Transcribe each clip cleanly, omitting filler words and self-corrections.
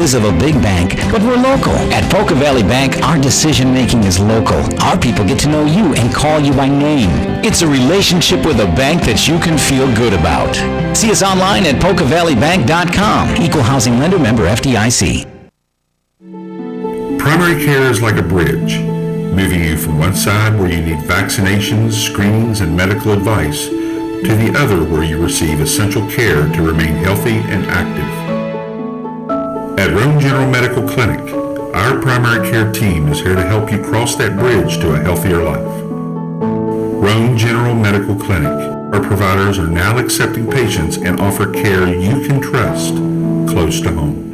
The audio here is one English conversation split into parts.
of a big bank, but we're local. At Polka Valley Bank, our decision-making is local. Our people get to know you and call you by name. It's a relationship with a bank that you can feel good about. See us online at polkavalleybank.com. Equal housing lender, member FDIC. Primary care is like a bridge, moving you from one side where you need vaccinations, screenings, and medical advice to the other where you receive essential care to remain healthy and active. At Roane General Medical Clinic, our primary care team is here to help you cross that bridge to a healthier life. Roane General Medical Clinic. Our providers are now accepting patients and offer care you can trust close to home.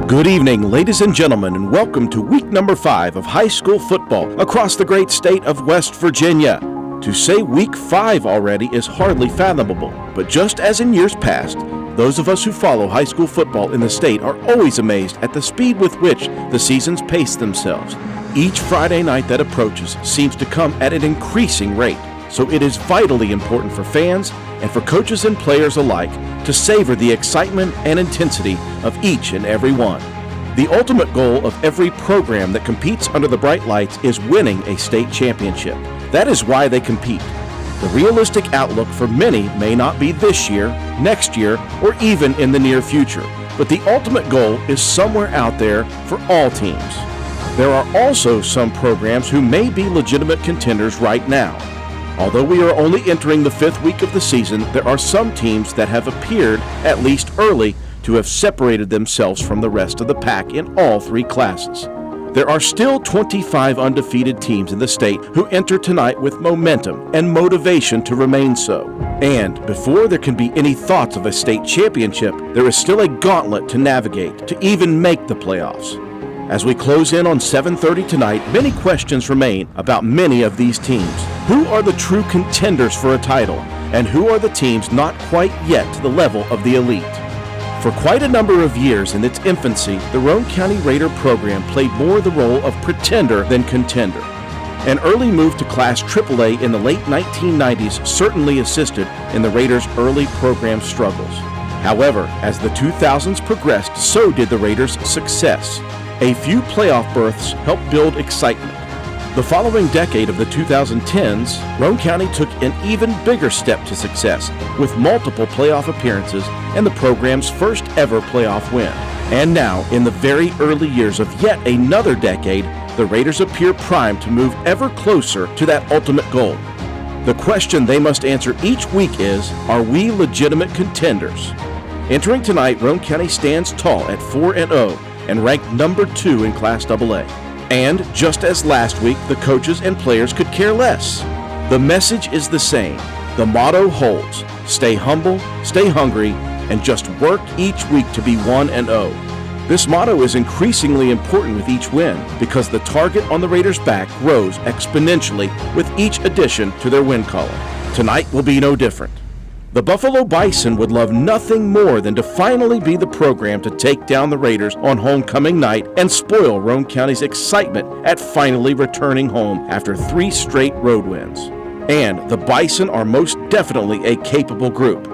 Good evening, ladies and gentlemen, and welcome to week number 5 of high school football across the great state of West Virginia. To say week 5 already is hardly fathomable, but just as in years past, those of us who follow high school football in the state are always amazed at the speed with which the seasons pace themselves. Each Friday night that approaches seems to come at an increasing rate, so it is vitally important for fans and for coaches and players alike to savor the excitement and intensity of each and every one. The ultimate goal of every program that competes under the bright lights is winning a state championship. That is why they compete. The realistic outlook for many may not be this year, next year, or even in the near future, but the ultimate goal is somewhere out there for all teams. There are also some programs who may be legitimate contenders right now. Although we are only entering the 5th week of the season, there are some teams that have appeared, at least early, to have separated themselves from the rest of the pack in all 3 classes. There are still 25 undefeated teams in the state who enter tonight with momentum and motivation to remain so. And before there can be any thoughts of a state championship, there is still a gauntlet to navigate to even make the playoffs. As we close in on 7:30 tonight, many questions remain about many of these teams. Who are the true contenders for a title, and who are the teams not quite yet to the level of the elite? For quite a number of years in its infancy, the Roane County Raider program played more the role of pretender than contender. An early move to Class AAA in the late 1990s certainly assisted in the Raiders' early program struggles. However, as the 2000s progressed, so did the Raiders' success. A few playoff berths helped build excitement. The following decade of the 2010s, Roane County took an even bigger step to success with multiple playoff appearances and the program's first ever playoff win. And now, in the very early years of yet another decade, the Raiders appear primed to move ever closer to that ultimate goal. The question they must answer each week is, are we legitimate contenders? Entering tonight, Roane County stands tall at 4-0 and ranked number 2 in Class AA. And just as last week, the coaches and players could care less. The message is the same. The motto holds: stay humble, stay hungry, and just work each week to be 1-0. This motto is increasingly important with each win because the target on the Raiders' back grows exponentially with each addition to their win column. Tonight will be no different. The Buffalo Bison would love nothing more than to finally be the program to take down the Raiders on homecoming night and spoil Roane County's excitement at finally returning home after 3 straight road wins. And the Bison are most definitely a capable group.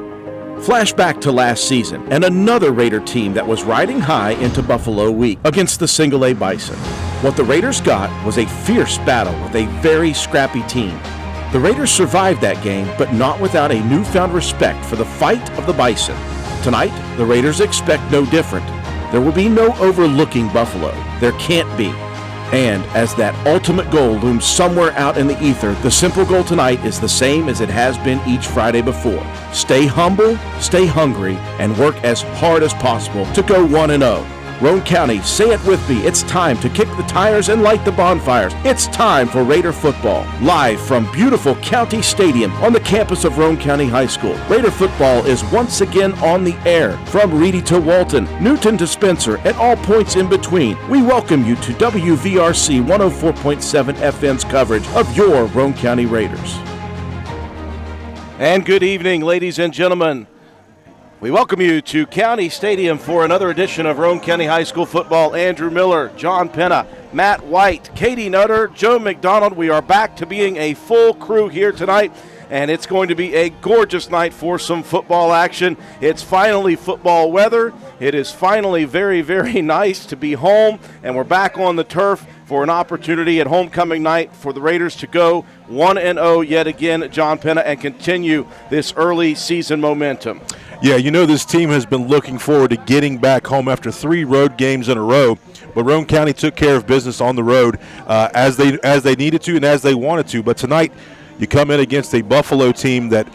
Flashback to last season and another Raider team that was riding high into Buffalo week against the Single A Bison. What the Raiders got was a fierce battle with a very scrappy team. The Raiders survived that game, but not without a newfound respect for the fight of the Bison. Tonight, the Raiders expect no different. There will be no overlooking Buffalo. There can't be. And as that ultimate goal looms somewhere out in the ether, the simple goal tonight is the same as it has been each Friday before. Stay humble, stay hungry, and work as hard as possible to go 1-0. Roane County, say it with me, it's time to kick the tires and light the bonfires. It's time for Raider football. Live from beautiful County Stadium on the campus of Roane County High School, Raider football is once again on the air. From Reedy to Walton, Newton to Spencer, and all points in between, we welcome you to WVRC 104.7 FM's coverage of your Roane County Raiders. And good evening, ladies and gentlemen. We welcome you to County Stadium for another edition of Roane County High School football. Andrew Miller, John Penna, Matt White, Katie Nutter, Joe McDonald. We are back to being a full crew here tonight, and it's going to be a gorgeous night for some football action. It's finally football weather. It is finally very, very nice to be home, and we're back on the turf for an opportunity at homecoming night for the Raiders to go 1-0 yet again, John Penna, and continue this early season momentum. Yeah, you know this team has been looking forward to getting back home after 3 road games in a row, but Roane County took care of business on the road as they needed to and as they wanted to. But tonight, you come in against a Buffalo team that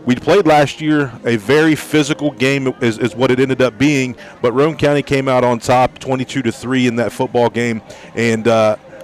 we played last year. A very physical game is what it ended up being, but Roane County came out on top 22-3 in that football game. And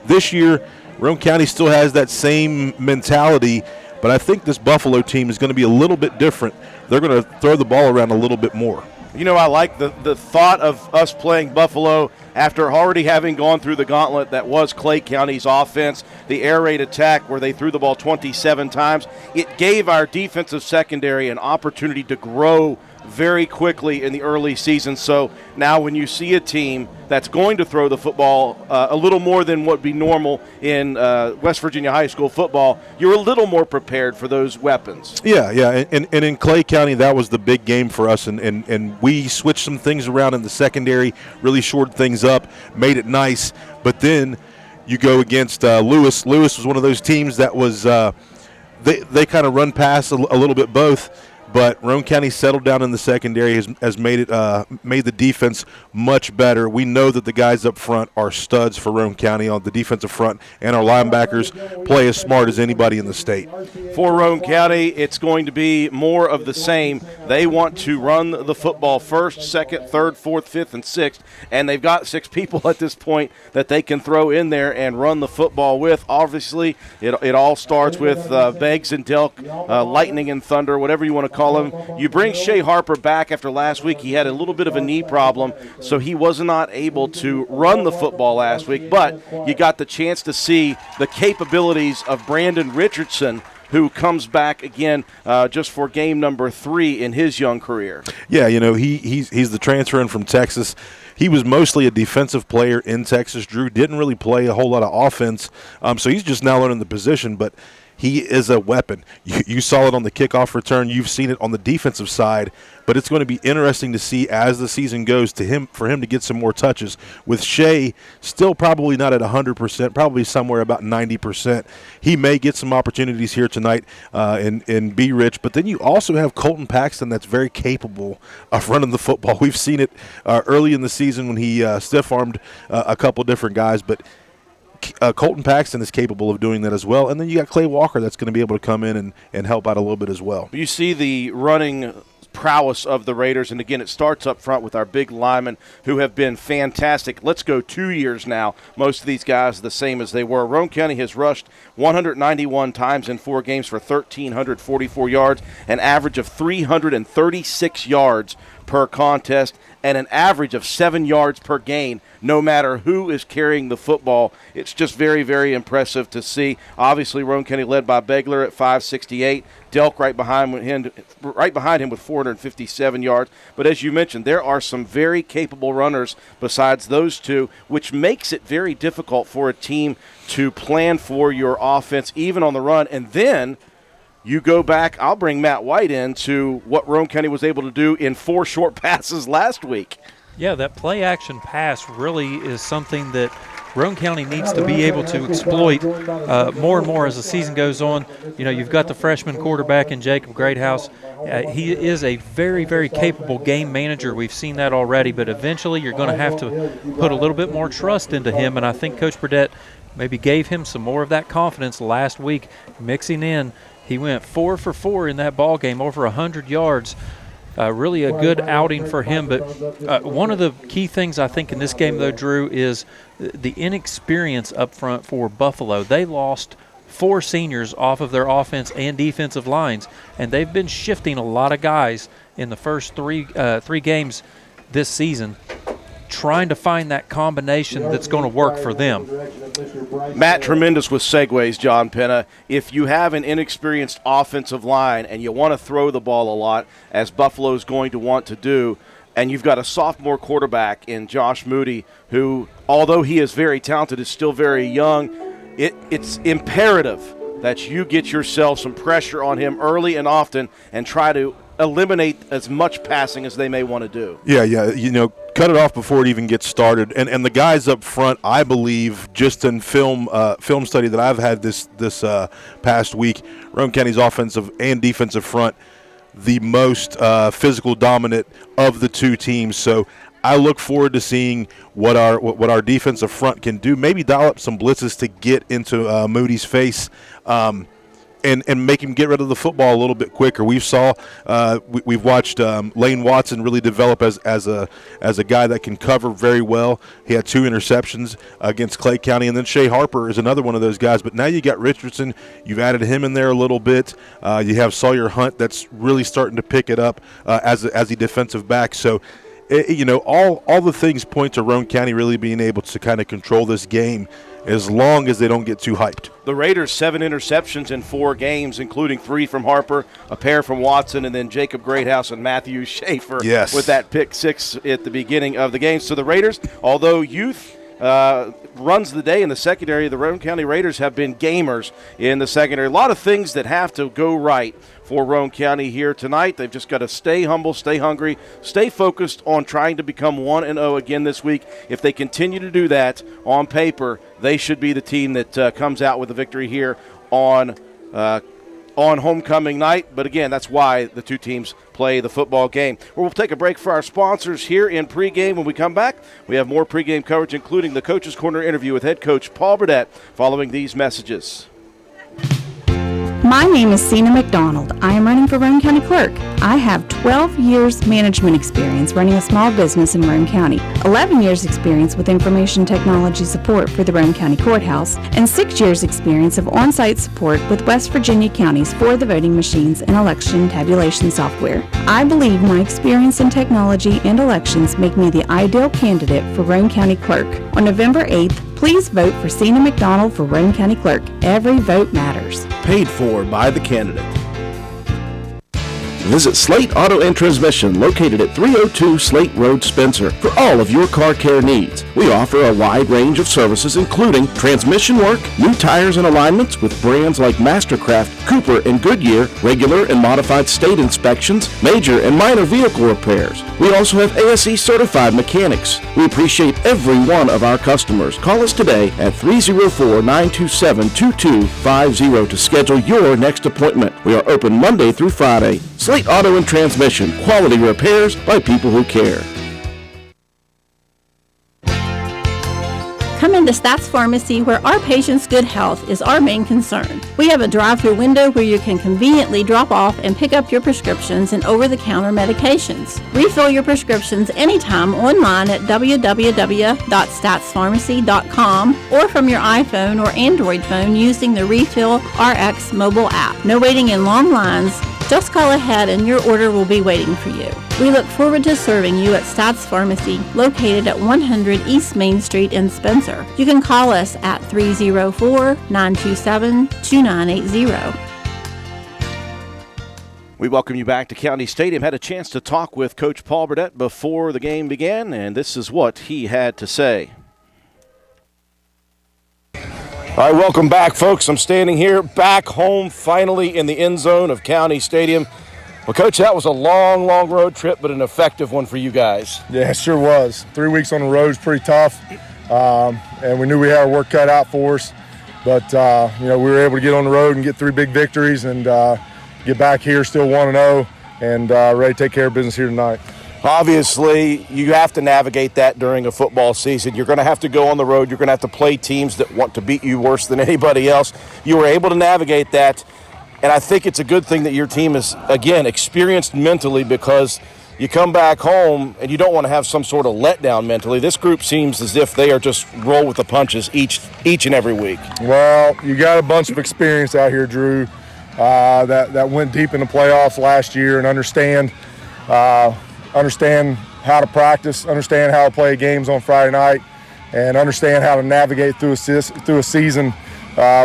this year, Roane County still has that same mentality, but I think this Buffalo team is going to be a little bit different. They're going to throw the ball around a little bit more. You know, I like the thought of us playing Buffalo after already having gone through the gauntlet that was Clay County's offense, the air raid attack where they threw the ball 27 times. It gave our defensive secondary an opportunity to grow very quickly in the early season. So now when you see a team that's going to throw the football a little more than what would be normal in West Virginia high school football, you're a little more prepared for those weapons. Yeah, and in Clay County, that was the big game for us, and we switched some things around in the secondary, really shored things up, made it nice. But then you go against Lewis. Lewis was one of those teams that was they kind of run past a little bit both. But Roane County settled down in the secondary, has made the defense much better. We know that the guys up front are studs for Roane County on the defensive front, and our linebackers play as smart as anybody in the state. For Roane County, it's going to be more of the same. They want to run the football first, second, third, fourth, fifth, and sixth, and they've got 6 people at this point that they can throw in there and run the football with. Obviously, it all starts with Beggs and Delk, lightning and thunder, whatever you want to call him. You bring Shea Harper back after last week. He had a little bit of a knee problem, so he was not able to run the football last week, but you got the chance to see the capabilities of Brandon Richardson, who comes back again just for game number 3 in his young career. Yeah, you know, he's the transfer in from Texas. He was mostly a defensive player in Texas. Drew didn't really play a whole lot of offense, so he's just now learning the position, but he is a weapon. You saw it on the kickoff return. You've seen it on the defensive side. But it's going to be interesting to see as the season goes for him to get some more touches. With Shea still probably not at 100%, probably somewhere about 90%. He may get some opportunities here tonight and be rich. But then you also have Colton Paxton that's very capable of running the football. We've seen it early in the season when he stiff-armed a couple different guys. But Colton Paxton is capable of doing that as well. And then you got Clay Walker that's going to be able to come in and help out a little bit as well. You see the running prowess of the Raiders, and again, it starts up front with our big linemen who have been fantastic. Let's go 2 years now. Most of these guys are the same as they were. Roane County has rushed 191 times in 4 games for 1,344 yards, an average of 336 yards per contest, and an average of 7 yards per gain, no matter who is carrying the football. It's just very, very impressive to see. Obviously, Roane County led by Begler at 568. Delk right behind him with 457 yards. But as you mentioned, there are some very capable runners besides those two, which makes it very difficult for a team to plan for your offense, even on the run. And then you go back, I'll bring Matt White in to what Roane County was able to do in 4 short passes last week. Yeah, that play-action pass really is something that Roane County needs to be able to exploit more and more as the season goes on. You know, you've got the freshman quarterback in Jacob Greathouse. He is a very, very capable game manager. We've seen that already, but eventually you're going to have to put a little bit more trust into him, and I think Coach Burdett maybe gave him some more of that confidence last week, mixing in. He went 4 for 4 in that ball game, over 100 yards. Really a good outing for him. But one of the key things I think in this game, though, Drew, is the inexperience up front for Buffalo. They lost 4 seniors off of their offense and defensive lines, and they've been shifting a lot of guys in the first three games this season, trying to find that combination that's going to work for them. Matt, tremendous with segues, John Penna. If you have an inexperienced offensive line and you want to throw the ball a lot, as Buffalo's going to want to do, and you've got a sophomore quarterback in Josh Moody who, although he is very talented, is still very young, it's imperative that you get yourself some pressure on him early and often and try to eliminate as much passing as they may want to do. Yeah, cut it off before it even gets started. And the guys up front, I believe, just in film study that I've had this past week, Roane County's offensive and defensive front, the most physical dominant of the two teams. So I look forward to seeing what our defensive front can do. Maybe dial up some blitzes to get into Moody's face. And make him get rid of the football a little bit quicker. We've watched Lane Watson really develop as a guy that can cover very well. He had 2 interceptions against Clay County, and then Shea Harper is another one of those guys. But now you got Richardson. You've added him in there a little bit. You have Sawyer Hunt that's really starting to pick it up as a defensive back. So, all the things point to Roane County really being able to kind of control this game, as long as they don't get too hyped. The Raiders, 7 interceptions in 4 games, including 3 from Harper, a pair from Watson, and then Jacob Greathouse and Matthew Schaefer with that pick 6 at the beginning of the game. So the Raiders, although youth runs the day in the secondary, the Roane County Raiders have been gamers in the secondary. A lot of things that have to go right for Roane County here tonight. They've just got to stay humble, stay hungry, stay focused on trying to become 1-0 again this week. If they continue to do that on paper, they should be the team that comes out with a victory here on homecoming night. But again, that's why the two teams play the football game. We'll take a break for our sponsors here in pregame. When we come back, we have more pregame coverage, including the Coach's Corner interview with head coach Paul Burdett following these messages. My name is Sina McDonald. I am running for Roane County Clerk. I have 12 years management experience running a small business in Roane County, 11 years experience with information technology support for the Roane County Courthouse, and 6 years experience of on-site support with West Virginia counties for the voting machines and election tabulation software. I believe my experience in technology and elections make me the ideal candidate for Roane County Clerk. On November 8th, please vote for Sina McDonald for Roane County Clerk. Every vote matters. Paid for by the candidate. Visit Slate Auto and Transmission, located at 302 Slate Road, Spencer, for all of your car care needs. We offer a wide range of services, including transmission work, new tires and alignments with brands like Mastercraft, Cooper, and Goodyear, regular and modified state inspections, major and minor vehicle repairs. We also have ASE certified mechanics. We appreciate every one of our customers. Call us today at 304-927-2250 to schedule your next appointment. We are open Monday through Friday. Slate Auto and Transmission, quality repairs by people who care. Come into Stats Pharmacy, where our patients' good health is our main concern. We have a drive-through window where you can conveniently drop off and pick up your prescriptions and over-the-counter medications. Refill your prescriptions anytime online at www.statspharmacy.com or from your iPhone or Android phone using the Refill RX mobile app. No waiting in long lines. Just call ahead and your order will be waiting for you. We look forward to serving you at Stats Pharmacy, located at 100 East Main Street in Spencer. You can call us at 304-927-2980. We welcome you back to County Stadium. Had a chance to talk with Coach Paul Burdett before the game began, and this is what he had to say. All right, welcome back, folks. I'm standing here back home finally in the end zone of County Stadium. Well, Coach, that was a long, long road trip, but an effective one for you guys. Yeah, it sure was. 3 weeks on the road is pretty tough, and we knew we had our work cut out for us. But, we were able to get on the road and get 3 big victories and get back here still 1-0 and ready to take care of business here tonight. Obviously, you have to navigate that during a football season. You're going to have to go on the road. You're going to have to play teams that want to beat you worse than anybody else. You were able to navigate that, and I think it's a good thing that your team is, again, experienced mentally, because you come back home and you don't want to have some sort of letdown mentally. This group seems as if they are just roll with the punches each and every week. Well, you got a bunch of experience out here, Drew, that went deep in the playoffs last year and understand how to practice, understand how to play games on Friday night, and understand how to navigate through a season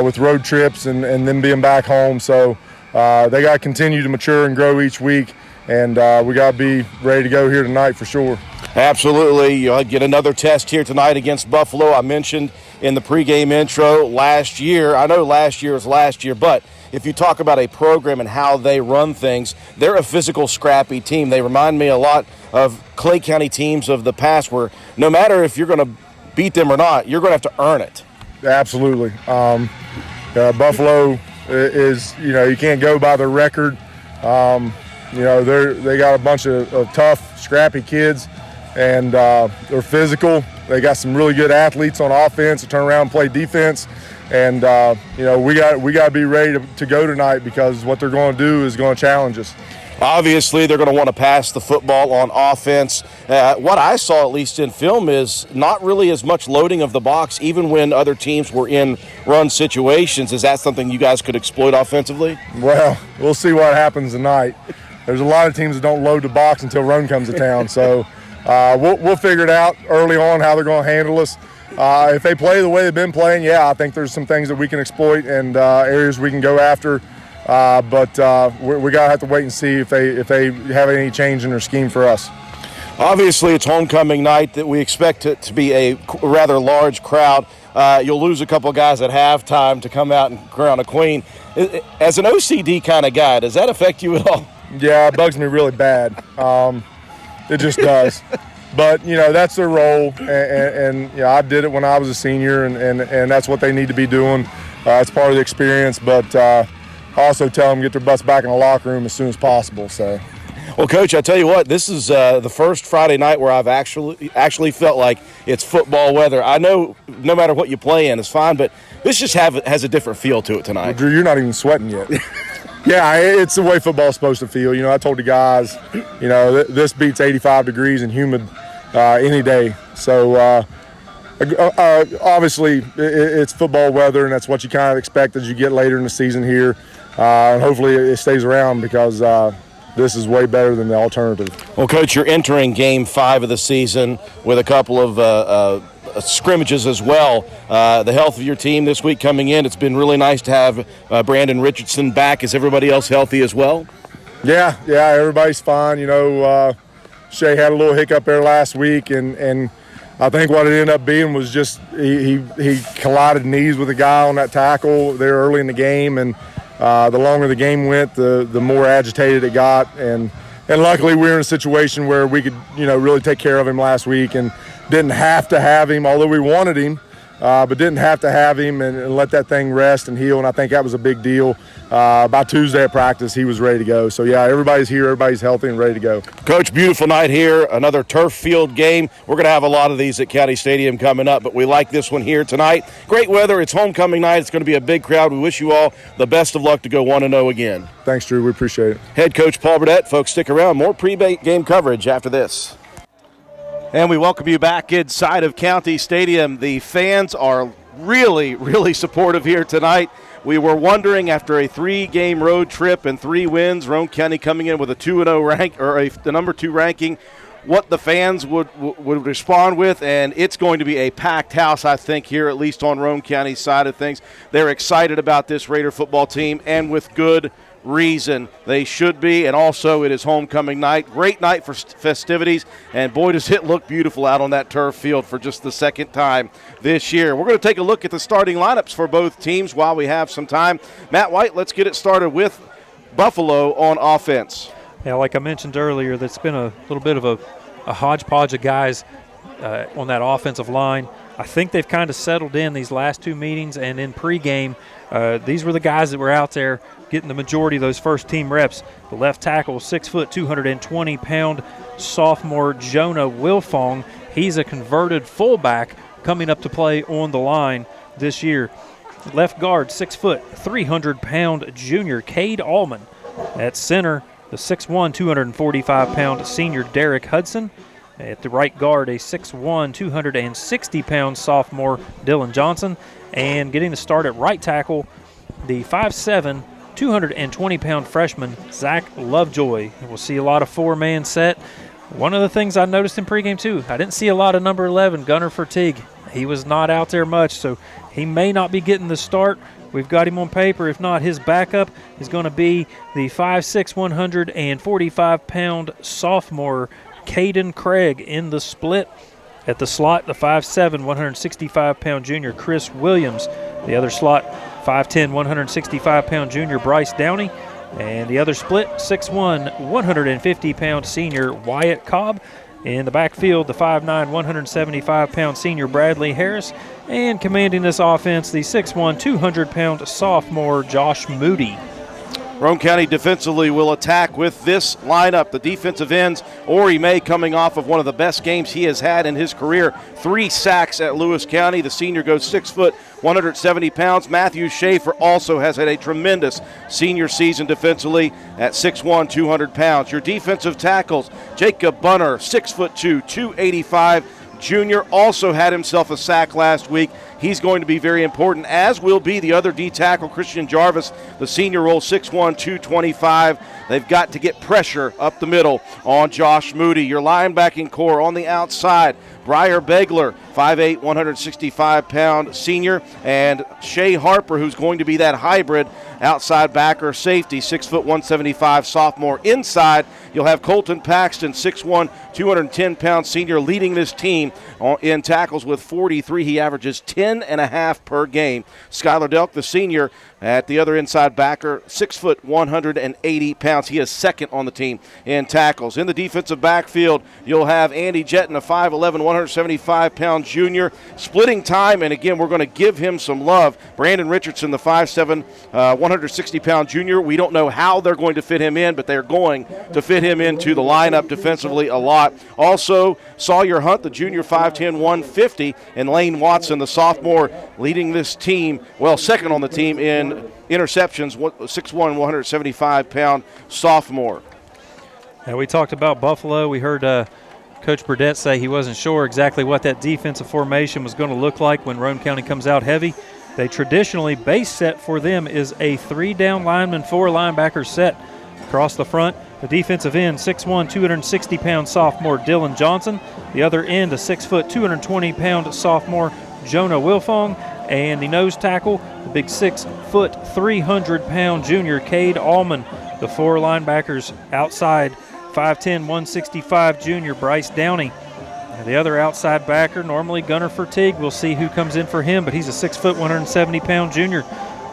with road trips and then being back home. So they got to continue to mature and grow each week, and we got to be ready to go here tonight for sure. Absolutely. You'll get another test here tonight against Buffalo. I mentioned in the pregame intro last year. I know last year is last year, but if you talk about a program and how they run things, they're a physical, scrappy team. They remind me a lot of Clay County teams of the past where no matter if you're going to beat them or not, you're going to have to earn it. Absolutely. Buffalo is, you can't go by their record. They got a bunch of tough, scrappy kids, and they're physical. They got some really good athletes on offense to turn around and play defense. And, we got to be ready to go tonight because what they're going to do is going to challenge us. Obviously, they're going to want to pass the football on offense. What I saw, at least in film, is not really as much loading of the box, even when other teams were in run situations. Is that something you guys could exploit offensively? Well, we'll see what happens tonight. There's a lot of teams that don't load the box until Roane comes to town. So we'll figure it out early on how they're going to handle us. If they play the way they've been playing, I think there's some things that we can exploit and areas we can go after. But we got to have to wait and see if they have any change in their scheme for us. Obviously, it's homecoming night that we expect it to be a rather large crowd. You'll lose a couple guys at halftime to come out and crown a queen. As an OCD kind of guy, does that affect you at all? Yeah, it bugs me really bad. It just does. But, that's their role, and I did it when I was a senior, and that's what they need to be doing. It's part of the experience, but also tell them to get their butts back in the locker room as soon as possible. So, well, Coach, I tell you what, this is the first Friday night where I've actually felt like it's football weather. I know no matter what you play in, it's fine, but this just has a different feel to it tonight. Well, Drew, you're not even sweating yet. Yeah, it's the way football's supposed to feel. I told the guys, this beats 85 degrees and humid any day. So, obviously, it's football weather, and that's what you kind of expect as you get later in the season here. And hopefully it stays around because this is way better than the alternative. Well, Coach, you're entering Game 5 of the season with a couple of scrimmages as well. The health of your team this week coming in, it's been really nice to have Brandon Richardson back. Is everybody else healthy as well? Yeah, everybody's fine. Shay had a little hiccup there last week, and I think what it ended up being was just he collided knees with a guy on that tackle there early in the game, and the longer the game went, the more agitated it got, and luckily we were in a situation where we could really take care of him last week and didn't have to have him, although we wanted him, but didn't have to have him and let that thing rest and heal, and I think that was a big deal. By Tuesday at practice, he was ready to go. So, everybody's here, everybody's healthy and ready to go. Coach, beautiful night here, another turf field game. We're going to have a lot of these at County Stadium coming up, but we like this one here tonight. Great weather, it's homecoming night, it's going to be a big crowd. We wish you all the best of luck to go 1-0 again. Thanks, Drew, we appreciate it. Head coach Paul Burdett, folks, stick around. More pre-game coverage after this. And we welcome you back inside of County Stadium. The fans are really, really supportive here tonight. We were wondering, after a 3-game road trip and 3 wins, Roane County coming in with a 2-0 rank, or the number 2 ranking, what the fans would respond with, and it's going to be a packed house, I think, here, at least on Roane County's side of things. They're excited about this Raider football team, and with good reason they should be. And also, it is homecoming night. Great night for festivities, and boy, does it look beautiful out on that turf field for just the second time this year. We're going to take a look at the starting lineups for both teams while we have some time. Matt White, let's get it started with Buffalo on offense. Yeah, like I mentioned earlier, that's been a little bit of a hodgepodge of guys on that offensive line. I think they've kind of settled in these last 2 meetings, and in pregame, these were the guys that were out there getting the majority of those first team reps. The left tackle, 6 foot, 220-pound sophomore Jonah Wilfong. He's a converted fullback coming up to play on the line this year. Left guard, 6 foot, 300-pound junior Cade Allman. At center, the 6'1", 245-pound senior Derek Hudson. At the right guard, a 6'1", 260-pound sophomore Dylan Johnson. And getting the start at right tackle, the 5'7", 220-pound freshman Zach Lovejoy. We'll see a lot of 4-man set. One of the things I noticed in pregame, too, I didn't see a lot of number 11, Gunnar Fatigue. He was not out there much, so he may not be getting the start. We've got him on paper. If not, his backup is going to be the 5'6", 145-pound sophomore, Caden Craig, in the split. At the slot, the 5'7", 165-pound junior, Chris Williams. The other slot, 5'10", 165-pound junior, Bryce Downey. And the other split, 6'1", 150-pound senior, Wyatt Cobb. In the backfield, the 5'9", 175-pound senior, Bradley Harris. And commanding this offense, the 6'1", 200-pound sophomore, Josh Moody. Roane County defensively will attack with this lineup. The defensive ends, Ori May, coming off of one of the best games he has had in his career. 3 sacks at Lewis County. The senior goes 6 foot, 170 pounds. Matthew Schaefer also has had a tremendous senior season defensively at 6'1", 200 pounds. Your defensive tackles, Jacob Bunner, 6'2", 285. Junior also had himself a sack last week. He's going to be very important, as will be the other D tackle, Christian Jarvis. The senior rolls 6'1", 225. They've got to get pressure up the middle on Josh Moody. Your linebacking core on the outside, Briar Begler, 5'8", 165-pound senior, and Shea Harper, who's going to be that hybrid outside backer safety, 6', 175 sophomore. Inside, you'll have Colton Paxton, 6'1", 210-pound senior, leading this team in tackles with 43. He averages 10.5 per game. Skylar Delk, the senior, at the other inside backer, 6 foot, 180 pounds. He is second on the team in tackles. In the defensive backfield, you'll have Andy Jetton, a 5'11", 175-pound junior, splitting time, and again, we're going to give him some love. Brandon Richardson, the 5'7", 160-pound junior. We don't know how they're going to fit him in, but they're going to fit him into the lineup defensively a lot. Also, Sawyer Hunt, the junior, 5'10", 150, and Lane Watson, the sophomore, leading this team, well, second on the team in interceptions, 6'1", 175-pound sophomore. Now, we talked about Buffalo. We heard Coach Burdett say he wasn't sure exactly what that defensive formation was going to look like when Roane County comes out heavy. They traditionally, base set for them is a 3-down lineman, 4 linebacker set. Across the front, the defensive end, 6'1", 260-pound sophomore Dylan Johnson. The other end, a 6 foot, 220-pound sophomore Jonah Wilfong. And the nose tackle, the big 6 foot, 300-pound junior Cade Allman. The 4 linebackers outside, 5'10", 165 junior Bryce Downey. And the other outside backer, normally Gunnar Fatigue. We'll see who comes in for him, but he's a 6 foot, 170-pound junior.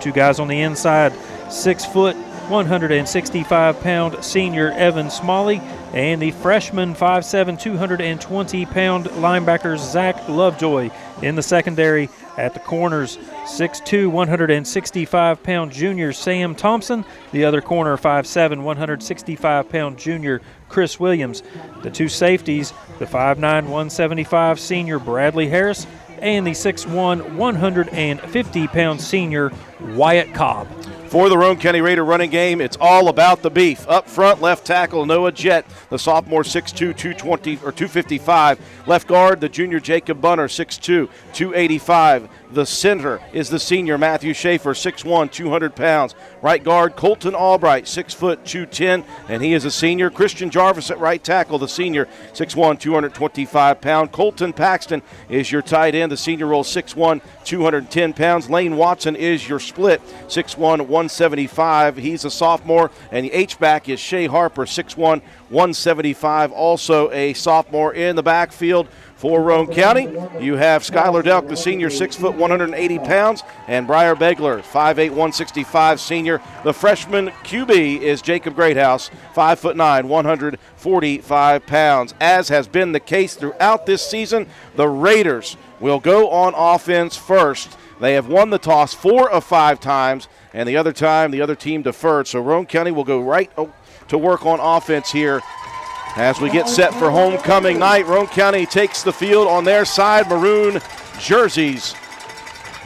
2 guys on the inside, 6 foot, 165-pound senior Evan Smalley, and the freshman 5'7", 220-pound linebacker Zach Lovejoy. In the secondary at the corners, 6'2", 165-pound junior Sam Thompson. The other corner, 5'7", 165-pound junior Chris Williams. The 2 safeties, the 5'9", 175 senior Bradley Harris, and the 6'1", 150-pound senior Wyatt Cobb. For the Roane County Raider running game, it's all about the beef. Up front, left tackle Noah Jett, the sophomore, 6'2", 220 or 255. Left guard, the junior Jacob Bunner, 6'2", 285. The center is the senior Matthew Schaefer, 6'1", 200 pounds. Right guard Colton Albright, 6 foot, 210, and he is a senior. Christian Jarvis at right tackle, the senior, 6'1", 225 pound. Colton Paxton is your tight end. The senior rolls 6'1", 210 pounds. Lane Watson is your split, 6'1", 175. He's a sophomore, and the H-back is Shea Harper, 6'1", 175, also a sophomore. In the backfield for Roane County, you have Skylar Delk, the senior, 6 foot, 180 pounds, and Briar Begler, 5'8", 165 senior. The freshman QB is Jacob Greathouse, 5'9", 145 pounds. As has been the case throughout this season, the Raiders will go on offense first. They have won the toss 4 of 5 times, and the other time the other team deferred. So Roane County will go right to work on offense here as we get set for homecoming night. Roane County takes the field on their side, maroon jerseys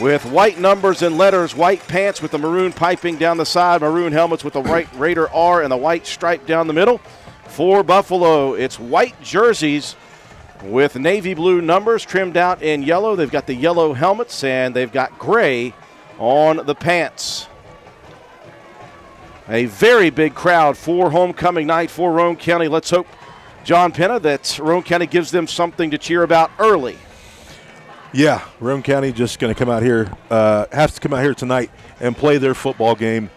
with white numbers and letters, white pants with the maroon piping down the side, maroon helmets with the white Raider R and the white stripe down the middle. For Buffalo, it's white jerseys with navy blue numbers trimmed out in yellow. They've got the yellow helmets, and they've got gray on the pants. A very big crowd for homecoming night for Roane County. Let's hope John Penna, that Roane County gives them something to cheer about early. Yeah, Roane County just going to come out here, has to come out here tonight and play their football game,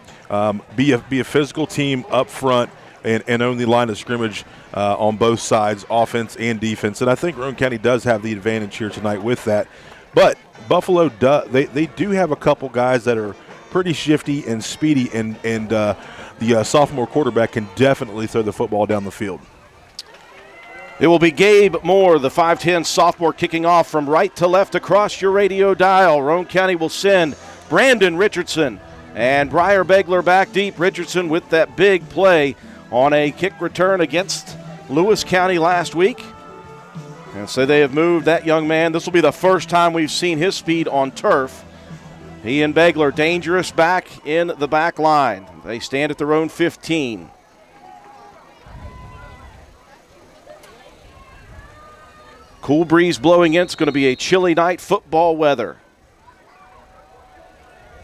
be a physical team up front and own the line of scrimmage on both sides, offense and defense. And I think Roane County does have the advantage here tonight with that. But Buffalo, they do have a couple guys that are pretty shifty and speedy, and the sophomore quarterback can definitely throw the football down the field. It will be Gabe Moore, the 5'10 sophomore, kicking off from right to left across your radio dial. Roane County will send Brandon Richardson and Briar Begler back deep. Richardson with that big play on a kick return against Lewis County last week. And so they have moved that young man. This will be the first time we've seen his speed on turf. He and Begler dangerous back in the back line. They stand at their own 15. Cool breeze blowing in. It's going to be a chilly night, football weather.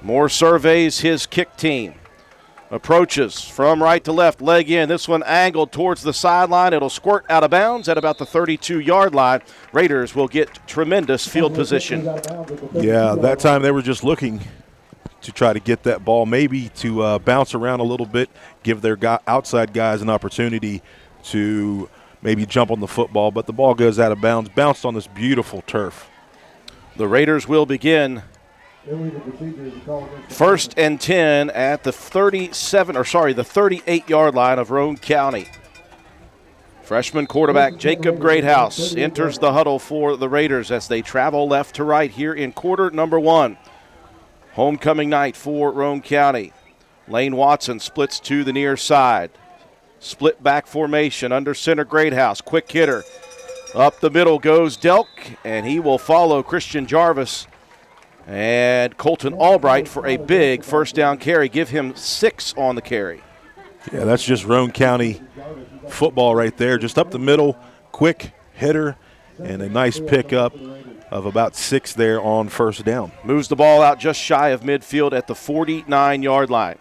Moore surveys his kick team. Approaches from right to left, leg in. This one angled towards the sideline. It'll squirt out of bounds at about the 32-yard line. Raiders will get tremendous field position. Yeah, that time they were just looking to try to get that ball, maybe to bounce around a little bit, give their outside guys an opportunity to maybe jump on the football, but the ball goes out of bounds, bounced on this beautiful turf. The Raiders will begin first and 10 at the 38-yard line of Roane County. Freshman quarterback Jacob Greathouse enters the huddle for the Raiders as they travel left to right here in quarter number 1. Homecoming night for Roane County. Lane Watson splits to the near side. Split back formation under center Greathouse. Quick hitter. Up the middle goes Delk, and he will follow Christian Jarvis and Colton Albright for a big first down carry. Give him 6 on the carry. Yeah, that's just Roane County football right there. Just up the middle, quick hitter, and a nice pickup of about 6 there on first down. Moves the ball out just shy of midfield at the 49-yard line.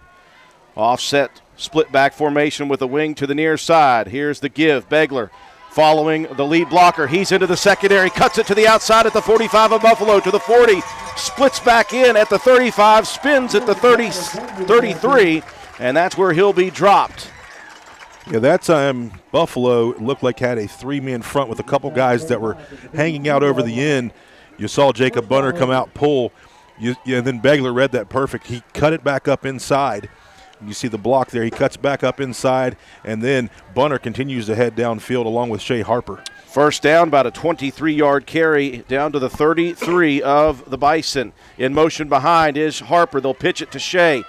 Offset split back formation with a wing to the near side. Here's the give. Begler following the lead blocker. He's into the secondary, cuts it to the outside at the 45 of Buffalo, to the 40, splits back in at the 35, spins at the 33, and that's where he'll be dropped. Yeah, that time Buffalo looked like had a 3-man front with a couple guys that were hanging out over the end. You saw Jacob Bunner come out, pull, and then Begler read that perfect. He cut it back up inside. You see the block there. He cuts back up inside, and then Bunner continues to head downfield along with Shea Harper. First down, about a 23-yard carry down to the 33 of the Bison. In motion behind is Harper. They'll pitch it to Shea.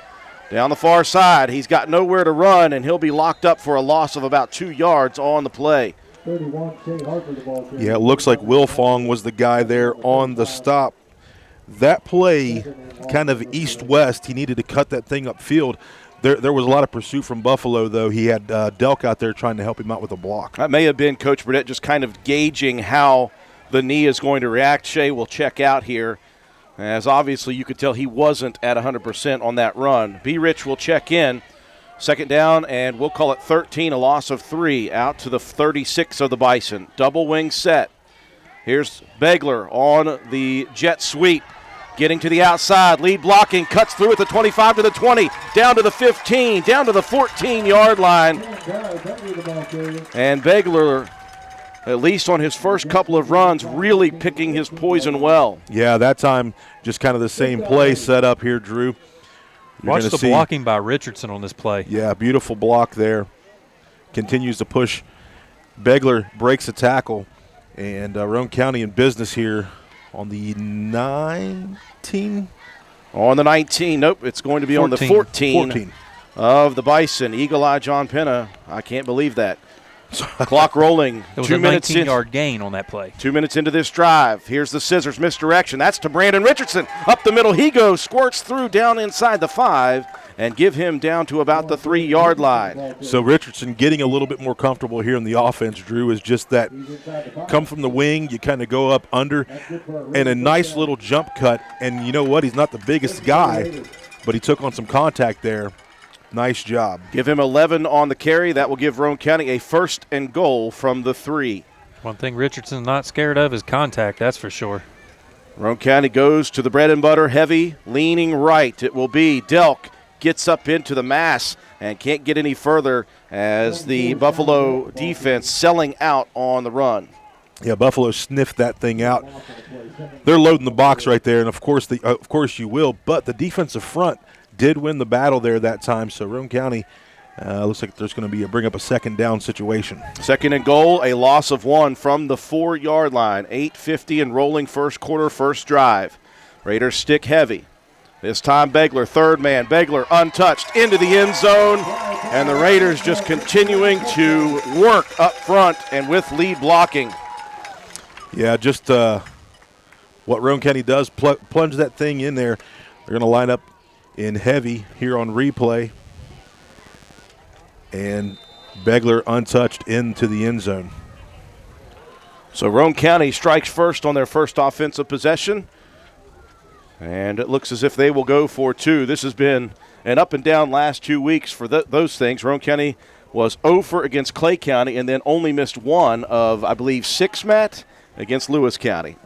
Down the far side, he's got nowhere to run, and he'll be locked up for a loss of about 2 yards on the play. Yeah, it looks like Will Fong was the guy there on the stop. That play, kind of east-west, he needed to cut that thing upfield. There was a lot of pursuit from Buffalo, though. He had Delk out there trying to help him out with a block. That may have been Coach Burdett just kind of gauging how the knee is going to react. Shea will check out here, as obviously you could tell he wasn't at 100% on that run. B. Rich will check in. Second down, and we'll call it 13, a loss of 3, out to the 36 of the Bison. Double wing set. Here's Begler on the jet sweep. Getting to the outside, lead blocking, cuts through at the 25 to the 20, down to the 15, down to the 14-yard line. And Begler, at least on his first couple of runs, really picking his poison well. Yeah, that time just kind of the same play set up here, Drew. Watch the blocking by Richardson on this play. Yeah, beautiful block there. Continues to push. Begler breaks a tackle, and Roane County in business here on the 19? On the 19. Nope, it's going to be 14. On the 14 of the Bison. Eagle Eye John Penna. I can't believe that. Clock rolling. It was a 19-yard gain on that play. 2 minutes into this drive. Here's the scissors misdirection. That's to Brandon Richardson. Up the middle he goes. Squirts through down inside the 5 and give him down to about the 3-yard line. So Richardson getting a little bit more comfortable here in the offense, Drew, is just that come from the wing, you kind of go up under, and a nice little jump cut. And you know what? He's not the biggest guy, but he took on some contact there. Nice job. Give him 11 on the carry. That will give Roane County a 1st and goal from the 3. One thing Richardson's not scared of is contact, that's for sure. Roane County goes to the bread and butter heavy, leaning right. It will be Delk gets up into the mass and can't get any further as the Buffalo defense selling out on the run. Yeah, Buffalo sniffed that thing out. They're loading the box right there, and of course you will. But the defensive front did win the battle there that time. So Roane County looks like there's going to be bring up a 2nd down situation. 2nd and goal, a loss of 1 from the 4-yard line. 8:50 and rolling first quarter, first drive. Raiders stick heavy. This time Begler, 3rd man. Begler untouched into the end zone. And the Raiders just continuing to work up front and with lead blocking. Yeah, just what Roane County does, plunge that thing in there. They're going to line up in heavy here on replay. And Begler untouched into the end zone. So Roane County strikes first on their first offensive possession. And it looks as if they will go for 2. This has been an up and down last 2 weeks for those things. Roane County was 0 for against Clay County and then only missed 1 of, I believe, 6, Matt, against Lewis County.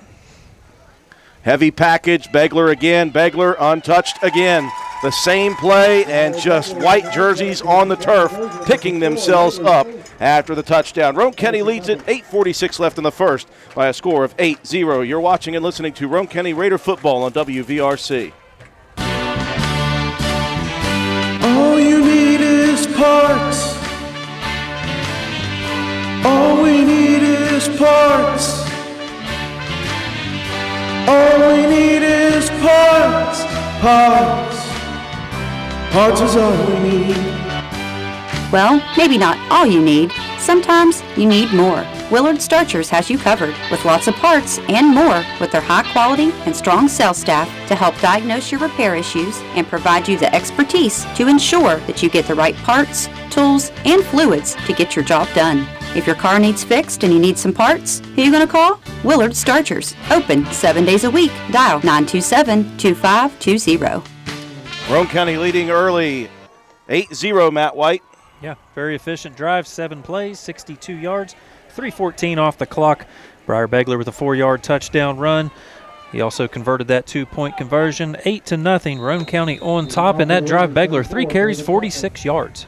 Heavy package, Begler again, Begler untouched again. The same play and just white jerseys on the turf picking themselves up after the touchdown. Roane County leads it, 8:46 left in the first by a score of 8-0. You're watching and listening to Roane County Raider football on WVRC. All you need is parts. All we need is parts. All we need is parts. Parts. Parts is all we need. Well, maybe not all you need. Sometimes you need more. Willard Starchers has you covered with lots of parts and more with their high quality and strong sales staff to help diagnose your repair issues and provide you the expertise to ensure that you get the right parts, tools, and fluids to get your job done. If your car needs fixed and you need some parts, who are you going to call? Willard Starchers. Open 7 days a week. Dial 927-2520. Roane County leading early, 8-0, Matt White. Yeah, very efficient drive, 7 plays, 62 yards, 3:14 off the clock. Briar Begler with a 4-yard touchdown run. He also converted that 2-point conversion, 8-0. Roane County on top, and that drive, Begler, 3 carries, 46 yards.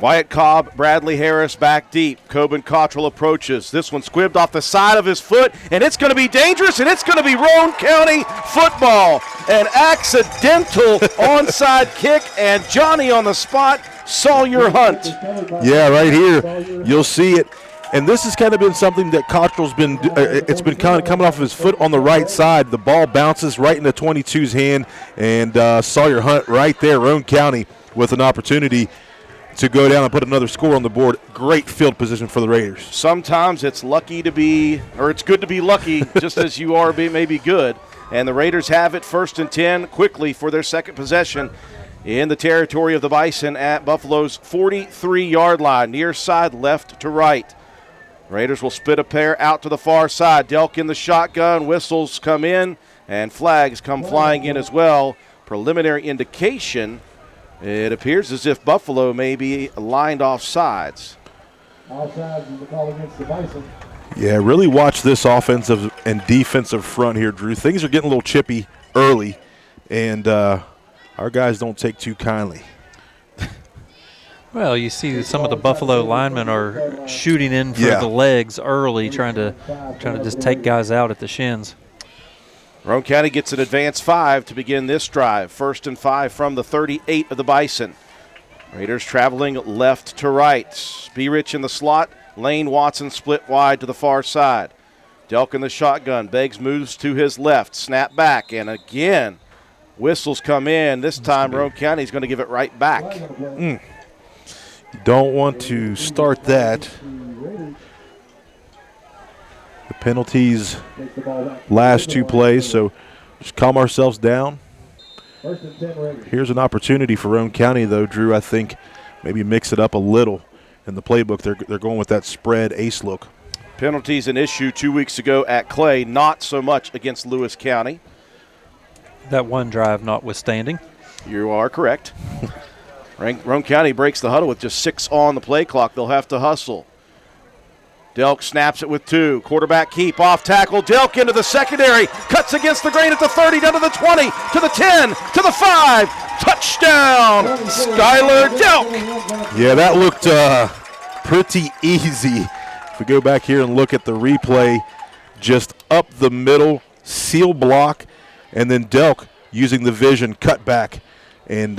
Wyatt Cobb, Bradley Harris back deep. Coben Cottrell approaches. This one squibbed off the side of his foot, and it's going to be dangerous, and it's going to be Roane County football. An accidental onside kick, and Johnny on the spot saw your hunt. Yeah, right here. You'll see it. And this has kind of been something that Cottrell's been it's been kind of coming off of his foot on the right side. The ball bounces right into 22's hand, and Sawyer Hunt right there, Roane County, with an opportunity to go down and put another score on the board. Great field position for the Raiders. Sometimes it's lucky to be, or it's good to be lucky, just as you are maybe good. And the Raiders have it 1st and 10 quickly for their second possession in the territory of the Bison at Buffalo's 43-yard line, near side left to right. Raiders will split a pair out to the far side. Delk in the shotgun, whistles come in, and flags come flying in as well. Preliminary indication, it appears as if Buffalo may be lined off sides. Offsides is the call against the Bison. Yeah, really watch this offensive and defensive front here, Drew. Things are getting a little chippy early, and our guys don't take too kindly. Well, you see that some of the Buffalo linemen are shooting in for the legs early, trying to just take guys out at the shins. Roane County gets an advance 5 to begin this drive. 1st and 5 from the 38 of the Bison. Raiders traveling left to right. Spirich in the slot. Lane Watson split wide to the far side. Delk in the shotgun. Beggs moves to his left. Snap back, and again, whistles come in. This time, Roane County is going to give it right back. You don't want to start that. The penalties last 2 plays, so just calm ourselves down. Here's an opportunity for Roane County, though, Drew. I think maybe mix it up a little in the playbook. They're going with that spread ace look. Penalties an issue 2 weeks ago at Clay, not so much against Lewis County. That one drive notwithstanding. You are correct. Roane County breaks the huddle with just 6 on the play clock. They'll have to hustle. Delk snaps it with 2. Quarterback keep, off tackle. Delk into the secondary. Cuts against the grain at the 30, down to the 20, to the 10, to the 5. Touchdown, Skylar Delk. Yeah, that looked pretty easy. If we go back here and look at the replay, just up the middle, seal block, and then Delk using the vision, cut back. And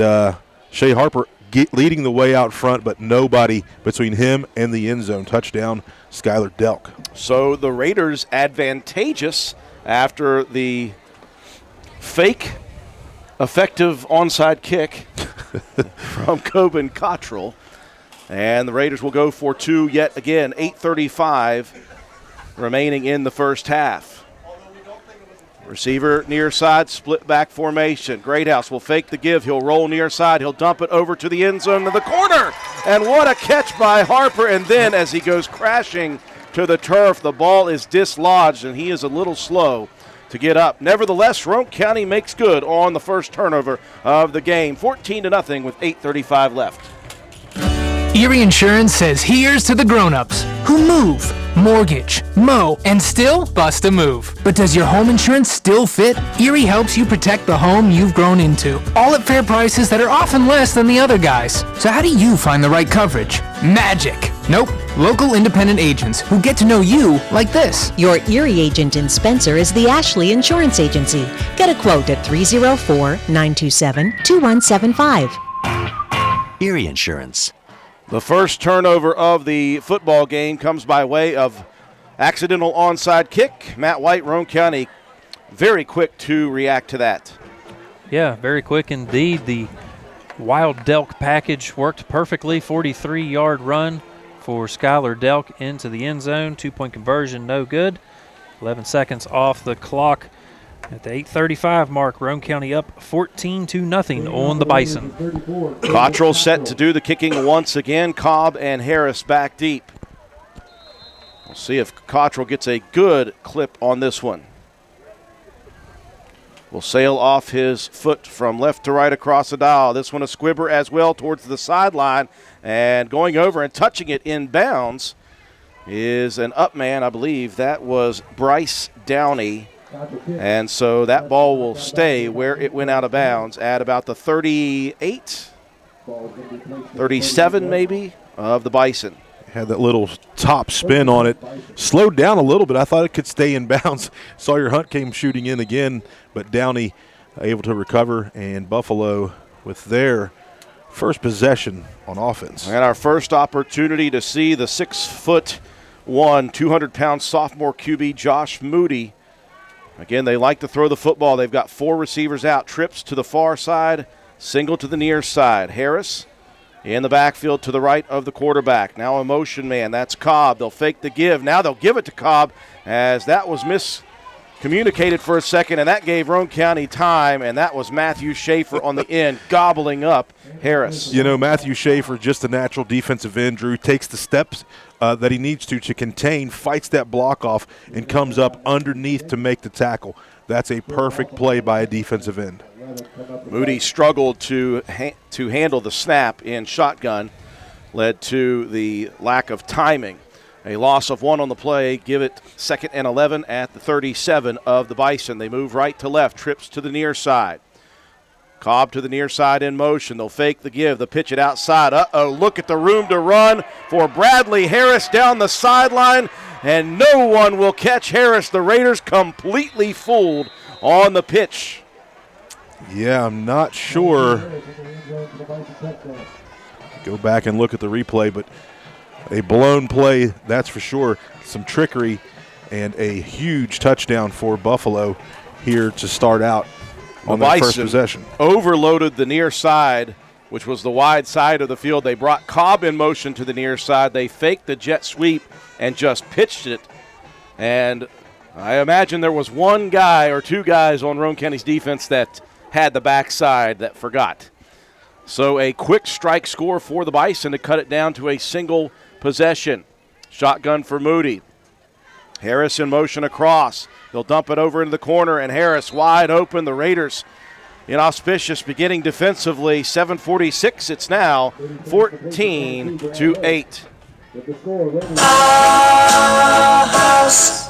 Shea Harper leading the way out front, but nobody between him and the end zone. Touchdown, Skylar Delk. So the Raiders advantageous after the fake effective onside kick from Coben Cottrell. And the Raiders will go for 2 yet again. 8:35 remaining in the first half. Receiver near side, split back formation. Greathouse will fake the give. He'll roll near side. He'll dump it over to the end zone to the corner. And what a catch by Harper. And then as he goes crashing to the turf, the ball is dislodged, and he is a little slow to get up. Nevertheless, Roane County makes good on the first turnover of the game. 14-0 with 8:35 left. Erie Insurance says here's to the grown-ups who move, mortgage, mow, and still bust a move. But does your home insurance still fit? Erie helps you protect the home you've grown into, all at fair prices that are often less than the other guys. So how do you find the right coverage? Magic. Nope. Local independent agents who get to know you like this. Your Erie agent in Spencer is the Ashley Insurance Agency. Get a quote at 304-927-2175. Erie Insurance. The first turnover of the football game comes by way of accidental onside kick. Matt White, Roane County, very quick to react to that. Yeah, very quick indeed. The Wild Delk package worked perfectly. 43-yard run for Skylar Delk into the end zone. 2-point conversion, no good. 11 seconds off the clock. At the 8:35 mark, Roane County up 14-0 on the Bison. Cottrell set to do the kicking once again. Cobb and Harris back deep. We'll see if Cottrell gets a good clip on this one. Will sail off his foot from left to right across the dial. This one a squibber as well towards the sideline. And going over and touching it in bounds is an up man, I believe. That was Bryce Downey. And so that ball will stay where it went out of bounds at about the 38, 37 maybe, of the Bison. Had that little top spin on it. Slowed down a little bit. I thought it could stay in bounds. Sawyer Hunt came shooting in again, but Downey able to recover, and Buffalo with their first possession on offense. And our first opportunity to see the 6'1", 200-pound sophomore QB Josh Moody. Again, they like to throw the football. They've got 4 receivers out. Trips to the far side, single to the near side. Harris in the backfield to the right of the quarterback. Now a motion man. That's Cobb. They'll fake the give. Now they'll give it to Cobb as that was miscommunicated for a second, and that gave Roane County time, and that was Matthew Schaefer on the end gobbling up Harris. You know, Matthew Schaefer, just a natural defensive end, Drew, takes the steps that he needs to contain, fights that block off, and comes up underneath to make the tackle. That's a perfect play by a defensive end. Moody struggled to handle the snap in shotgun, led to the lack of timing. A loss of 1 on the play, give it 2nd and 11 at the 37 of the Bison. They move right to left, trips to the near side. Cobb to the near side in motion. They'll fake the give. They'll pitch it outside. Uh-oh, look at the room to run for Bradley Harris down the sideline, and no one will catch Harris. The Raiders completely fooled on the pitch. Yeah, I'm not sure. Go back and look at the replay, but a blown play, that's for sure. Some trickery and a huge touchdown for Buffalo here to start out on their first possession. Overloaded the near side, which was the wide side of the field. They brought Cobb in motion to the near side. They faked the jet sweep and just pitched it. And I imagine there was one guy or 2 guys on Roane County's defense that had the backside that forgot. So a quick strike score for the Bison to cut it down to a single possession. Shotgun for Moody. Harris in motion across. They'll dump it over into the corner, and Harris wide open. The Raiders Inauspicious beginning defensively, 7:46. It's now 14-8. Our house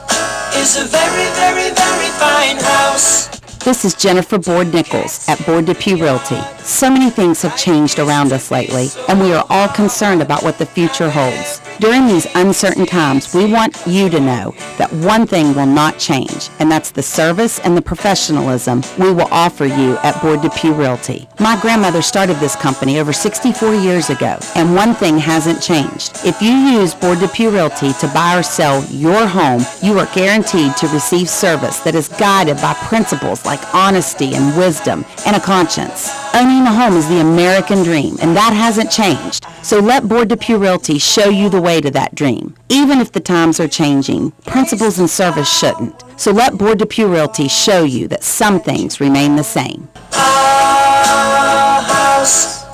is a very, very, very fine house. This is Jennifer Board Nichols at Board Depew Realty. So many things have changed around us lately, and we are all concerned about what the future holds. During these uncertain times, we want you to know that one thing will not change, and that's the service and the professionalism we will offer you at Board Depew Realty. My grandmother started this company over 64 years ago, and one thing hasn't changed. If you use Board Depew Realty to buy or sell your home, you are guaranteed to receive service that is guided by principles like honesty and wisdom and a conscience. Owning a home is the American dream, and that hasn't changed. So let Board Depew Realty show you the way to that dream. Even if the times are changing, principles and service shouldn't. So let Board Depew Realty show you that some things remain the same. Our house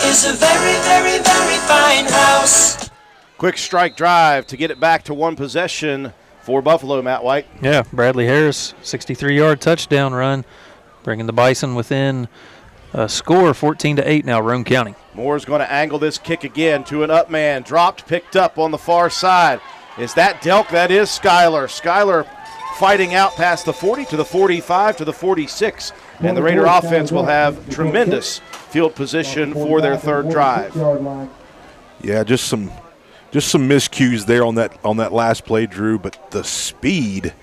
is a very, very, very fine house. Quick strike drive to get it back to one possession for Buffalo, Matt White. Yeah, Bradley Harris, 63-yard touchdown run, bringing the Bison within a score, 14-8 now, Roane County. Moore's going to angle this kick again to an up man. Dropped, picked up on the far side. Is that Delk? That is Schuyler. Schuyler fighting out past the 40 to the 45 to the 46. And the Raider offense will have tremendous field position for their third drive. Yeah, just some miscues there on that last play, Drew, but the speed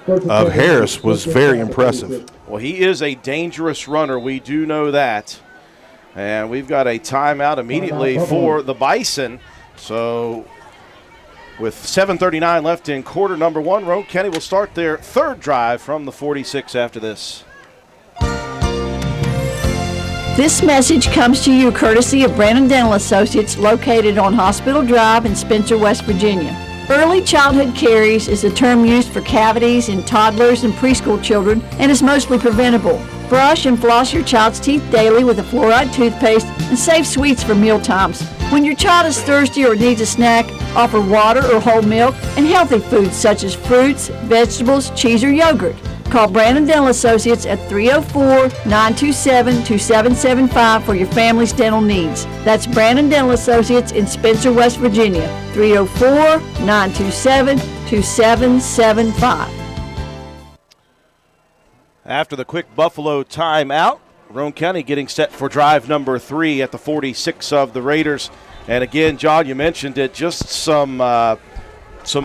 of Harris was very impressive. Well, he is a dangerous runner. We do know that. And we've got a timeout immediately for the Bison. So with 7:39 left in quarter number one, Roane County will start their third drive from the 46 after this. This message comes to you courtesy of Brandon Dental Associates, located on Hospital Drive in Spencer, West Virginia. Early childhood caries is a term used for cavities in toddlers and preschool children and is mostly preventable. Brush and floss your child's teeth daily with a fluoride toothpaste and save sweets for meal times. When your child is thirsty or needs a snack, offer water or whole milk and healthy foods such as fruits, vegetables, cheese, or yogurt. Call Brandon Dental Associates at 304-927-2775 for your family's dental needs. That's Brandon Dental Associates in Spencer, West Virginia. 304-927-2775. After the quick Buffalo timeout, Roane County getting set for drive number 3 at the 46 of the Raiders. And again, John, you mentioned it, just some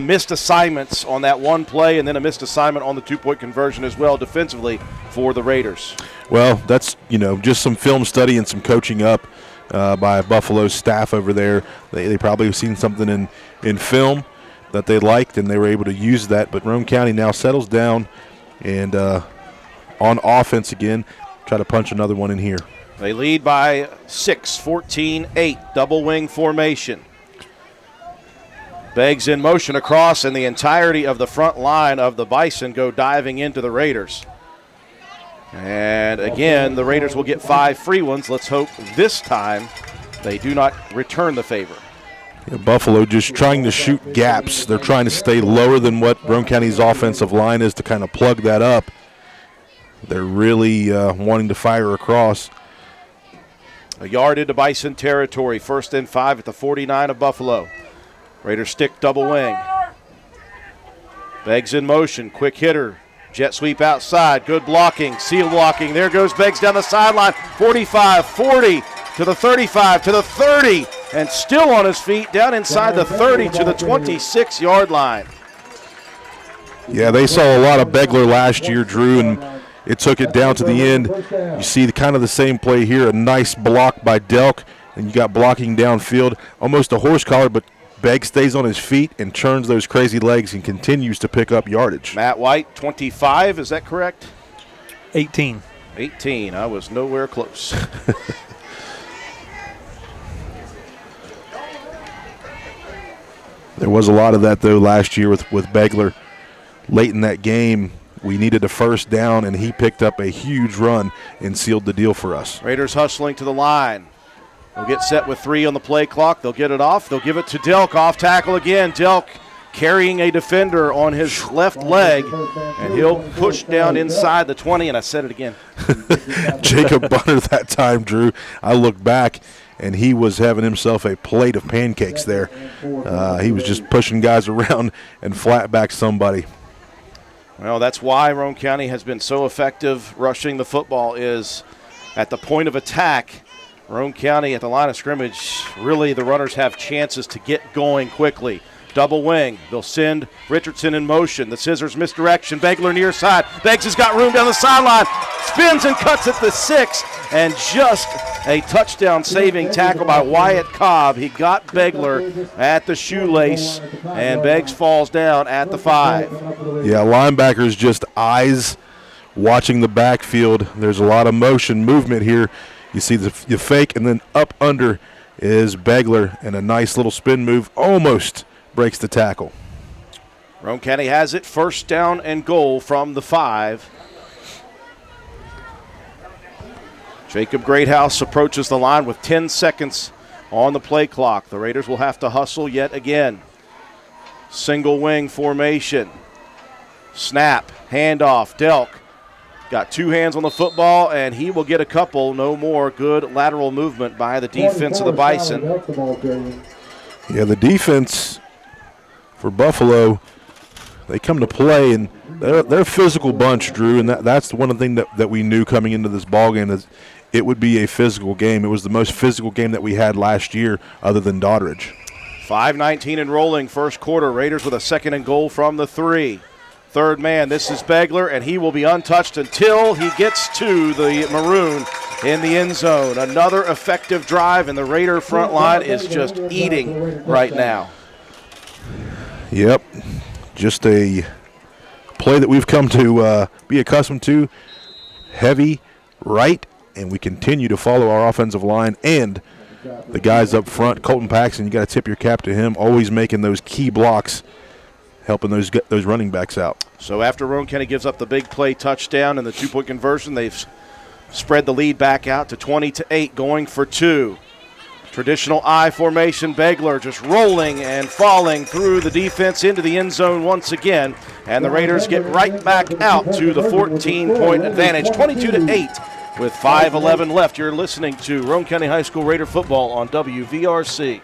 missed assignments on that one play and then a missed assignment on the two-point conversion as well defensively for the Raiders. Well, that's, just some film study and some coaching up by Buffalo's staff over there. They probably have seen something in film that they liked, and they were able to use that. But Roane County now settles down and on offense again, try to punch another one in here. They lead by 6, 14-8, double wing formation. Beggs in motion across, and the entirety of the front line of the Bison go diving into the Raiders. And again, the Raiders will get 5 free ones. Let's hope this time they do not return the favor. Yeah, Buffalo just trying to shoot gaps. They're trying to stay lower than what Roane County's offensive line is to kind of plug that up. They're really wanting to fire across. A yard into Bison territory, 1st and 5 at the 49 of Buffalo. Raiders stick double wing. Beggs in motion, quick hitter. Jet sweep outside, good blocking, seal blocking. There goes Beggs down the sideline, 45, 40, to the 35, to the 30, and still on his feet, down inside the 30 to the 26-yard line. Yeah, they saw a lot of Begler last year, Drew, and it took it down to the end. You see kind of the same play here, a nice block by Delk, and you got blocking downfield, almost a horse collar, but Begg stays on his feet and churns those crazy legs and continues to pick up yardage. Matt White, 25, is that correct? 18. 18, I was nowhere close. There was a lot of that, though, last year with Begler. Late in that game, we needed a first down, and he picked up a huge run and sealed the deal for us. Raiders hustling to the line. They'll get set with 3 on the play clock. They'll get it off. They'll give it to Delk. Off tackle again. Delk carrying a defender on his left leg, and he'll push down inside the 20, and I said it again. Jacob Bunner that time, Drew. I looked back, and he was having himself a plate of pancakes there. He was just pushing guys around and flat back somebody. Well, that's why Roane County has been so effective rushing the football, is at the point of attack. Roane County at the line of scrimmage, really the runners have chances to get going quickly. Double wing. They'll send Richardson in motion. The scissors misdirection. Begler near side. Beggs has got room down the sideline. Spins and cuts at the 6. And just a touchdown saving tackle by Wyatt Cobb. He got Begler at the shoelace, and Beggs falls down at the 5. Yeah, linebackers just eyes watching the backfield. There's a lot of motion, movement here. You see the fake, and then up under is Begler, and a nice little spin move almost breaks the tackle. Roane County has it, first down and goal from the 5. Jacob Greathouse approaches the line with 10 seconds on the play clock. The Raiders will have to hustle yet again. Single wing formation. Snap, handoff, Delk. Got 2 hands on the football, and he will get a couple. No more. Good lateral movement by the defense of the Bison. Yeah, the defense for Buffalo, they come to play, and they're a physical bunch, Drew, and that's the one thing that we knew coming into this ballgame, is it would be a physical game. It was the most physical game that we had last year other than Doddridge. 5:19 and rolling, first quarter. Raiders with a second and goal from the 3. Third man, this is Begler, and he will be untouched until he gets to the maroon in the end zone. Another effective drive, and the Raider front line is just eating right now. Yep, just a play that we've come to be accustomed to. Heavy, right, and we continue to follow our offensive line and the guys up front. Colton Paxton, you got to tip your cap to him, always making those key blocks, helping those running backs out. So after Roane County gives up the big play touchdown and the 2-point conversion, they've spread the lead back out to 20-8, going for 2. Traditional I formation. Begler just rolling and falling through the defense into the end zone once again, and the Raiders get right back out to the 14-point advantage, 22-8 with 5:11 left. You're listening to Roane County High School Raider football on WVRC.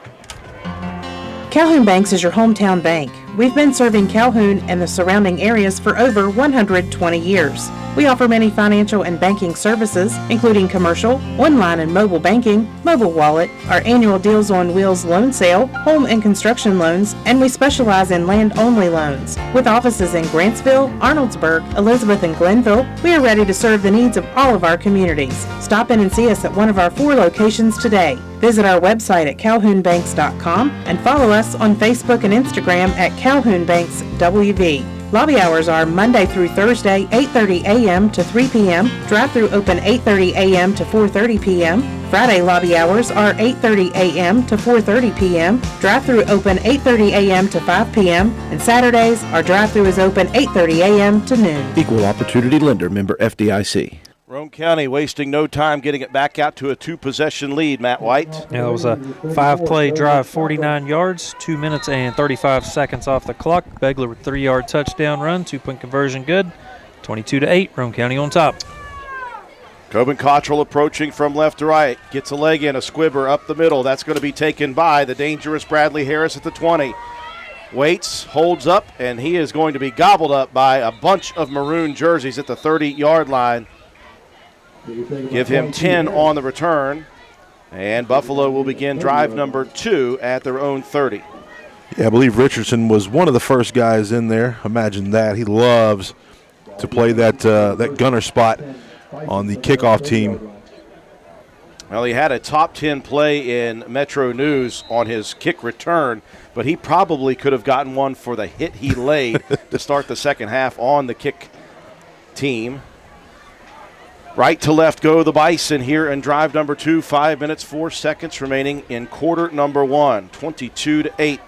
Calhoun Banks is your hometown bank. We've been serving Calhoun and the surrounding areas for over 120 years. We offer many financial and banking services, including commercial, online and mobile banking, mobile wallet, our annual Deals on Wheels loan sale, home and construction loans, and we specialize in land-only loans. With offices in Grantsville, Arnoldsburg, Elizabeth, and Glenville, we are ready to serve the needs of all of our communities. Stop in and see us at one of our 4 locations today. Visit our website at calhounbanks.com and follow us on Facebook and Instagram at Calhoun Banks WV. Lobby hours are Monday through Thursday, 8:30 a.m. to 3 p.m. Drive-through open 8:30 a.m. to 4:30 p.m. Friday lobby hours are 8:30 a.m. to 4:30 p.m. Drive-through open 8:30 a.m. to 5 p.m. And Saturdays, our drive-through is open 8:30 a.m. to noon. Equal Opportunity Lender, member FDIC. Roane County wasting no time getting it back out to a 2-possession lead, Matt White. Yeah, it was a 5-play drive, 49 yards, 2 minutes and 35 seconds off the clock. Begler with 3-yard touchdown run, 2-point conversion good, 22-8, Roane County on top. Coben Cottrell approaching from left to right, gets a leg in, a squibber up the middle. That's going to be taken by the dangerous Bradley Harris at the 20. Waits, holds up, and he is going to be gobbled up by a bunch of maroon jerseys at the 30-yard line. Give him 10 on the return, and Buffalo will begin drive number 2 at their own 30. Yeah, I believe Richardson was one of the first guys in there. Imagine that. He loves to play that gunner spot on the kickoff team. Well, he had a top 10 play in Metro News on his kick return, but he probably could have gotten one for the hit he laid to start the second half on the kick team. Right to left go the Bison here in drive number 2. 5 minutes, 4 seconds remaining in quarter number 1. 22-8.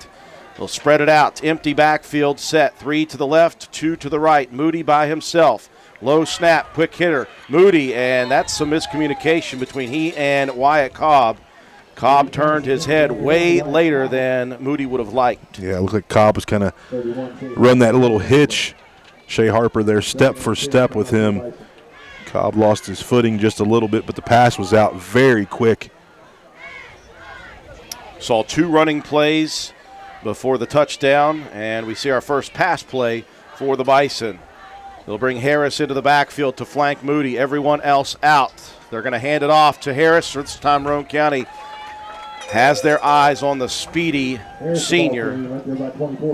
They'll spread it out. Empty backfield set. 3 to the left, 2 to the right. Moody by himself. Low snap, quick hitter. Moody, and that's some miscommunication between he and Wyatt Cobb. Cobb turned his head way later than Moody would have liked. Yeah, it looked like Cobb was kind of run that little hitch. Shea Harper there step for step with him. Cobb lost his footing just a little bit, but the pass was out very quick. Saw 2 running plays before the touchdown, and we see our first pass play for the Bison. They'll bring Harris into the backfield to flank Moody. Everyone else out. They're going to hand it off to Harris. This time Roane County has their eyes on the speedy senior.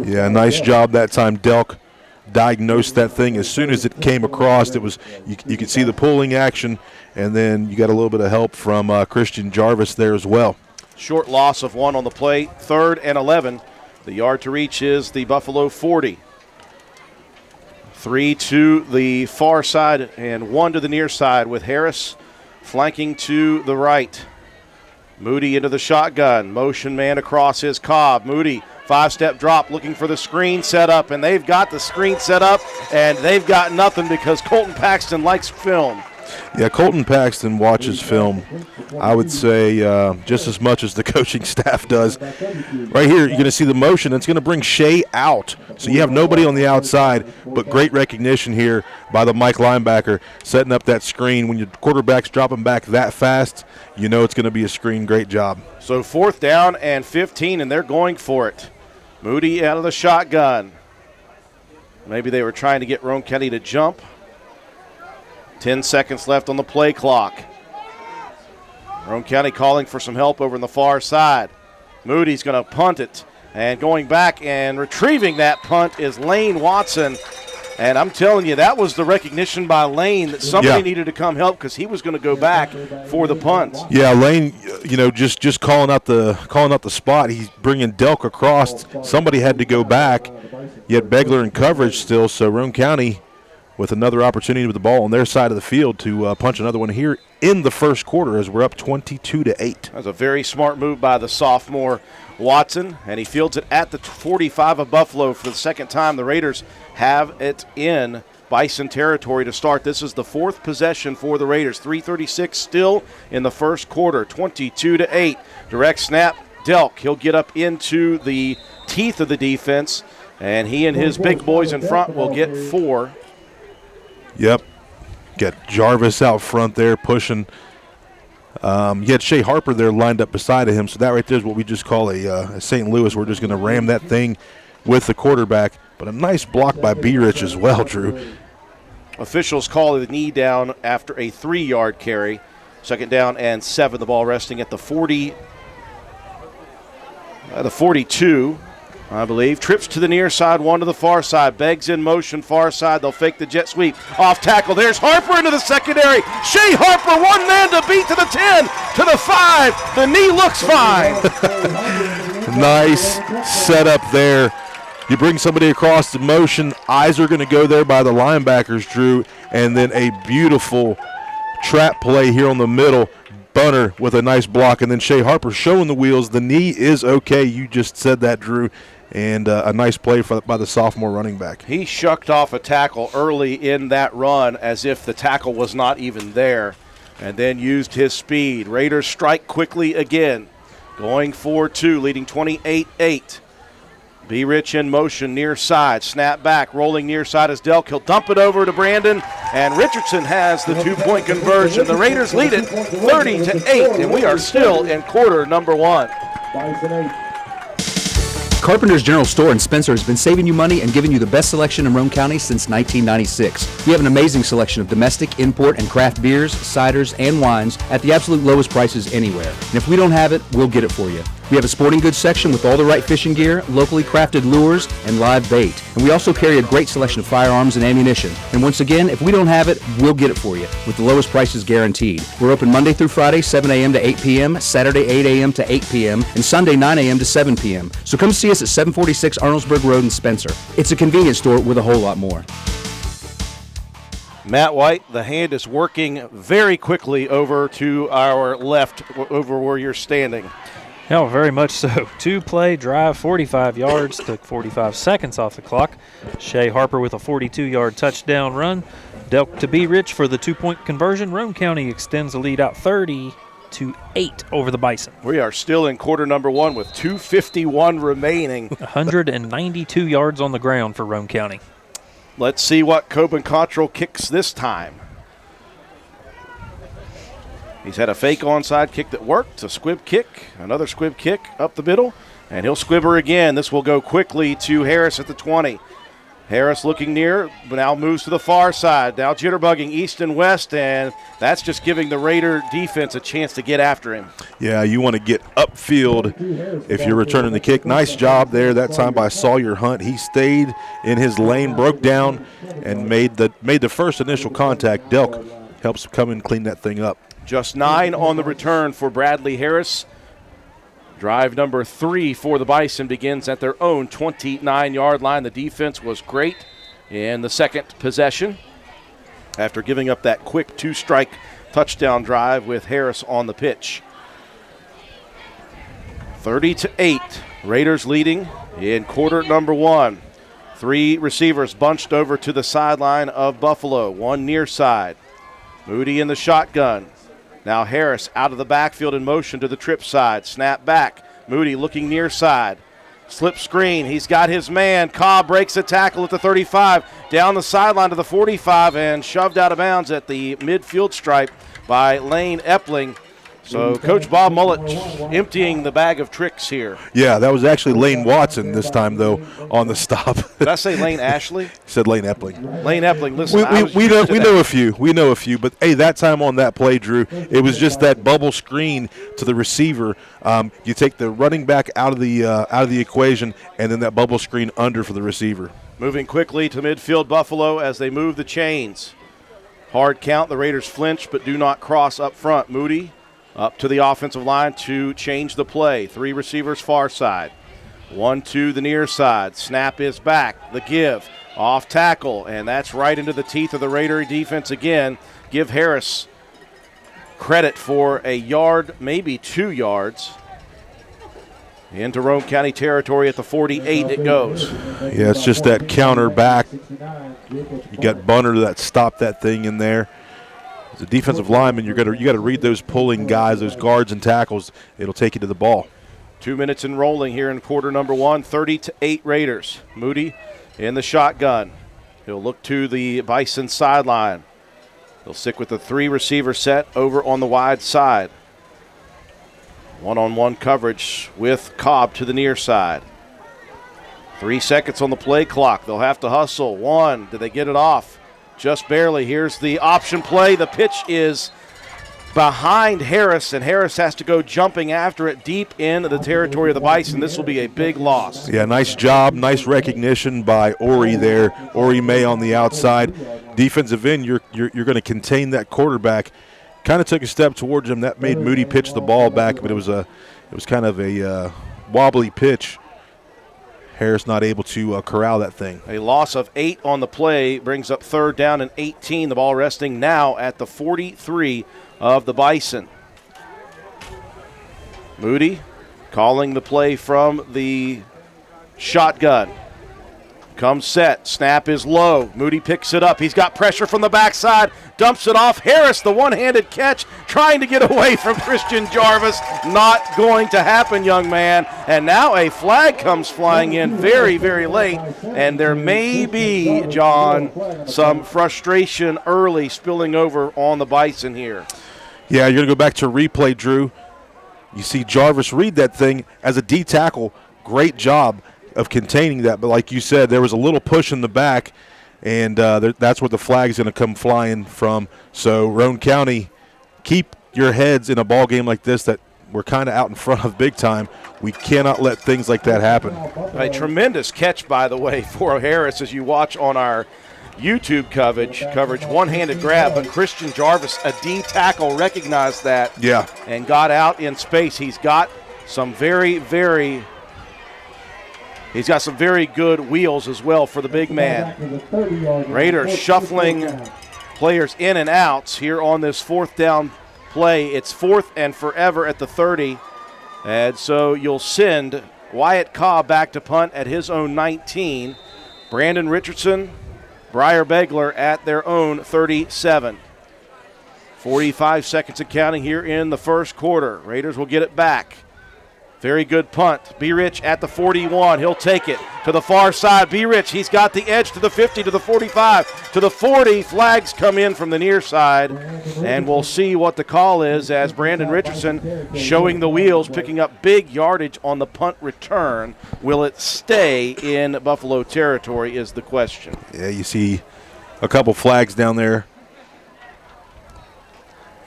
Yeah, nice job that time. Delk diagnosed that thing as soon as it came across. It was you could see the pulling action, and then you got a little bit of help from Christian Jarvis there as well. Short loss of 1 on the play, 3rd and 11. The yard to reach is the Buffalo 40. 3 to the far side and 1 to the near side with Harris flanking to the right. Moody into the shotgun. Motion man across his Cobb. Moody, 5-step drop, looking for the screen set up, and they've got the screen set up, and they've got nothing because Colton Paxton likes film. Yeah, Colton Paxton watches film, I would say, just as much as the coaching staff does. Right here, you're going to see the motion. It's going to bring Shea out. So you have nobody on the outside, but great recognition here by the Mike linebacker, setting up that screen. When your quarterback's dropping back that fast, you know it's going to be a screen. Great job. So 4th down and 15, and they're going for it. Moody out of the shotgun. Maybe they were trying to get Roane County to jump. 10 seconds left on the play clock. Roane County calling for some help over on the far side. Moody's going to punt it. And going back and retrieving that punt is Lane Watson. And I'm telling you, that was the recognition by Lane that somebody needed to come help because he was going to go back for the punt. Yeah, Lane, just calling out the spot. He's bringing Delk across. Somebody had to go back. Yet Begler in coverage still, so Roane County with another opportunity with the ball on their side of the field to punch another one here in the first quarter as we're up 22-8. That was a very smart move by the sophomore Watson, and he fields it at the 45 of Buffalo for the second time. The Raiders have it in Bison territory to start. This is the 4th possession for the Raiders. 3:36 still in the first quarter, 22-8. Direct snap, Delk. He'll get up into the teeth of the defense, and he and his big boys in front will get 4. Yep. Got Jarvis out front there pushing. You had Shea Harper there lined up beside of him, so that right there is what we just call a St. Louis. We're just going to ram that thing with the quarterback. But a nice block by B-Rich as well, Drew. Officials call the knee down after a 3-yard carry. 2nd down and 7. The ball resting at the 40, the 42. I believe. Trips to the near side, 1 to the far side. Beggs in motion, far side. They'll fake the jet sweep. Off tackle. There's Harper into the secondary. Shea Harper, 1 man to beat to the 10, to the 5. The knee looks fine. Nice setup there. You bring somebody across the motion. Eyes are going to go there by the linebackers, Drew. And then a beautiful trap play here on the middle. Bunner with a nice block. And then Shea Harper showing the wheels. The knee is okay. You just said that, Drew. And a nice play by the sophomore running back. He shucked off a tackle early in that run as if the tackle was not even there, and then used his speed. Raiders strike quickly again, going for 2, leading 28-8. B-Rich in motion, near side, snap back, rolling near side is Delk. He'll dump it over to Brandon, and Richardson has the 2-point conversion. The Raiders lead it 30-8, and we are still in quarter number 1. Carpenter's General Store in Spencer has been saving you money and giving you the best selection in Roane County since 1996. We have an amazing selection of domestic, import, and craft beers, ciders, and wines at the absolute lowest prices anywhere. And if we don't have it, we'll get it for you. We have a sporting goods section with all the right fishing gear, locally crafted lures, and live bait. And we also carry a great selection of firearms and ammunition. And once again, if we don't have it, we'll get it for you with the lowest prices guaranteed. We're open Monday through Friday, 7 a.m. to 8 p.m., Saturday, 8 a.m. to 8 p.m., and Sunday, 9 a.m. to 7 p.m. So come see us at 746 Arnoldesburg Road in Spencer. It's a convenience store with a whole lot more. Matt White, the hand is working very quickly over to our left, over where you're standing. Yeah, very much so. 2-play drive, 45 yards, took 45 seconds off the clock. Shea Harper with a 42-yard touchdown run. Delk to B-Rich for the 2-point conversion. Roane County extends the lead out 30 38-8 over the Bison. We are still in quarter number 1 with 2:51 remaining. 192 yards on the ground for Roane County. Let's see what Coben Cottrell kicks this time. He's had a fake onside kick that worked, a squib kick, another squib kick up the middle, and he'll squibber again. This will go quickly to Harris at the 20. Harris looking near, but now moves to the far side. Now jitterbugging east and west, and that's just giving the Raider defense a chance to get after him. Yeah, you want to get upfield if you're returning the kick. Nice job there that time by Sawyer Hunt. He stayed in his lane, broke down, and made the first initial contact. Delk helps come and clean that thing up. Just 9 on the return for Bradley Harris. Drive number 3 for the Bison begins at their own 29-yard line. The defense was great in the second possession after giving up that quick 2-strike touchdown drive with Harris on the pitch. 30-8, Raiders leading in quarter number 1. 3 receivers bunched over to the sideline of Buffalo, 1 near side. Moody in the shotgun. Now Harris out of the backfield in motion to the trip side. Snap back. Moody looking near side. Slip screen. He's got his man. Cobb breaks a tackle at the 35. Down the sideline to the 45 and shoved out of bounds at the midfield stripe by Lane Epling. So Coach Bob Mullett emptying the bag of tricks here. Yeah, that was actually Lane Watson this time, though, on the stop. Did I say Lane Ashley? Said Lane Epling. Lane Epling, listen. We know a few. We know a few. But, hey, that time on that play, Drew, it was just that bubble screen to the receiver. You take the running back out of the equation, and then that bubble screen under for the receiver. Moving quickly to midfield Buffalo as they move the chains. Hard count. The Raiders flinch but do not cross up front. Moody up to the offensive line to change the play. 3 receivers far side. 1 to the near side. Snap is back. The give. Off tackle. And that's right into the teeth of the Raider defense again. Give Harris credit for a yard, maybe 2 yards. Into Roane County territory at the 48 it goes. Yeah, it's just that counter back. You got Bunner that stopped that thing in there. As a defensive lineman, you got to read those pulling guys, those guards and tackles. It'll take you to the ball. 2 minutes and rolling here in quarter number 1. 30-8 Raiders. Moody in the shotgun. He'll look to the Bison sideline. He'll stick with the 3 receiver set over on the wide side. One-on-one coverage with Cobb to the near side. 3 seconds on the play clock. They'll have to hustle. 1. Did they get it off? Just barely. Here's the option play. The pitch is behind Harris, and Harris has to go jumping after it deep in the territory of the Bison. This will be a big loss. Yeah, nice job. Nice recognition by Ori there. Ori May on the outside. Defensive end, you're going to contain that quarterback. Kind of took a step towards him. That made Moody pitch the ball back, but it was kind of a wobbly pitch. Harris not able to corral that thing. A loss of 8 on the play brings up 3rd down and 18. The ball resting now at the 43 of the Bison. Moody calling the play from the shotgun. Comes set. Snap is low. Moody picks it up. He's got pressure from the backside. Dumps it off. Harris, the one-handed catch, trying to get away from Christian Jarvis. Not going to happen, young man. And now a flag comes flying in very, very late. And there may be, John, some frustration early spilling over on the Bison here. Yeah, you're going to go back to replay, Drew. You see Jarvis read that thing as a D tackle. Great job of containing that, but like you said, there was a little push in the back, and that's where the flag's going to come flying from. So Roane County, keep your heads in a ball game like this that we're kind of out in front of big time. We cannot let things like that happen. A tremendous catch, by the way, for Harris as you watch on our YouTube coverage, one-handed grab, but Christian Jarvis, a D tackle, recognized that and got out in space. He's got some very good wheels as well for the big man. Raiders shuffling players in and out here on this 4th down play. It's 4th and forever at the 30. And so you'll send Wyatt Cobb back to punt at his own 19. Brandon Richardson, Briar Begler at their own 37. 45 seconds and counting here in the first quarter. Raiders will get it back. Very good punt. B-Rich at the 41. He'll take it to the far side. B-Rich, he's got the edge to the 50, to the 45, to the 40. Flags come in from the near side, and we'll see what the call is as Brandon Richardson showing the wheels, picking up big yardage on the punt return. Will it stay in Buffalo territory is the question. Yeah, you see a couple flags down there.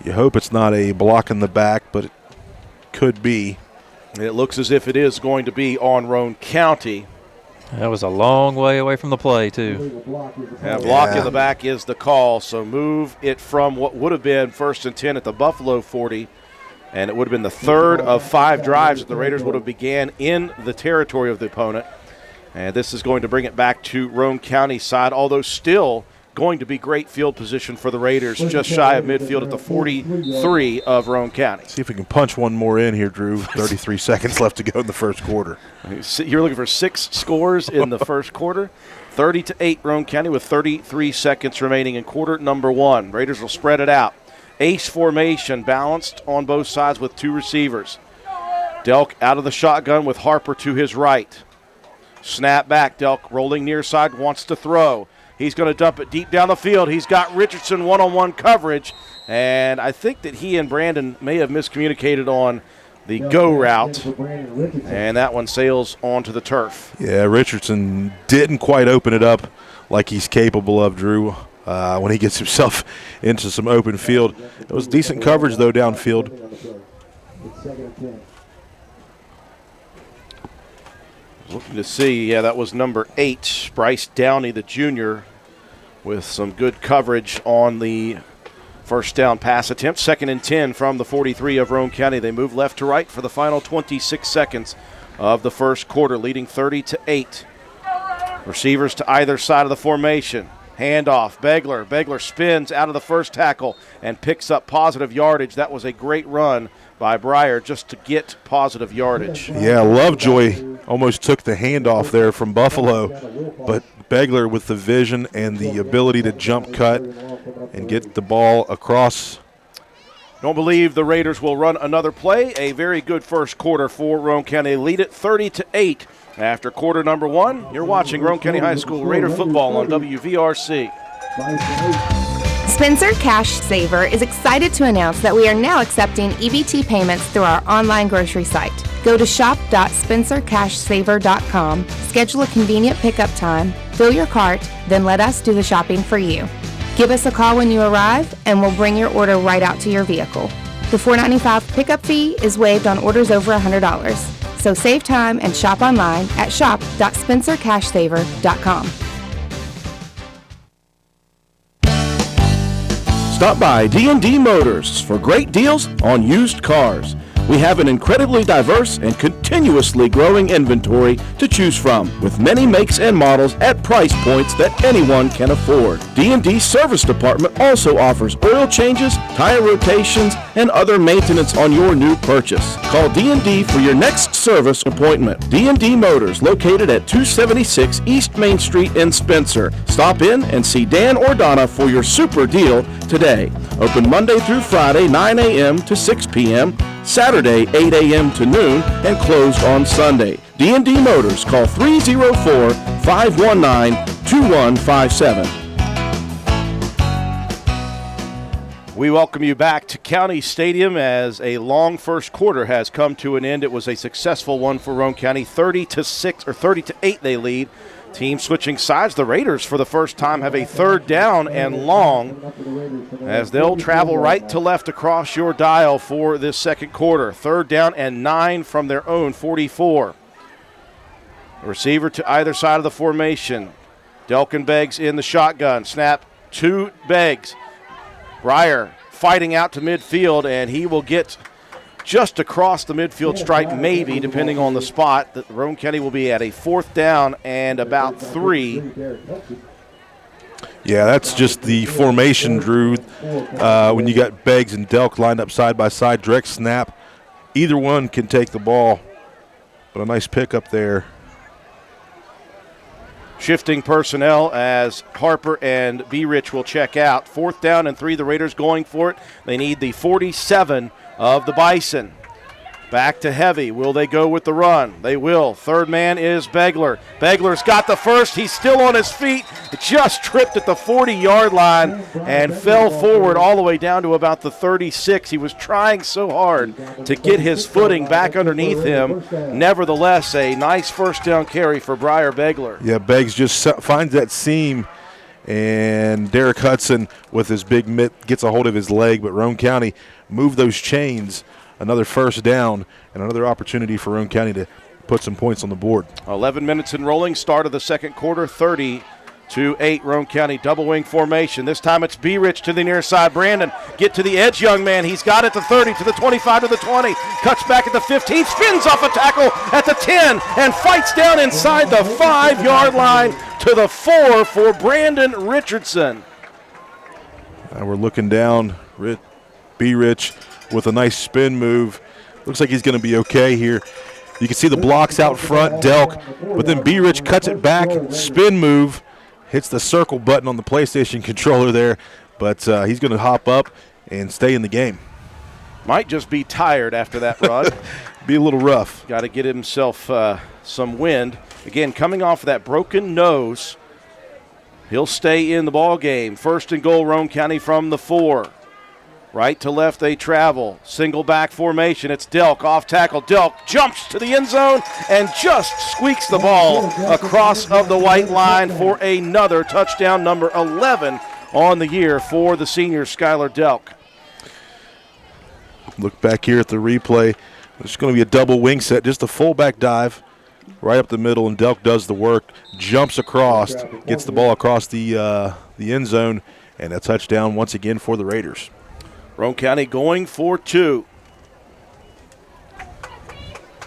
You hope it's not a block in the back, but it could be. It looks as if it is going to be on Roane County. That was a long way away from the play, too. Block in the back is the call, so move it from what would have been 1st and 10 at the Buffalo 40, and it would have been the third of 5 drives that the Raiders would have began in the territory of the opponent. And this is going to bring it back to Roane County side, although still going to be great field position for the Raiders, just shy of midfield at the 43 of Roane County. See if we can punch one more in here, Drew. 33 seconds left to go in the first quarter. You're looking for 6 scores in the first quarter. 30-8 Roane County with 33 seconds remaining in quarter number 1. Raiders will spread it out. Ace formation balanced on both sides with 2 receivers. Delk out of the shotgun with Harper to his right. Snap back. Delk rolling near side, wants to throw. He's going to dump it deep down the field. He's got Richardson one-on-one coverage, and I think that he and Brandon may have miscommunicated on the go route, and that one sails onto the turf. Yeah, Richardson didn't quite open it up like he's capable of, Drew, when he gets himself into some open field. It was decent coverage, though, downfield. Looking to see, that was number 8, Bryce Downey, the junior, with some good coverage on the first down pass attempt. 2nd and 10 from the 43 of Roane County. They move left to right for the final 26 seconds of the first quarter, leading 30-8. Receivers to either side of the formation. Handoff, Begler. Begler spins out of the first tackle and picks up positive yardage. That was a great run by Breyer just to get positive yardage. Yeah, Lovejoy almost took the handoff there from Buffalo, but Begler with the vision and the ability to jump cut and get the ball across. Don't believe the Raiders will run another play. A very good first quarter for Roane County. They lead it 30-8 after quarter number 1. You're watching Roane County High School Raider football on WVRC. Spencer Cash Saver is excited to announce that we are now accepting EBT payments through our online grocery site. Go to shop.spencercashsaver.com, schedule a convenient pickup time, fill your cart, then let us do the shopping for you. Give us a call when you arrive, and we'll bring your order right out to your vehicle. The $4.95 pickup fee is waived on orders over $100. So save time and shop online at shop.spencercashsaver.com. Stop by D&D Motors for great deals on used cars. We have an incredibly diverse and continuously growing inventory to choose from, with many makes and models at price points that anyone can afford. D&D Service Department also offers oil changes, tire rotations, and other maintenance on your new purchase. Call D&D for your next service appointment. D&D Motors, located at 276 East Main Street in Spencer. Stop in and see Dan or Donna for your super deal today. Open Monday through Friday, 9 a.m. to 6 p.m., Saturday, 8 a.m. to noon, and closed on Sunday. D&D Motors, call 304-519-2157. We welcome you back to County Stadium as a long first quarter has come to an end. It was a successful one for Roane County, 30-8 they lead. Team switching sides. The Raiders, for the first time, have a third down and long as they'll travel right to left across your dial for this second quarter. 3rd down and 9 from their own 44. A receiver to either side of the formation. Delkin Beggs in the shotgun. Snap to Beggs. Breyer fighting out to midfield, and he will get just across the midfield stripe, maybe, depending on the spot. That Roane County will be at a 4th down and about 3. Yeah, that's just the formation, Drew. When you got Beggs and Delk lined up side by side, direct snap, either one can take the ball. But a nice pick up there. shifting personnel as Harper and B. Rich will check out. 4th down and 3. The Raiders going for it. They need the 47 of the Bison. Back to heavy. Will they go with the run? They will. Third man is Begler. Begler's got the first. He's still on his feet. Just tripped at the 40-yard line and fell forward all the way down to about the 36. He was trying so hard to get his footing back underneath him. Nevertheless, a nice first down carry for Briar Begler. Yeah, Beggs just finds that seam, and Derek Hudson with his big mitt gets a hold of his leg, but Roane County moved those chains. Another first down and another opportunity for Roane County to put some points on the board. 11 minutes in rolling, start of the second quarter, 30-8, Roane County double wing formation. This time it's B. Rich to the near side. Brandon, get to the edge, young man. He's got it to 30, to the 25, to the 20. Cuts back at the 15, spins off a tackle at the 10, and fights down inside the 5-yard line to the 4 for Brandon Richardson. Now we're looking down, B. Rich with a nice spin move. Looks like he's going to be okay here. You can see the blocks out front, Delk, but then B. Rich cuts it back, spin move, hits the circle button on the PlayStation controller there, but he's going to hop up and stay in the game. Might just be tired after that run. Be a little rough. Got to get himself some wind. Again, coming off of that broken nose, he'll stay in the ball game. First and goal, Roane County from the 4. Right to left they travel. Single back formation. It's Delk off tackle. Delk jumps to the end zone and just squeaks the ball across of the white line for another touchdown, number 11 on the year for the senior Skylar Delk. Look back here at the replay. There's going to be a double wing set, just a fullback dive right up the middle, and Delk does the work, jumps across, gets the ball across the end zone, and a touchdown once again for the Raiders. Roane County going for 2.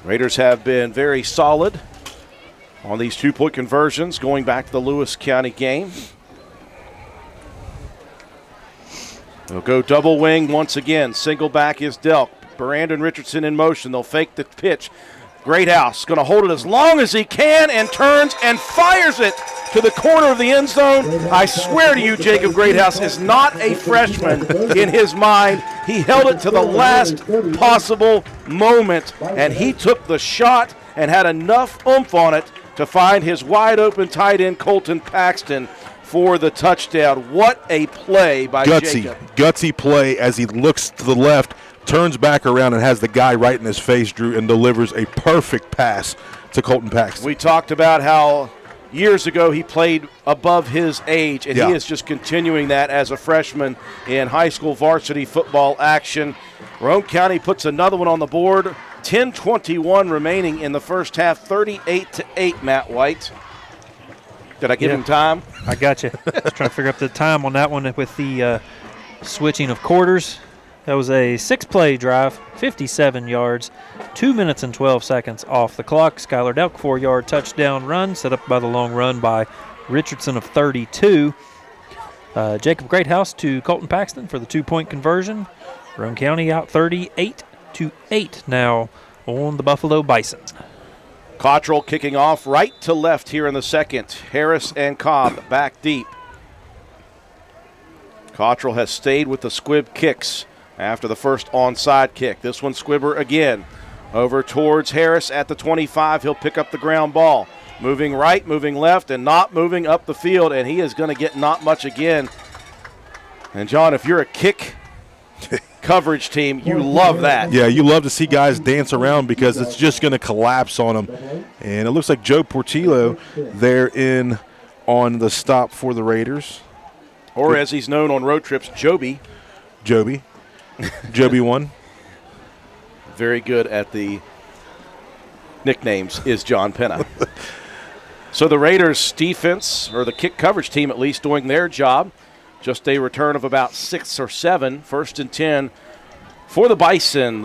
Raiders have been very solid on these 2-point conversions going back to the Lewis County game. They'll go double wing once again. Single back is Delk. Brandon Richardson in motion. They'll fake the pitch. Greathouse going to hold it as long as he can and turns and fires it to the corner of the end zone. I swear to you, Jacob Greathouse is not a freshman in his mind. He held it to the last possible moment, and he took the shot and had enough oomph on it to find his wide-open tight end, Colton Paxton, for the touchdown. What a play by Jacob. Gutsy play as he looks to the left, turns back around and has the guy right in his face, Drew, and delivers a perfect pass to Colton Paxton. We talked about how years ago he played above his age, and he is just continuing that as a freshman in high school varsity football action. Roane County puts another one on the board. 10:21 remaining in the first half, 38-8, Matt White. Did I give him time? I got you. I was trying to figure out the time on that one with the switching of quarters. That was a 6-play drive, 57 yards, 2 minutes and 12 seconds off the clock. Skylar Delk, 4-yard touchdown run, set up by the long run by Richardson of 32. Jacob Greathouse to Colton Paxton for the 2-point conversion. Roane County out 38-8 now on the Buffalo Bison. Cottrell kicking off right to left here in the second. Harris and Cobb back deep. Cottrell has stayed with the squib kicks after the first onside kick. This one Squibber again. Over towards Harris at the 25. He'll pick up the ground ball. Moving right, moving left, and not moving up the field, and he is going to get not much again. And, John, if you're a kick coverage team, you love that. Yeah, you love to see guys dance around because it's just going to collapse on them. And it looks like Joe Portillo there in on the stop for the Raiders. Or as he's known on road trips, Joby. Joby 1. Very good at the nicknames is John Penna. So the Raiders defense, or the kick coverage team at least, doing their job. Just a return of about 6 or 7. 1st and 10 for the Bison.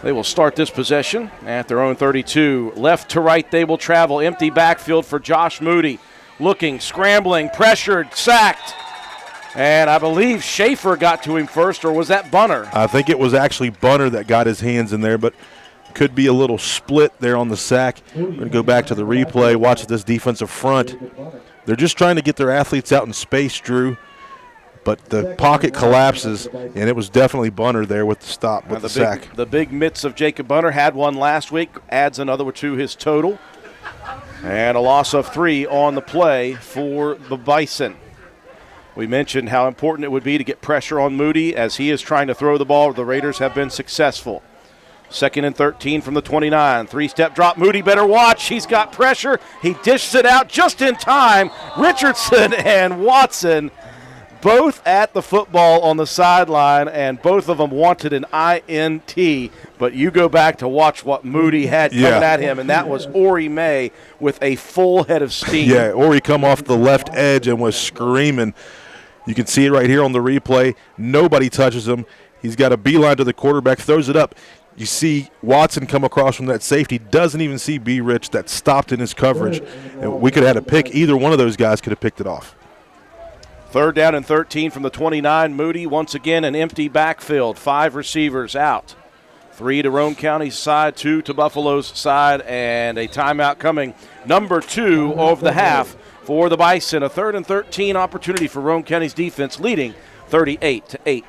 They will start this possession at their own 32. Left to right they will travel. Empty backfield for Josh Moody. Looking, scrambling, pressured, sacked. And I believe Schaefer got to him first, or was that Bunner? I think it was actually Bunner that got his hands in there, but Could be a little split there on the sack. We're going to go back to the replay, watch this defensive front. They're just trying to get their athletes out in space, Drew. But the pocket collapses, and it was definitely Bunner there with the stop, with the sack. The big mitts of Jacob Bunner had one last week, adds another to his total. And a loss of 3 on the play for the Bison. We mentioned how important it would be to get pressure on Moody as he is trying to throw the ball. The Raiders have been successful. 2nd and 13 from the 29. 3-step drop. Moody better watch. He's got pressure. He dishes it out just in time. Richardson and Watson both at the football on the sideline, and both of them wanted an INT. But you go back to watch what Moody had coming at him, and that was Ori May with a full head of steam. Yeah, Ori come off the left edge and was screaming. You can see it right here on the replay. Nobody touches him. He's got a beeline to the quarterback, throws it up. You see Watson come across from that safety, doesn't even see B. Rich, that stopped in his coverage. And we could have had a pick. Either one of those guys could have picked it off. 3rd down and 13 from the 29. Moody, once again, an empty backfield. 5 receivers out. 3 to Roane County's side, 2 to Buffalo's side, and a timeout coming. Number 2 of the half for the Bison. A 3rd and 13 opportunity for Roane County's defense, leading 38-8.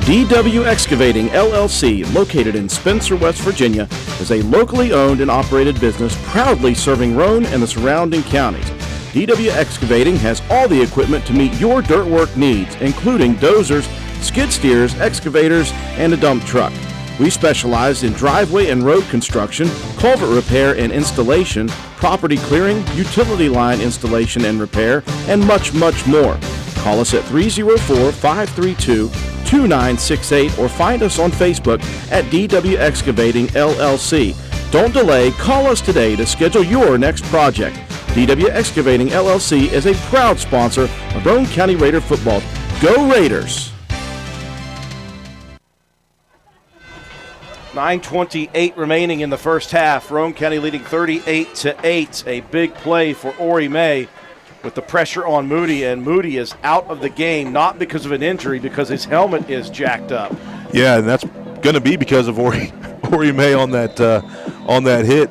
DW Excavating, LLC, located in Spencer, West Virginia, is a locally owned and operated business proudly serving Roane and the surrounding counties. DW Excavating has all the equipment to meet your dirt work needs, including dozers, skid steers, excavators, and a dump truck. We specialize in driveway and road construction, culvert repair and installation, property clearing, utility line installation and repair, and much, much more. Call us at 304-532-2968 or find us on Facebook at DW Excavating LLC. Don't delay, call us today to schedule your next project. DW Excavating LLC is a proud sponsor of Roane County Raider football. Go Raiders! 9:28 remaining in the first half. Roane County leading 38-8. A big play for Ori May with the pressure on Moody, and Moody is out of the game, not because of an injury, because his helmet is jacked up. Yeah, and that's going to be because of Ori May on that hit.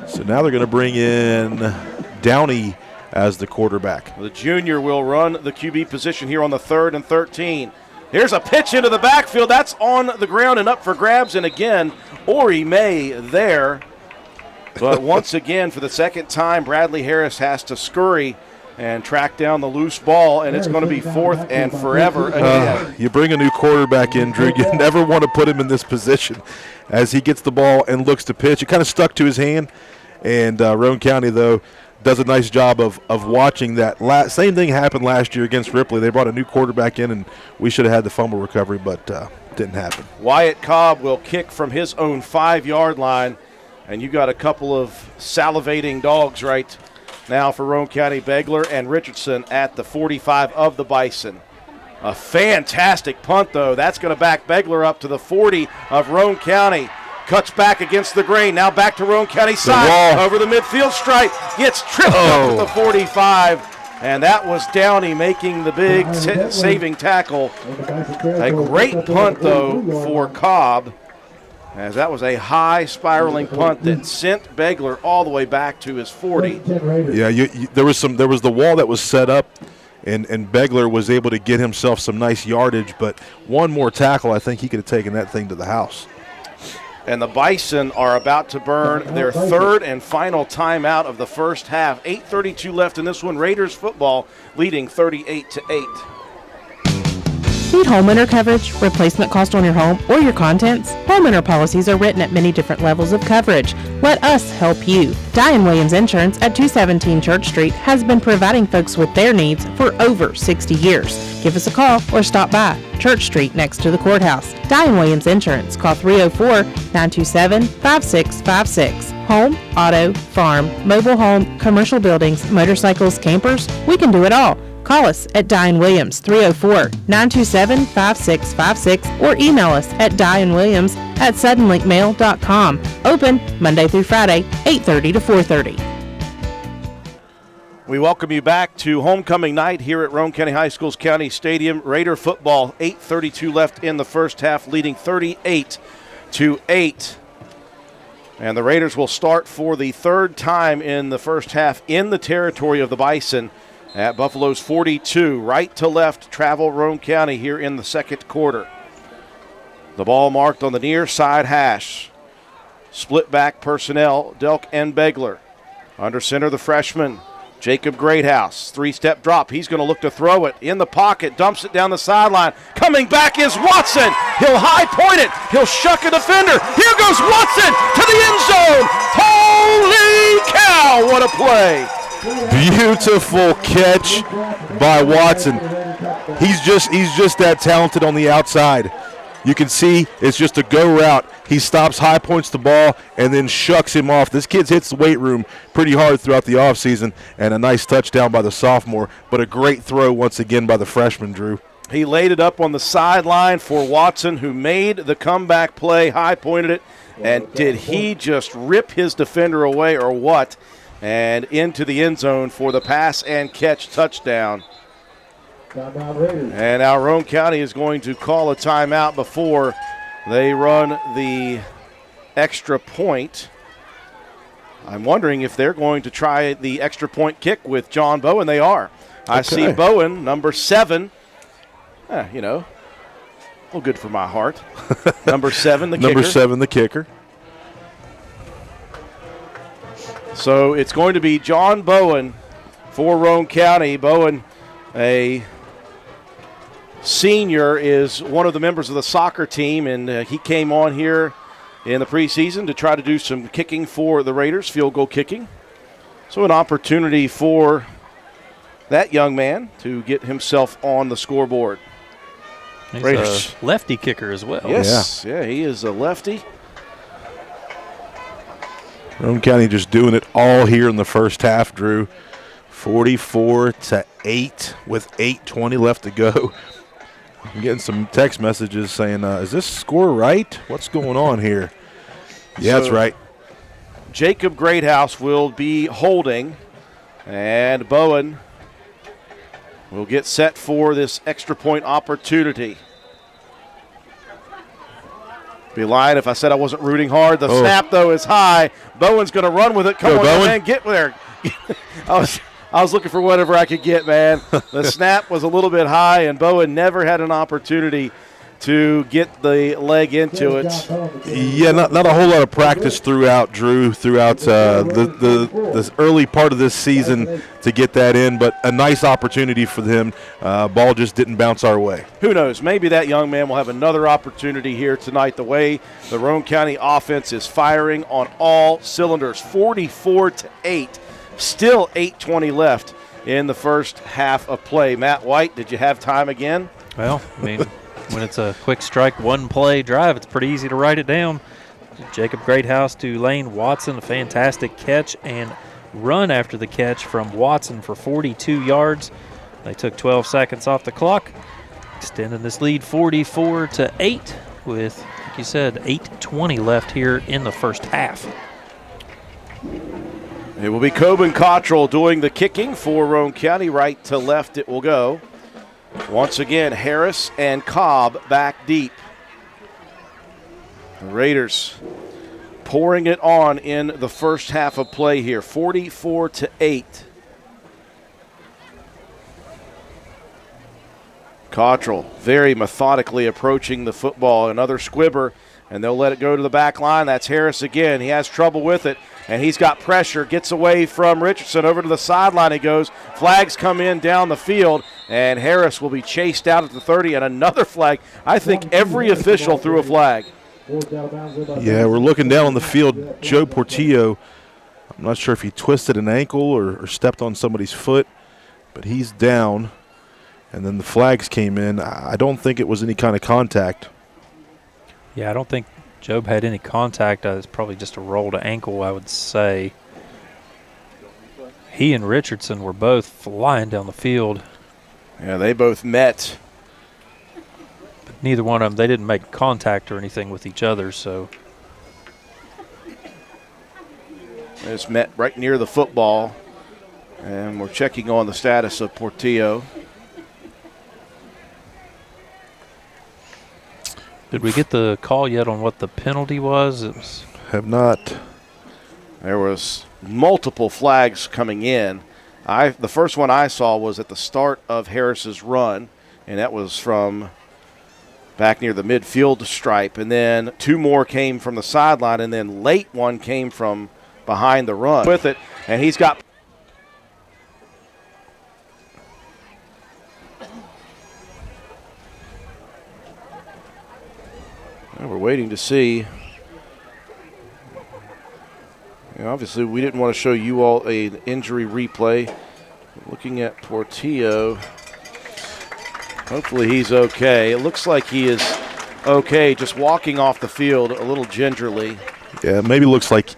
So now they're going to bring in Downey as the quarterback. The junior will run the QB position here on the 3rd and 13. Here's a pitch into the backfield. That's on the ground and up for grabs. And again, Ori May there. But once again, for the second time, Bradley Harris has to scurry and track down the loose ball, and it's going to be 4th and forever again. You bring a new quarterback in, Drew. You never want to put him in this position as he gets the ball and looks to pitch. It kind of stuck to his hand, and Roane County, though, does a nice job of watching that. Same thing happened last year against Ripley. They brought a new quarterback in, and we should have had the fumble recovery, but didn't happen. Wyatt Cobb will kick from his own 5-yard line, and you got a couple of salivating dogs right now for Roane County. Begler and Richardson at the 45 of the Bison. A fantastic punt, though. That's going to back Begler up to the 40 of Roane County. Cuts back against the grain. Now back to Roane County side. Over the midfield stripe. Gets tripped up at the 45. And that was Downey making the big saving tackle. A great punt, though, for Cobb, as that was a high spiraling punt that sent Begler all the way back to his 40. Yeah, there was the wall that was set up, and Begler was able to get himself some nice yardage, but one more tackle, I think he could have taken that thing to the house. And the Bison are about to burn their 3rd and final timeout of the first half. 8:32 left in this one. Raiders football leading 38-8. Need homeowner coverage, replacement cost on your home, or your contents? Homeowner policies are written at many different levels of coverage. Let us help you. Diane Williams Insurance at 217 Church Street has been providing folks with their needs for over 60 years. Give us a call or stop by Church Street next to the courthouse. Diane Williams Insurance. Call 304-927-5656. Home, auto, farm, mobile home, commercial buildings, motorcycles, campers. We can do it all. Call us at Diane Williams, 304-927-5656, or email us at dianewilliams@suddenlinkmail.com. Open Monday through Friday, 8:30 to 4:30. We welcome you back to homecoming night here at Roane County High School's County Stadium. Raider football, 8:32 left in the first half, leading 38 44-8. And the Raiders will start for the third time in the first half in the territory of the Bison at Buffalo's 42. Right to left travel Roane County here in the second quarter. The ball marked on the near side hash. Split back personnel, Delk and Begler. Under center, the freshman, Jacob Greathouse. Three-step drop. He's going to look to throw it in the pocket, dumps it down the sideline. Coming back is Watson. He'll high point it. He'll shuck a defender. Here goes Watson to the end zone. Holy cow, what a play. Beautiful catch by Watson. He's just that talented on the outside. You can see it's just a go route. He stops, high points the ball, and then shucks him off. This kid hits the weight room pretty hard throughout the offseason, and a nice touchdown by the sophomore, but a great throw once again by the freshman, Drew. He laid it up on the sideline for Watson, who made the comeback play, high pointed it, and did he just rip his defender away or what? And into the end zone for the pass and catch touchdown. And now Roane County is going to call a timeout before they run the extra point. I'm wondering if they're going to try the extra point kick with John Bowen. They are. I see Bowen, number 7. A little good for my heart. Number 7, the kicker. Number 7, the kicker. So it's going to be John Bowen for Roane County. Bowen, a senior, is one of the members of the soccer team, and he came on here in the preseason to try to do some kicking for the Raiders, field goal kicking. So an opportunity for that young man to get himself on the scoreboard. He's Raiders. a lefty kicker as well. Yes, yeah, he is a lefty. Roane County just doing it all here in the first half, Drew. 44-8 with 8:20 left to go. I'm getting some text messages saying, is this score right? What's going on here? Yeah, that's right. Jacob Greathouse will be holding, and Bowen will get set for this extra point opportunity. Be lying if I said I wasn't rooting hard. The snap, though, is high. Bowen's going to run with it. Come on, Bowen. man, get there. I was looking for whatever I could get, man. The snap was a little bit high, and Bowen never had an opportunity to get the leg into it. Yeah, not a whole lot of practice throughout, Drew, throughout the early part of this season to get that in, but a nice opportunity for them. Ball just didn't bounce our way. Who knows? Maybe that young man will have another opportunity here tonight. The way the Roane County offense is firing on all cylinders, 44-8. Still 8:20 left in the first half of play. Matt White, did you have time again? Well, I mean, when it's a quick strike, one-play drive, it's pretty easy to write it down. Jacob Greathouse to Lane Watson, a fantastic catch and run after the catch from Watson for 42 yards. They took 12 seconds off the clock, extending this lead 44-8 with, like you said, 8:20 left here in the first half. It will be Coben Cottrell doing the kicking for Roane County. Right to left it will go. Once again, Harris and Cobb back deep. The Raiders pouring it on in the first half of play here, 44-8. Cottrell very methodically approaching the football. Another squibber, and they'll let it go to the back line. That's Harris again. He has trouble with it, and he's got pressure. Gets away from Richardson. Over to the sideline he goes. Flags come in down the field, and Harris will be chased out at the 30, and another flag. I think every official threw a flag. Yeah, we're looking down on the field. Joe Portillo, I'm not sure if he twisted an ankle or stepped on somebody's foot, but he's down. And then the flags came in. I don't think it was any kind of contact. Yeah, I don't think Job had any contact. It's probably just a rolled ankle, I would say. He and Richardson were both flying down the field. Yeah, they both met. But neither one of them, they didn't make contact or anything with each other, so. They just met right near the football. And we're checking on the status of Portillo. Did we get the call yet on what the penalty was? Have not. There was multiple flags coming in. The first one I saw was at the start of Harris's run, and that was from back near the midfield stripe. And then 2 more came from the sideline, and then late one came from behind the run with it, and he's got – we're waiting to see. Obviously, we didn't want to show you all an injury replay. Looking at Portillo, hopefully he's okay. It looks like he is okay, just walking off the field a little gingerly. Yeah, maybe looks like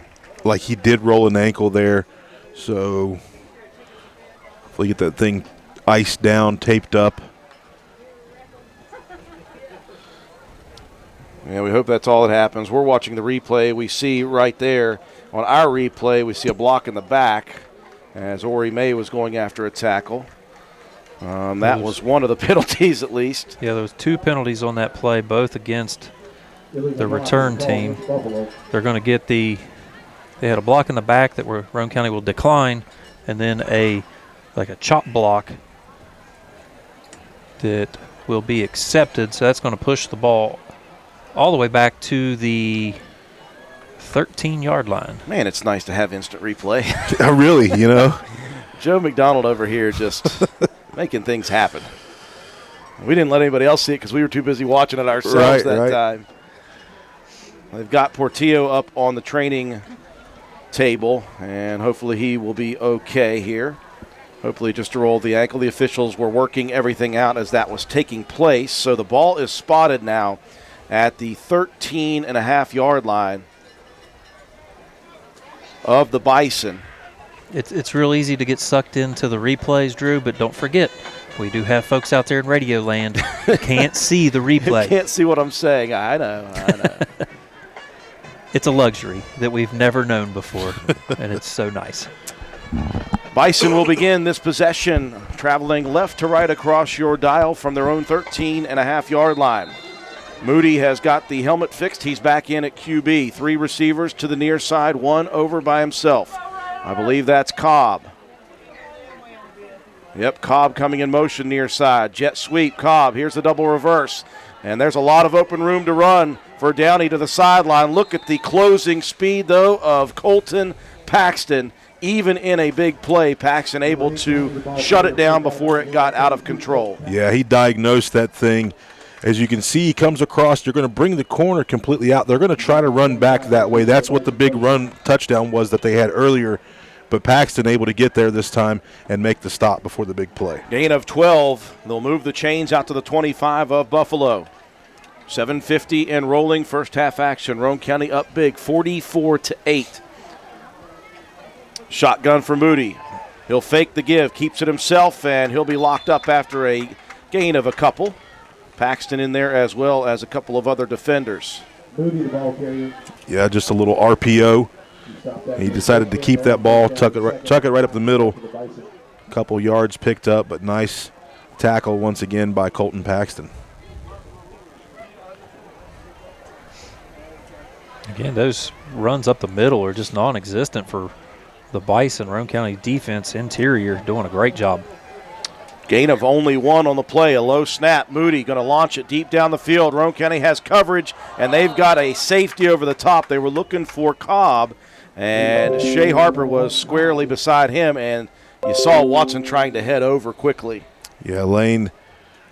he did roll an ankle there. So hopefully get that thing iced down, taped up. Yeah, we hope that's all that happens. We're watching the replay. We see right there on our replay, we see a block in the back as Ori May was going after a tackle. That was one of the penalties at least. Yeah, there was 2 penalties on that play, both against the return team. They're going to get they had a block in the back that Roane County will decline, and then a chop block that will be accepted. So that's going to push the ball all the way back to the 13-yard line. Man, it's nice to have instant replay. Really, Joe McDonald over here just making things happen. We didn't let anybody else see it because we were too busy watching it ourselves that time. They've got Portillo up on the training table, and hopefully he will be okay here. Hopefully just to roll the ankle. The officials were working everything out as that was taking place. So the ball is spotted now at the 13.5-yard line of the Bison. It's real easy to get sucked into the replays, Drew, but don't forget, we do have folks out there in radio land who can't see the replay. Can't see what I'm saying. I know. It's a luxury that we've never known before, and it's so nice. Bison will begin this possession, traveling left to right across your dial from their own 13.5-yard line. Moody has got the helmet fixed. He's back in at QB. 3 receivers to the near side, 1 over by himself. I believe that's Cobb. Yep, Cobb coming in motion near side. Jet sweep, Cobb. Here's the double reverse. And there's a lot of open room to run for Downey to the sideline. Look at the closing speed, though, of Colton Paxton. Even in a big play, Paxton able to shut it down before it got out of control. Yeah, he diagnosed that thing. As you can see, he comes across. You're going to bring the corner completely out. They're going to try to run back that way. That's what the big run touchdown was that they had earlier. But Paxton able to get there this time and make the stop before the big play. Gain of 12. They'll move the chains out to the 25 of Buffalo. 7:50 and rolling. First half action. Roane County up big, 44-8. Shotgun for Moody. He'll fake the give, keeps it himself, and he'll be locked up after a gain of a couple. Paxton in there as well as a couple of other defenders. Yeah, just a little RPO. He decided to keep that ball, chuck it right up the middle. A couple yards picked up, but nice tackle once again by Colton Paxton. Again, those runs up the middle are just non-existent for the Bison. Roane County defense interior doing a great job. Gain of only 1 on the play, a low snap. Moody going to launch it deep down the field. Roane County has coverage, and they've got a safety over the top. They were looking for Cobb, and Shea Harper was squarely beside him, and you saw Watson trying to head over quickly. Yeah, Lane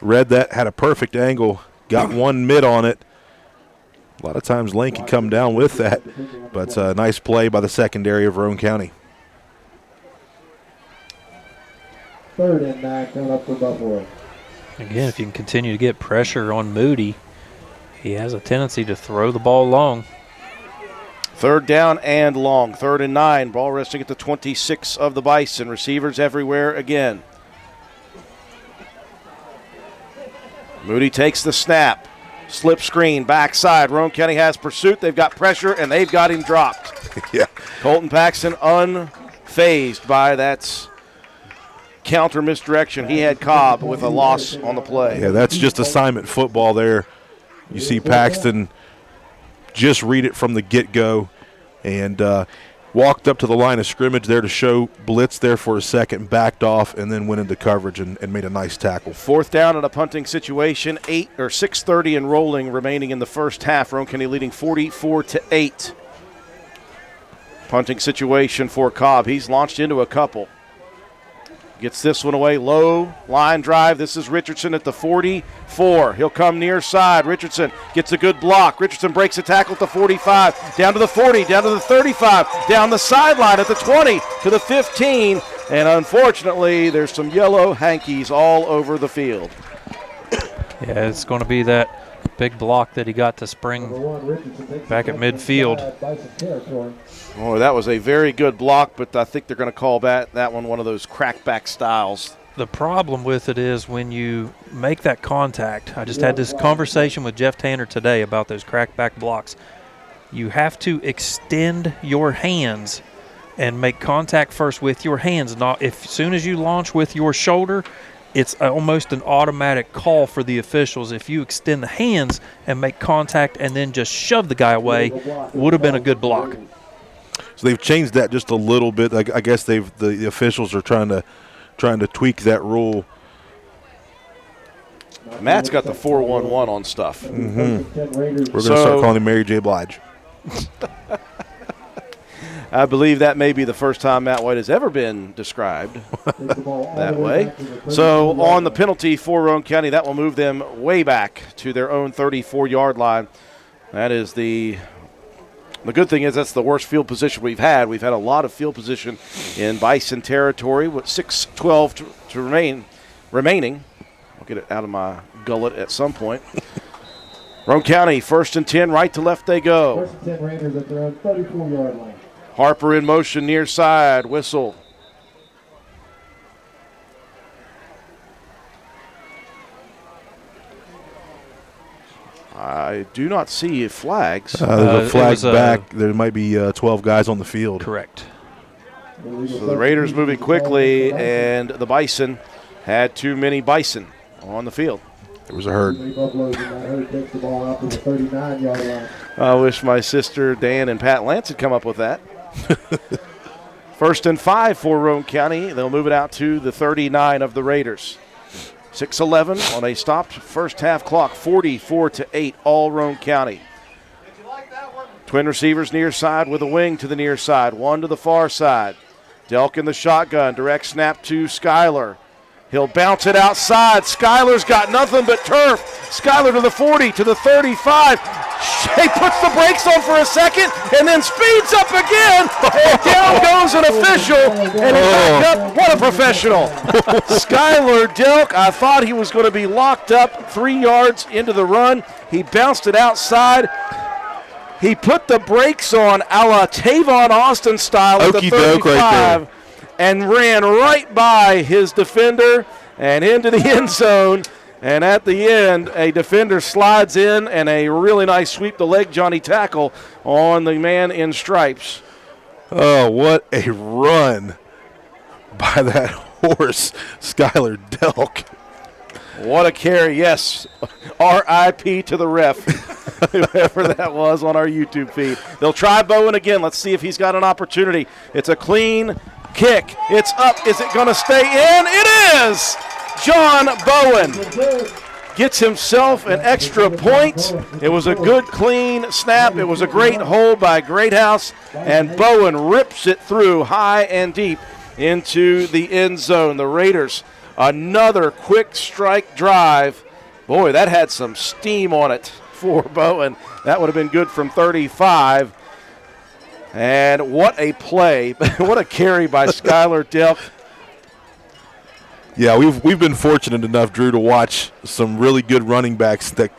read that, had a perfect angle, got one mid on it. A lot of times Lane can come down with that, but a nice play by the secondary of Roane County. 3rd and 9 coming up for Buffalo. Again, if you can continue to get pressure on Moody, he has a tendency to throw the ball long. 3rd down and long. 3rd and 9. Ball resting at the 26 of the Bison. Receivers everywhere again. Moody takes the snap. Slip screen, backside. Roane County has pursuit. They've got pressure, and they've got him dropped. Yeah. Colton Paxton unfazed by that counter misdirection. He had Cobb with a loss on the play. Yeah, that's just assignment football there. You see Paxton just read it from the get-go and walked up to the line of scrimmage there to show blitz there for a second, backed off, and then went into coverage and made a nice tackle. 4th down in a punting situation, 6:30 and rolling remaining in the first half. Roane County leading 44-8. Punting situation for Cobb. He's launched into a couple. Gets this one away, low line drive. This is Richardson at the 44. He'll come near side. Richardson gets a good block. Richardson breaks a tackle at the 45, down to the 40, down to the 35, down the sideline at the 20, to the 15. And unfortunately, there's some yellow hankies all over the field. Yeah, it's going to be that big block that he got to spring back at midfield. Oh, that was a very good block, but I think they're going to call that one of those crackback styles. The problem with it is when you make that contact, I just had this conversation with Jeff Tanner today about those crackback blocks. You have to extend your hands and make contact first with your hands. Not as soon as you launch with your shoulder, it's almost an automatic call for the officials. If you extend the hands and make contact and then just shove the guy away, would have been a good block. So they've changed that just a little bit. I guess the officials are trying to tweak that rule. Matt's got the 4-1-1 on stuff. Mm-hmm. We're going to start calling him Mary J. Blige. I believe that may be the first time Matt White has ever been described that way. So on the penalty for Roane County, that will move them way back to their own 34-yard line. That is the good thing is that's the worst field position we've had. We've had a lot of field position in Bison territory with 6:12 to remaining. I'll get it out of my gullet at some point. Roane County, 1st and 10, right to left they go. 1st and 10 Raiders at their own 34-yard line. Harper in motion near side, whistle. I do not see flags. There's a flag back. There might be 12 guys on the field. Correct. So the Raiders moving quickly, and the Bison had too many Bison on the field. There was a herd. I wish my sister Dan and Pat Lance had come up with that. 1st and 5 for Roane County. They'll move it out to the 39 of the Raiders. 6:11 on a stopped first half clock, 44-8, all Roane County. Twin receivers near side with a wing to the near side, one to the far side. Delk in the shotgun, direct snap to Schuyler. He'll bounce it outside. Schuyler's got nothing but turf. Schuyler to the 40, to the 35. He puts the brakes on for a second and then speeds up again. And down goes an official, and he's back up. What a professional. Schuyler Delk, I thought he was going to be locked up 3 yards into the run. He bounced it outside. He put the brakes on a la Tavon Austin style at the 35 right and ran right by his defender and into the end zone. And at the end, a defender slides in and a really nice sweep the leg Johnny tackle on the man in stripes. Oh, what a run by that horse, Schuyler Delk. What a carry, yes. R.I.P. to the ref, whoever that was on our YouTube feed. They'll try Bowen again. Let's see if he's got an opportunity. It's a clean kick. It's up. Is it going to stay in? It is! John Bowen gets himself an extra point. It was a good, clean snap. It was a great hold by Greathouse, and Bowen rips it through high and deep into the end zone. The Raiders, another quick strike drive. Boy, that had some steam on it for Bowen. That would have been good from 35. And what a play. What a carry by Schuyler Delk. Yeah, we've been fortunate enough, Drew, to watch some really good running backs that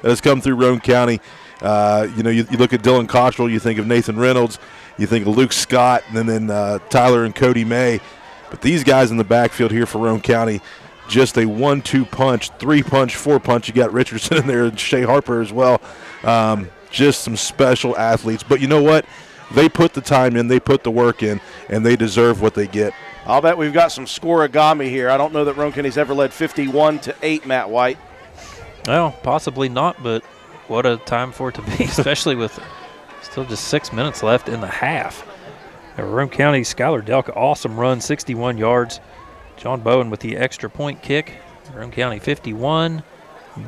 has come through Roane County. You look at Dylan Cottrell, you think of Nathan Reynolds, you think of Luke Scott, and then Tyler and Cody May. But these guys in the backfield here for Roane County, just a 1-2 punch, 3-punch, 4-punch. You got Richardson in there and Shea Harper as well. Just some special athletes. But you know what? They put the time in, they put the work in, and they deserve what they get. I'll bet we've got some scoregami here. I don't know that Roane County's ever led 51-8, Matt White. Well, possibly not, but what a time for it to be, especially with still just 6 minutes left in the half. Roane County, Skylar Delka, awesome run, 61 yards. John Bowen with the extra point kick. Roane County 51,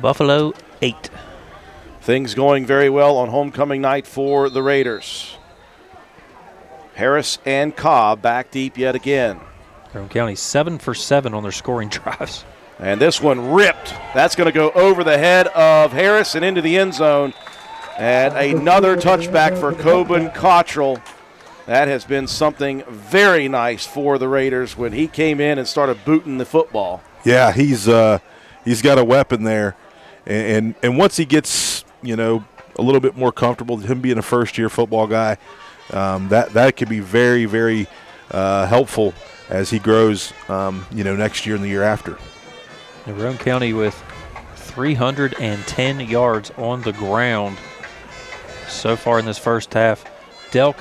Buffalo 8. Things going very well on homecoming night for the Raiders. Harris and Cobb back deep yet again. Roane County 7 for 7 on their scoring drives. And this one ripped. That's going to go over the head of Harris and into the end zone. And another touchback for Coben Cottrell. That has been something very nice for the Raiders when he came in and started booting the football. Yeah, he's got a weapon there. And once he gets, a little bit more comfortable, him being a first-year football guy, that could be very, very helpful as he grows, next year and the year after. Roane County with 310 yards on the ground so far in this first half. Delk,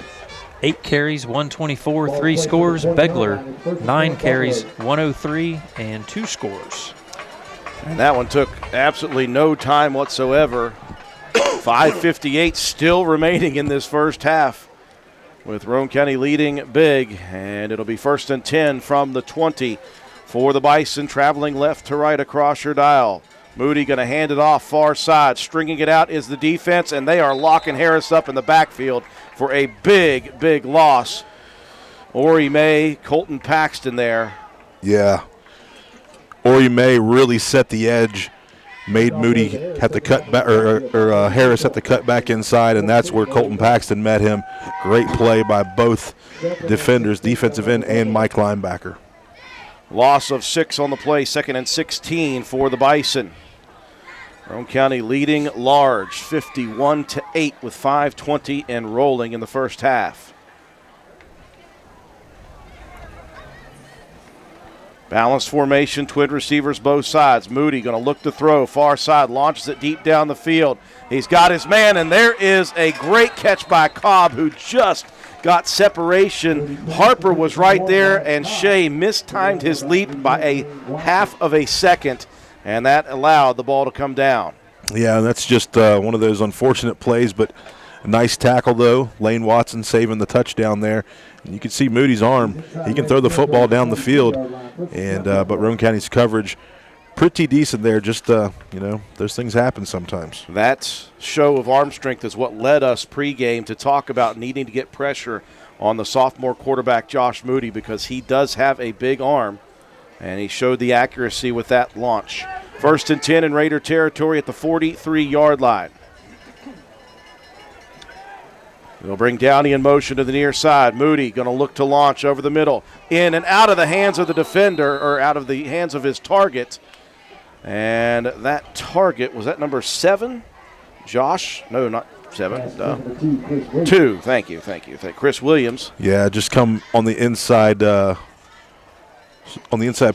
8 carries, 124, 3 scores. Begler, 9 carries, 103, and 2 scores. And that one took absolutely no time whatsoever. 5:58 still remaining in this first half, with Roane County leading big, and it'll be 1st and 10 from the 20 for the Bison, traveling left to right across your dial. Moody going to hand it off far side. Stringing it out is the defense, and they are locking Harris up in the backfield for a big, big loss. Ori May, Colton Paxton there. Yeah. Ori May really set the edge, made Moody have to cut back, or Harris have to cut back inside, and that's where Colton Paxton met him. Great play by both defenders, defensive end and Mike linebacker. Loss of 6 on the play, 2nd and 16 for the Bison. Roane County leading large, 51-8 with 5:20 and rolling in the first half. Balanced formation, twin receivers both sides. Moody going to look to throw, far side, launches it deep down the field. He's got his man, and there is a great catch by Cobb, who just got separation. Harper was right there, and Shea mistimed his leap by a half of a second, and that allowed the ball to come down. Yeah, that's just one of those unfortunate plays, but a nice tackle, though. Lane Watson saving the touchdown there. And you can see Moody's arm. He can throw the football down the field, and but Roane County's coverage pretty decent there. Just, those things happen sometimes. That show of arm strength is what led us pregame to talk about needing to get pressure on the sophomore quarterback Josh Moody, because he does have a big arm, and he showed the accuracy with that launch. 1st and 10 in Raider territory at the 43-yard line. They'll bring Downey in motion to the near side. Moody going to look to launch over the middle. In and out of the hands of the defender, or out of the hands of his target. And that target, was that number 7? Josh? No, not 7. 2. Thank you. Chris Williams. Yeah, just come on the inside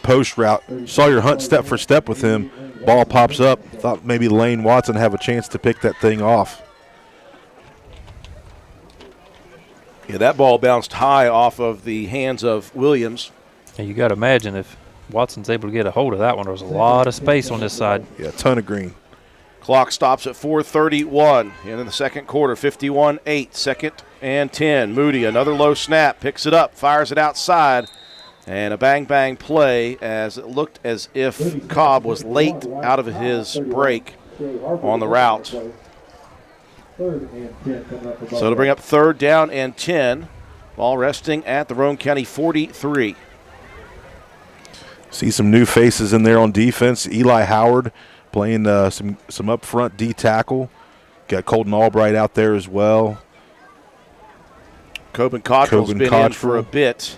post route. Saw your Hunt step for step with him. Ball pops up. Thought maybe Lane Watson have a chance to pick that thing off. Yeah, that ball bounced high off of the hands of Williams. And you got to imagine if Watson's able to get a hold of that one, there was a lot of space on this side. Yeah, a ton of green. Clock stops at 4:31 in the second quarter, 51-8, 2nd and 10. Moody, another low snap, picks it up, fires it outside, and a bang-bang play as it looked as if Cobb was late out of his break on the route. So to bring up 3rd down and 10. Ball resting at the Roane County 43. See some new faces in there on defense. Eli Howard playing some up front D tackle. Got Colton Albright out there as well. Coben Cottrell's been in for a bit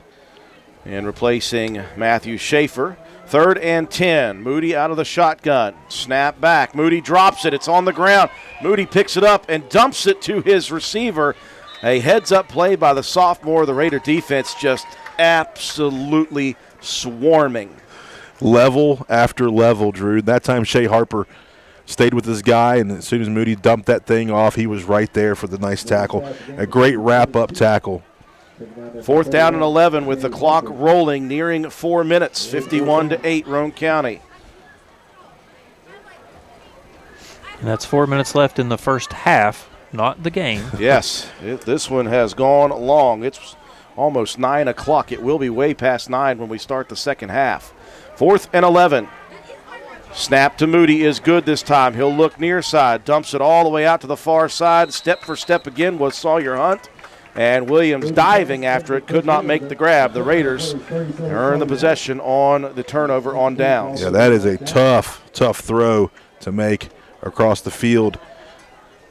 and replacing Matthew Schaefer. 3rd and 10. Moody out of the shotgun. Snap back. Moody drops it. It's on the ground. Moody picks it up and dumps it to his receiver. A heads-up play by the sophomore. The Raider defense just absolutely swarming. Level after level, Drew. That time Shea Harper stayed with his guy, and as soon as Moody dumped that thing off, he was right there for the nice tackle. A great wrap-up tackle. 4th down and 11 with the clock rolling, nearing 4 minutes, 51-8 Roane County. And that's 4 minutes left in the first half, not the game. Yes, this one has gone long. It's almost 9 o'clock. It will be way past 9 when we start the second half. 4th and 11. Snap to Moody is good this time. He'll look near side, dumps it all the way out to the far side. Step for step again was Sawyer Hunt. And Williams diving after it, could not make the grab. The Raiders earn the possession on the turnover on downs. Yeah, that is a tough throw to make across the field.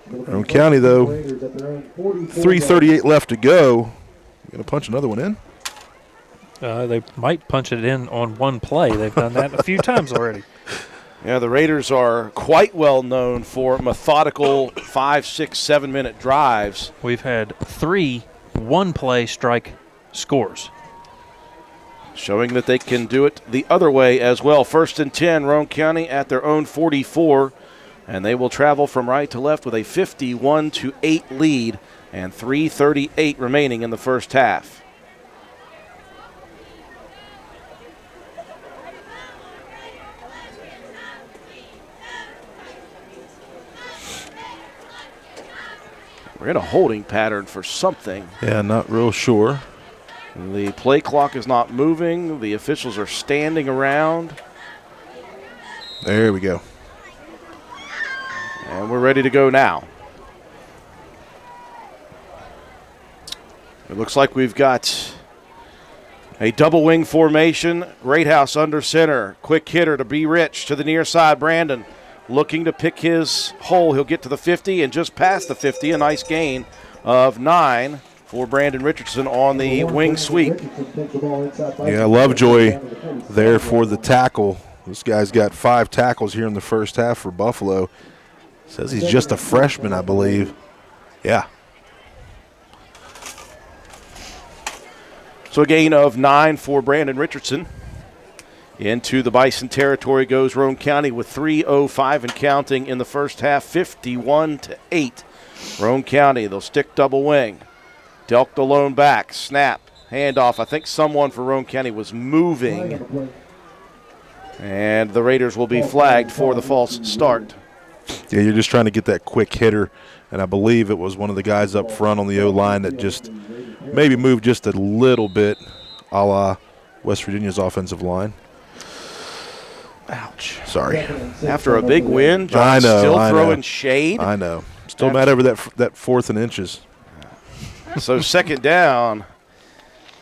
Roane County, though, 3:38 left to go. Going to punch another one in? They might punch it in on one play. They've done that a few times already. Yeah, the Raiders are quite well known for methodical 5, 6, 7-minute drives. We've had 3 one-play strike scores. Showing that they can do it the other way as well. 1st and 10, Roane County at their own 44. And they will travel from right to left with a 51-8 lead and 3:38 remaining in the first half. We're in a holding pattern for something. Yeah, not real sure. The play clock is not moving. The officials are standing around. There we go. And we're ready to go now. It looks like we've got a double wing formation. Greathouse under center. Quick hitter to B. Rich to the near side. Brandon looking to pick his hole. He'll get to the 50 and just past the 50. A nice gain of 9 for Brandon Richardson on the wing sweep. Yeah, Lovejoy there for the tackle. This guy's got 5 tackles here in the first half for Buffalo. Says he's just a freshman, I believe. Yeah. So a gain of 9 for Brandon Richardson. Into the Bison territory goes Roane County with 3:05 and counting in the first half, 51-8. Roane County, they'll stick double wing. Delk the lone back, snap, handoff. I think someone for Roane County was moving. And the Raiders will be flagged for the false start. Yeah, you're just trying to get that quick hitter, and I believe it was one of the guys up front on the O-line that just maybe moved just a little bit, a la West Virginia's offensive line. Ouch. Sorry. After a big win, John's still throwing shade. I know. Still mad over that 4th and inches. So 2nd down,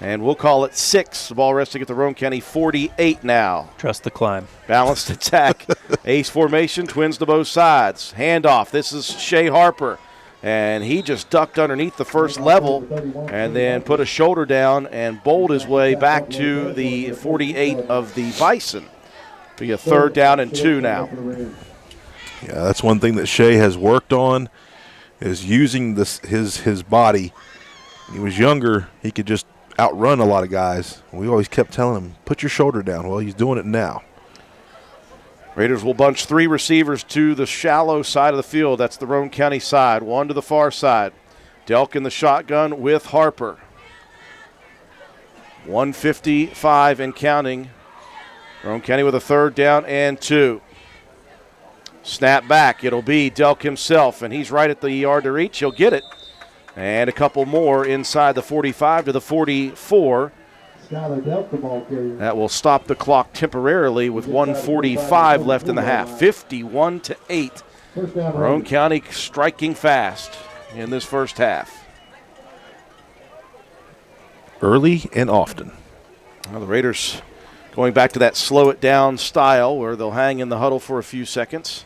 and we'll call it 6. The ball resting at the Roane County 48 now. Trust the climb. Balanced attack. Ace formation, twins to both sides. Handoff. This is Shea Harper. And he just ducked underneath the first level and then put a shoulder down and bowled his way back to the 48 of the Bison. Be a 3rd down and 2 now. Yeah, that's one thing that Shea has worked on is using his body. When he was younger, he could just outrun a lot of guys. We always kept telling him, put your shoulder down. Well, he's doing it now. Raiders will bunch 3 receivers to the shallow side of the field. That's the Roane County side. 1 to the far side. Delk in the shotgun with Harper. 1:55 and counting. Roane County with a 3rd down and 2. Snap back. It'll be Delk himself, and he's right at the yard to reach. He'll get it. And a couple more inside the 45 to the 44. That will stop the clock temporarily with 1:45 left in the half. 51-8. Roane County striking fast in this first half. Early and often. Well, the Raiders going back to that slow it down style where they'll hang in the huddle for a few seconds.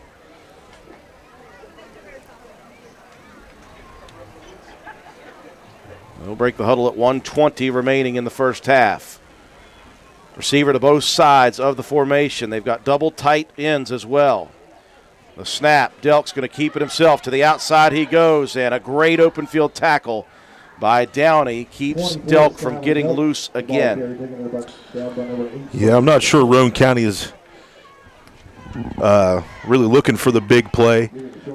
They'll break the huddle at 1:20 remaining in the first half. Receiver to both sides of the formation. They've got double tight ends as well. The snap. Delk's going to keep it himself. To the outside he goes, and a great open field tackle by Downey keeps Delk from getting loose again. Yeah, I'm not sure Roane County is really looking for the big play.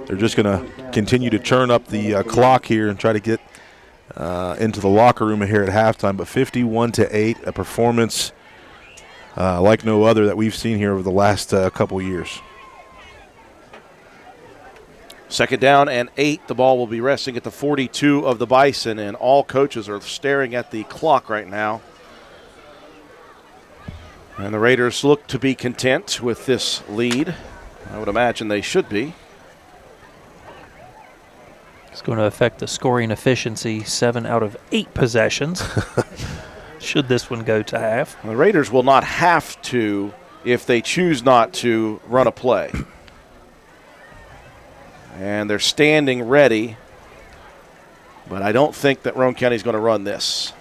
They're just going to continue to churn up the clock here and try to get into the locker room here at halftime. But 51-8, a performance like no other that we've seen here over the last couple years. Second down and 8. The ball will be resting at the 42 of the Bison, and all coaches are staring at the clock right now. And the Raiders look to be content with this lead. I would imagine they should be. It's going to affect the scoring efficiency, 7 out of 8 possessions, should this one go to half. The Raiders will not have to, if they choose not to, run a play. And they're standing ready, but I don't think that Roane County is going to run this.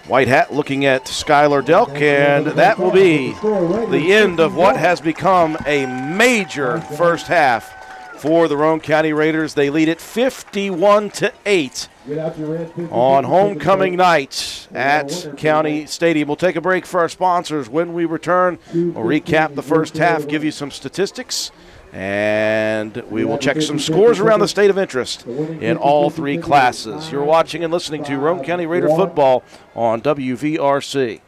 White hat looking at Skylar Delk, and that will be the end of what has become a major first half for the Roane County Raiders. They lead it 51-8 on homecoming night at County Stadium. We'll take a break for our sponsors. When we return, we'll recap the first half, give you some statistics, and we will check some scores around the state of interest in all 3 classes. You're watching and listening to Roane County Raider football on WVRC.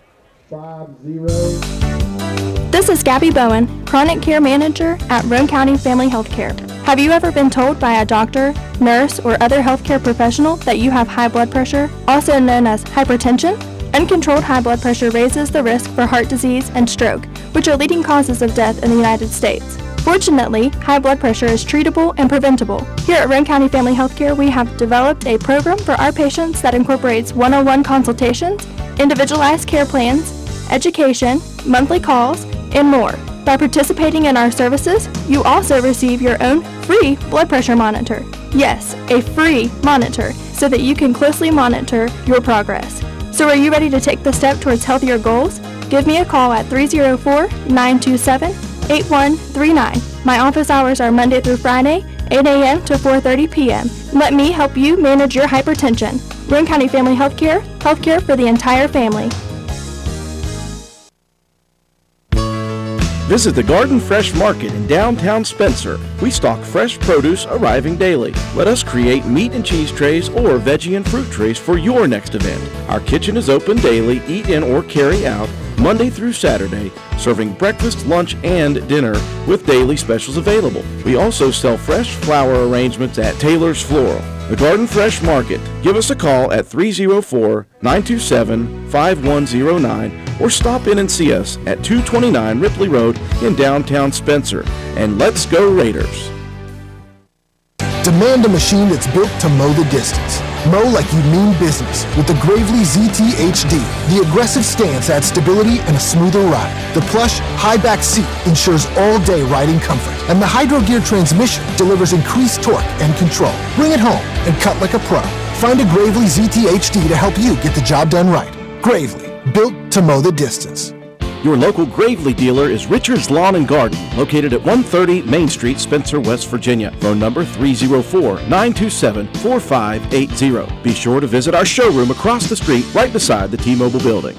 This is Gabby Bowen, Chronic Care Manager at Roane County Family Healthcare. Have you ever been told by a doctor, nurse, or other healthcare professional that you have high blood pressure, also known as hypertension? Uncontrolled high blood pressure raises the risk for heart disease and stroke, which are leading causes of death in the United States. Fortunately, high blood pressure is treatable and preventable. Here at Roane County Family Healthcare, we have developed a program for our patients that incorporates one-on-one consultations, individualized care plans, education, monthly calls, and more. By participating in our services, you also receive your own free blood pressure monitor. Yes, a free monitor, so that you can closely monitor your progress. So are you ready to take the step towards healthier goals? Give me a call at 304-927-8139. My office hours are Monday through Friday, 8 a.m. to 4:30 p.m. Let me help you manage your hypertension. Roane County Family Healthcare, healthcare for the entire family. Visit the Garden Fresh Market in downtown Spencer. We stock fresh produce arriving daily. Let us create meat and cheese trays or veggie and fruit trays for your next event. Our kitchen is open daily, eat in or carry out, Monday through Saturday, serving breakfast, lunch, and dinner with daily specials available. We also sell fresh flower arrangements at Taylor's Floral. The Garden Fresh Market. Give us a call at 304-927-5109 or stop in and see us at 229 Ripley Road in downtown Spencer. And let's go Raiders! Demand a machine that's built to mow the distance. Mow like you mean business with the Gravely ZT HD. The aggressive stance adds stability and a smoother ride. The plush, high-back seat ensures all-day riding comfort. And the Hydro Gear transmission delivers increased torque and control. Bring it home and cut like a pro. Find a Gravely ZT HD to help you get the job done right. Gravely, built to mow the distance. Your local Gravely dealer is Richard's Lawn and Garden, located at 130 Main Street, Spencer, West Virginia. Phone number 304-927-4580. Be sure to visit our showroom across the street right beside the T-Mobile building.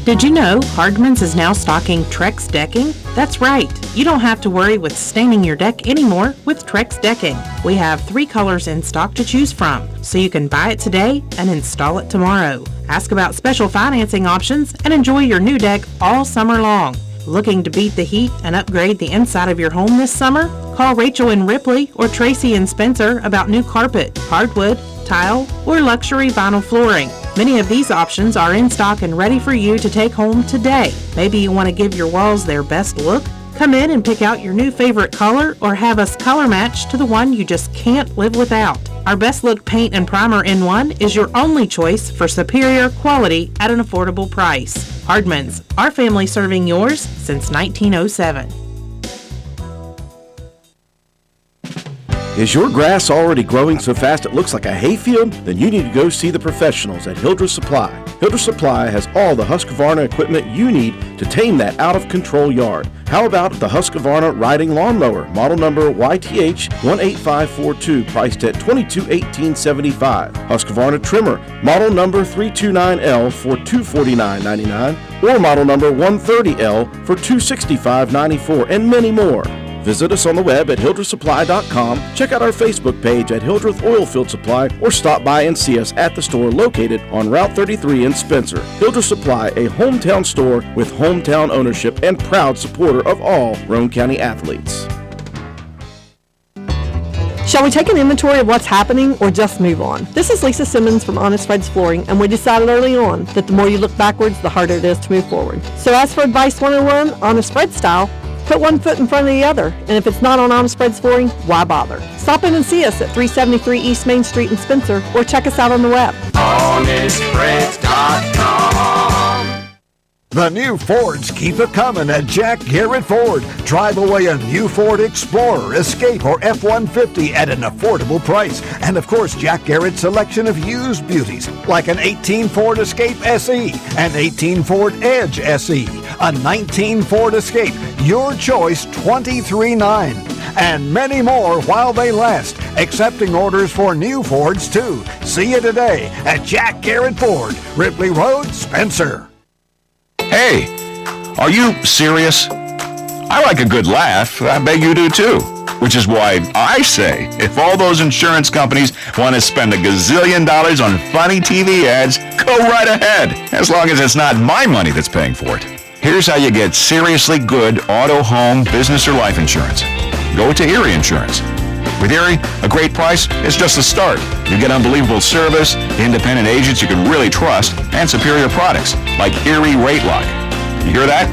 Did you know Hardman's is now stocking Trex decking? That's right. You don't have to worry with staining your deck anymore with Trex decking. We have 3 colors in stock to choose from, so you can buy it today and install it tomorrow. Ask about special financing options and enjoy your new deck all summer long. Looking to beat the heat and upgrade the inside of your home this summer? Call Rachel in Ripley or Tracy in Spencer about new carpet, hardwood, tile, or luxury vinyl flooring. Many of these options are in stock and ready for you to take home today. Maybe you want to give your walls their best look? Come in and pick out your new favorite color or have us color match to the one you just can't live without. Our Best Look Paint and Primer in One is your only choice for superior quality at an affordable price. Hardman's, our family serving yours since 1907. Is your grass already growing so fast it looks like a hayfield? Then you need to go see the professionals at Hildreth Supply. Hildreth Supply has all the Husqvarna equipment you need to tame that out-of-control yard. How about the Husqvarna riding lawnmower, model number YTH 18542, priced at $2218.75. Husqvarna trimmer, model number 329L for $249.99, or model number 130L for $265.94, and many more. Visit us on the web at hildrethsupply.com, check out our Facebook page at Hildreth Oilfield Supply, or stop by and see us at the store located on Route 33 in Spencer. Hildreth Supply, a hometown store with hometown ownership and proud supporter of all Roane County athletes. Shall we take an inventory of what's happening or just move on? This is Lisa Simmons from Honest Fred's Flooring, and we decided early on that the more you look backwards, the harder it is to move forward. So as for Advice 101, Honest Fred style, put one foot in front of the other, and if it's not on Honest Fred's Flooring, why bother? Stop in and see us at 373 East Main Street in Spencer, or check us out on the web. HonestFreds.com. The new Fords keep it coming at Jack Garrett Ford. Drive away a new Ford Explorer, Escape, or F-150 at an affordable price. And of course, Jack Garrett's selection of used beauties, like an 18 Ford Escape SE, an 18 Ford Edge SE, a 19 Ford Escape, your choice, $23,900. And many more while they last, accepting orders for new Fords too. See you today at Jack Garrett Ford, Ripley Road, Spencer. Hey, are you serious? I like a good laugh. I bet you do too. Which is why I say, if all those insurance companies want to spend $1 gazillion on funny TV ads, go right ahead, as long as it's not my money that's paying for it. Here's how you get seriously good auto, home, business, or life insurance. Go to Erie Insurance. With Erie, a great price is just the start. You get unbelievable service, independent agents you can really trust, and superior products like Erie Rate Lock. You hear that?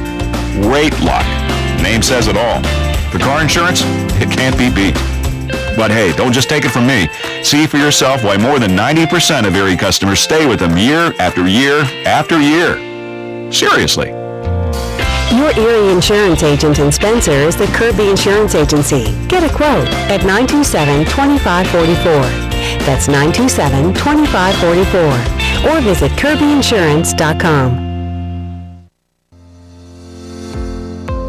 Rate Lock. The name says it all. For car insurance, it can't be beat. But hey, don't just take it from me. See for yourself why more than 90% of Erie customers stay with them year after year after year. Seriously. Your Erie Insurance agent in Spencer is the Kirby Insurance Agency. Get a quote at 927-2544. That's 927-2544. Or visit kirbyinsurance.com.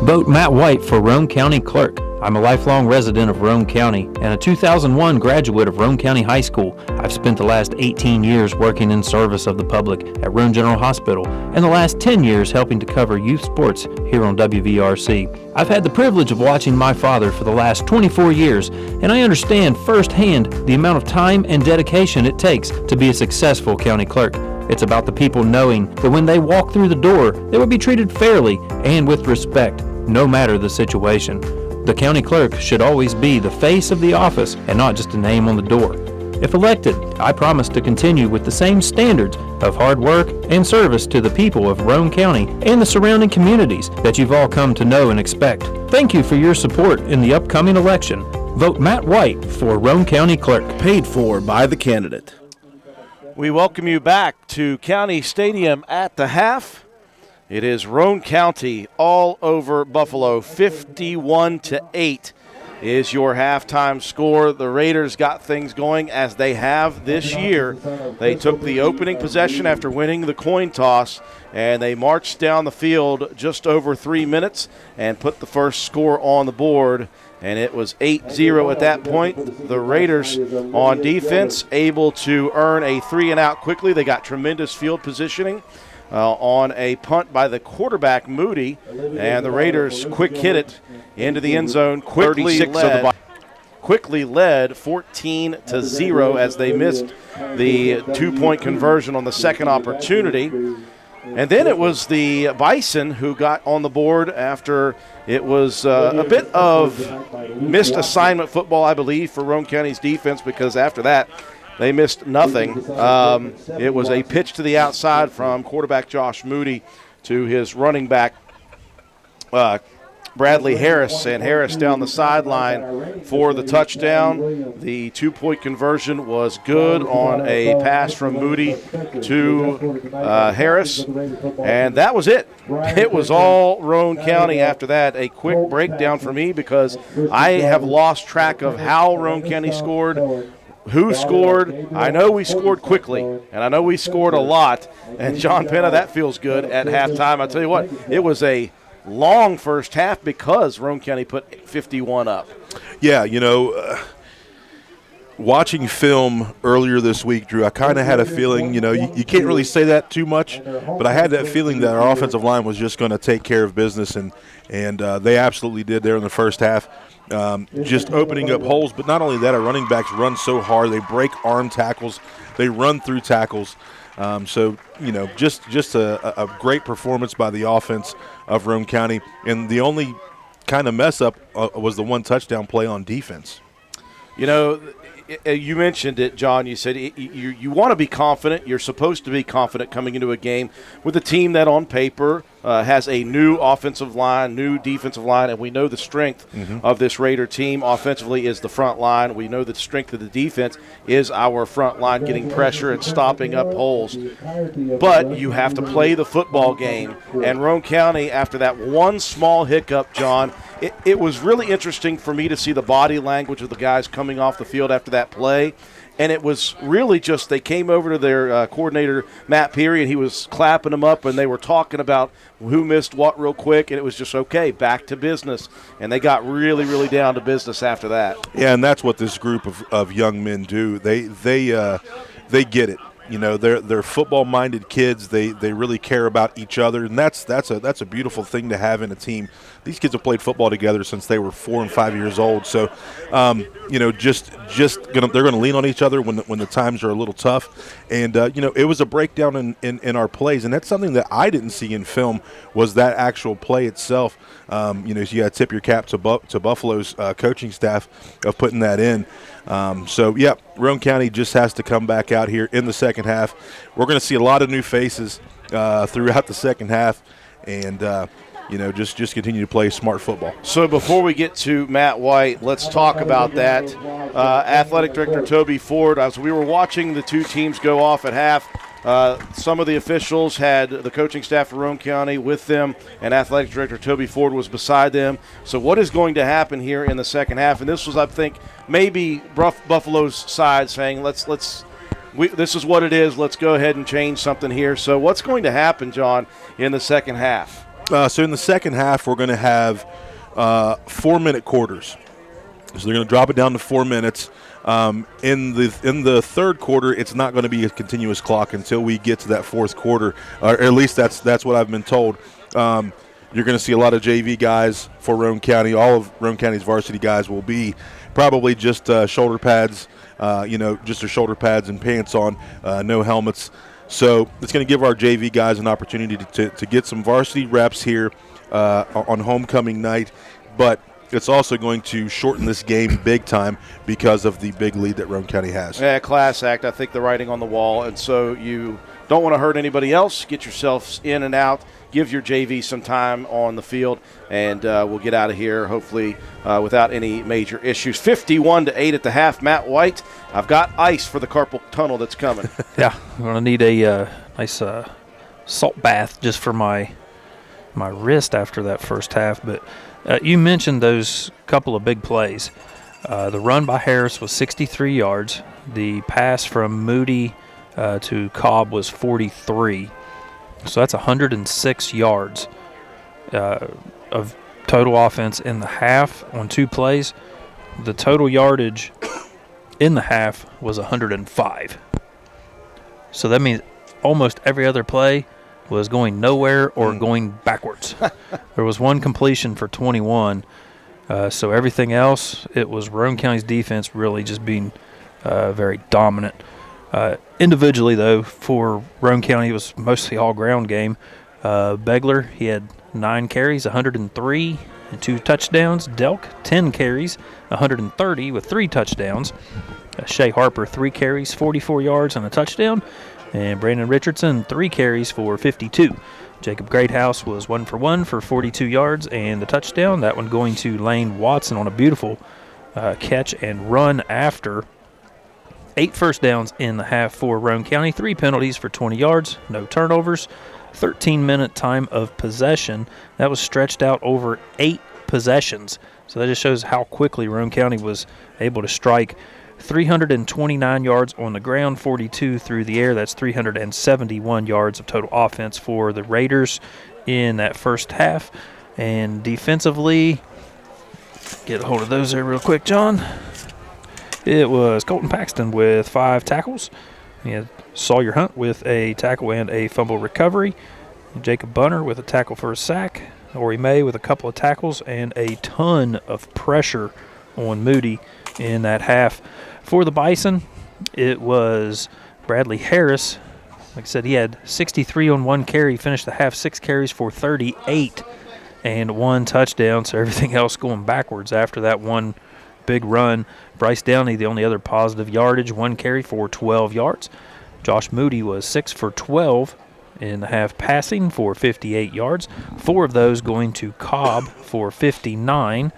Vote Matt White for Roane County Clerk. I'm a lifelong resident of Roane County and a 2001 graduate of Roane County High School. I've spent the last 18 years working in service of the public at Roane General Hospital and the last 10 years helping to cover youth sports here on WVRC. I've had the privilege of watching my father for the last 24 years, and I understand firsthand the amount of time and dedication it takes to be a successful county clerk. It's about the people knowing that when they walk through the door, they will be treated fairly and with respect, no matter the situation. The county clerk should always be the face of the office and not just a name on the door. If elected, I promise to continue with the same standards of hard work and service to the people of Roane County and the surrounding communities that you've all come to know and expect. Thank you for your support in the upcoming election. Vote Matt White for Roane County Clerk. Paid for by the candidate. We welcome you back to County Stadium at the half. It is Roane County all over Buffalo. 51-8 is your halftime score. The Raiders got things going as they have this year. They took the opening possession after winning the coin toss, and they marched down the field just over 3 minutes and put the first score on the board. And it was 8-0 at that point. The Raiders on defense able to earn a 3-and-out quickly. They got tremendous field positioning on a punt by the quarterback, Moody, and the Raiders quick hit it into the end zone. Quickly led 14-0 as they missed the 2-point conversion on the second opportunity. And then it was the Bison who got on the board after it was a bit of missed assignment football, I believe, for Roane County's defense, because after that they missed nothing. It was a pitch to the outside from quarterback Josh Moody to his running back Bradley Harris, and Harris down the sideline for the touchdown. The 2-point conversion was good on a pass from Moody to Harris, and that was it. It was all Roane County after that. A quick breakdown for me because I have lost track of how Roane County scored, who scored. I know we scored quickly, and I know we scored a lot, and John Penna, that feels good at halftime. I'll tell you what, it was a long first half because Roane County put 51 up. Yeah, watching film earlier this week, Drew, I kind of had a feeling, you can't really say that too much, but I had that feeling that our offensive line was just going to take care of business, and they absolutely did there in the first half, just opening up holes. But not only that, our running backs run so hard. They break arm tackles. They run through tackles. So, just a great performance by the offense of Roane County. And the only kind of mess up was the one touchdown play on defense. You mentioned it, John. You said you want to be confident. You're supposed to be confident coming into a game with a team that on paper has a new offensive line, new defensive line, and we know the strength of this Raider team offensively is the front line. We know the strength of the defense is our front line getting pressure and stopping up holes. But you have to play the football game, and Roane County, after that one small hiccup, John, it was really interesting for me to see the body language of the guys coming off the field after that play. And it was really just they came over to their coordinator, Matt Peary, and he was clapping them up, and they were talking about who missed what real quick, and it was just, okay, back to business. And they got really, really down to business after that. Yeah, and that's what this group of young men do. They get it. They're football-minded kids. They really care about each other, and that's a beautiful thing to have in a team. These kids have played football together since they were 4 and 5 years old. So, they're going to lean on each other when the times are a little tough. And it was a breakdown in our plays, and that's something that I didn't see in film was that actual play itself. So you got to tip your cap to Buffalo's coaching staff of putting that in. Roane County just has to come back out here in the second half. We're going to see a lot of new faces throughout the second half, and just continue to play smart football. So before we get to Matt White, let's talk about that. Athletic Director Toby Ford, as we were watching the two teams go off at half, some of the officials had the coaching staff of Roane County with them, and Athletic Director Toby Ford was beside them. So what is going to happen here in the second half? And this was, I think, maybe Buffalo's side saying, this is what it is. Let's go ahead and change something here. So what's going to happen, John, in the second half? So in the second half, we're going to have 4-minute quarters. So they're going to drop it down to 4 minutes. In the third quarter, it's not going to be a continuous clock until we get to that fourth quarter, or at least that's what I've been told. You're going to see a lot of JV guys for Roane County. All of Roane County's varsity guys will be probably just shoulder pads, just their shoulder pads and pants on, no helmets. So it's going to give our JV guys an opportunity to get some varsity reps here on homecoming night, but it's also going to shorten this game big time because of the big lead that Roane County has. Yeah, class act. I think the writing on the wall, and so you don't want to hurt anybody else. Get yourselves in and out. Give your JV some time on the field, and we'll get out of here hopefully without any major issues. 51-8 at the half. Matt White, I've got ice for the carpal tunnel that's coming. Yeah, I'm going to need a nice salt bath just for my wrist after that first half. But you mentioned those couple of big plays. The run by Harris was 63 yards. The pass from Moody to Cobb was 43. So that's 106 yards of total offense in the half on 2 plays. The total yardage in the half was 105. So that means almost every other play was going nowhere or going backwards. There was one completion for 21. So everything else, it was Roane County's defense really just being very dominant. Individually, though, for Roane County, it was mostly all-ground game. Begler, he had 9 carries, 103, and 2 touchdowns. Delk, 10 carries, 130 with 3 touchdowns. Shea Harper, 3 carries, 44 yards, and a touchdown. And Brandon Richardson, 3 carries for 52. Jacob Greathouse was 1 for 1 for 42 yards and the touchdown. That one going to Lane Watson on a beautiful catch and run after. 8 first downs in the half for Roane County, 3 penalties for 20 yards, no turnovers, 13-minute time of possession. That was stretched out over 8 possessions. So that just shows how quickly Roane County was able to strike. 329 yards on the ground, 42 through the air. That's 371 yards of total offense for the Raiders in that first half. And defensively, get a hold of those there real quick, John. It was Colton Paxton with 5 tackles. He had Sawyer Hunt with a tackle and a fumble recovery. Jacob Bunner with a tackle for a sack. Ori May with a couple of tackles and a ton of pressure on Moody in that half. For the Bison, it was Bradley Harris. Like I said, he had 63 on 1 carry, finished the half 6 carries for 38 and 1 touchdown, so everything else going backwards after that one big run. Bryce Downey, the only other positive yardage, 1 carry for 12 yards. Josh Moody was 6 for 12 in the half passing for 58 yards. 4 of those going to Cobb for 59,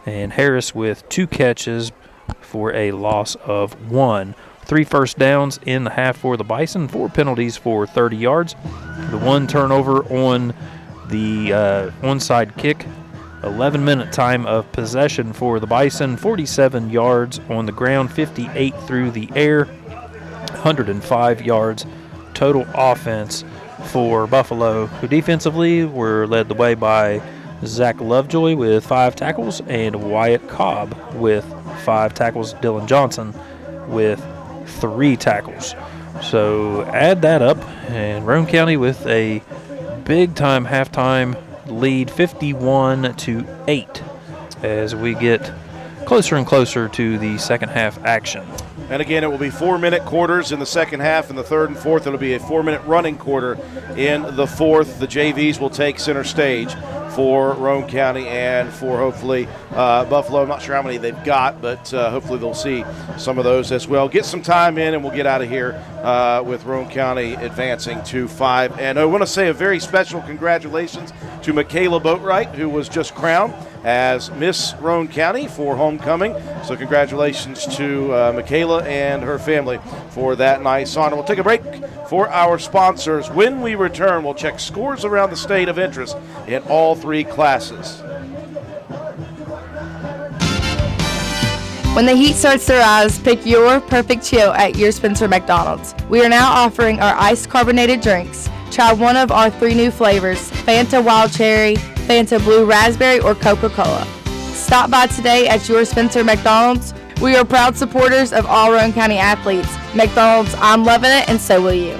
and Harris with 2 catches for a loss of 1. 3 first downs in the half for the Bison, 4 penalties for 30 yards. The 1 turnover on the onside kick. 11-minute time of possession for the Bison, 47 yards on the ground, 58 through the air, 105 yards total offense for Buffalo, who defensively were led the way by Zach Lovejoy with 5 tackles and Wyatt Cobb with 5 tackles, Dylan Johnson with 3 tackles. So add that up, and Roane County with a big-time halftime lead, 51-8, as we get closer and closer to the second half action. And again, it will be 4-minute quarters in the second half. In the third and fourth, it'll be a 4-minute running quarter in the fourth. The JVs will take center stage for Roane County and for hopefully Buffalo. I'm not sure how many they've got, but hopefully they'll see some of those as well. Get some time in, and we'll get out of here with Roane County advancing to 5. And I want to say a very special congratulations to Michaela Boatwright, who was just crowned as Miss Roane County for homecoming. So congratulations to Michaela and her family for that nice honor. We'll take a break for our sponsors. When we return, we'll check scores around the state of interest in all 3 classes. When the heat starts to rise, pick your perfect chill at your Spencer McDonald's. We are now offering our iced carbonated drinks. Try one of our 3 new flavors, Fanta Wild Cherry, Fanta Blue Raspberry, or Coca-Cola. Stop by today at your Spencer McDonald's. We are proud supporters of all Roane County athletes. McDonald's, I'm loving it, and so will you.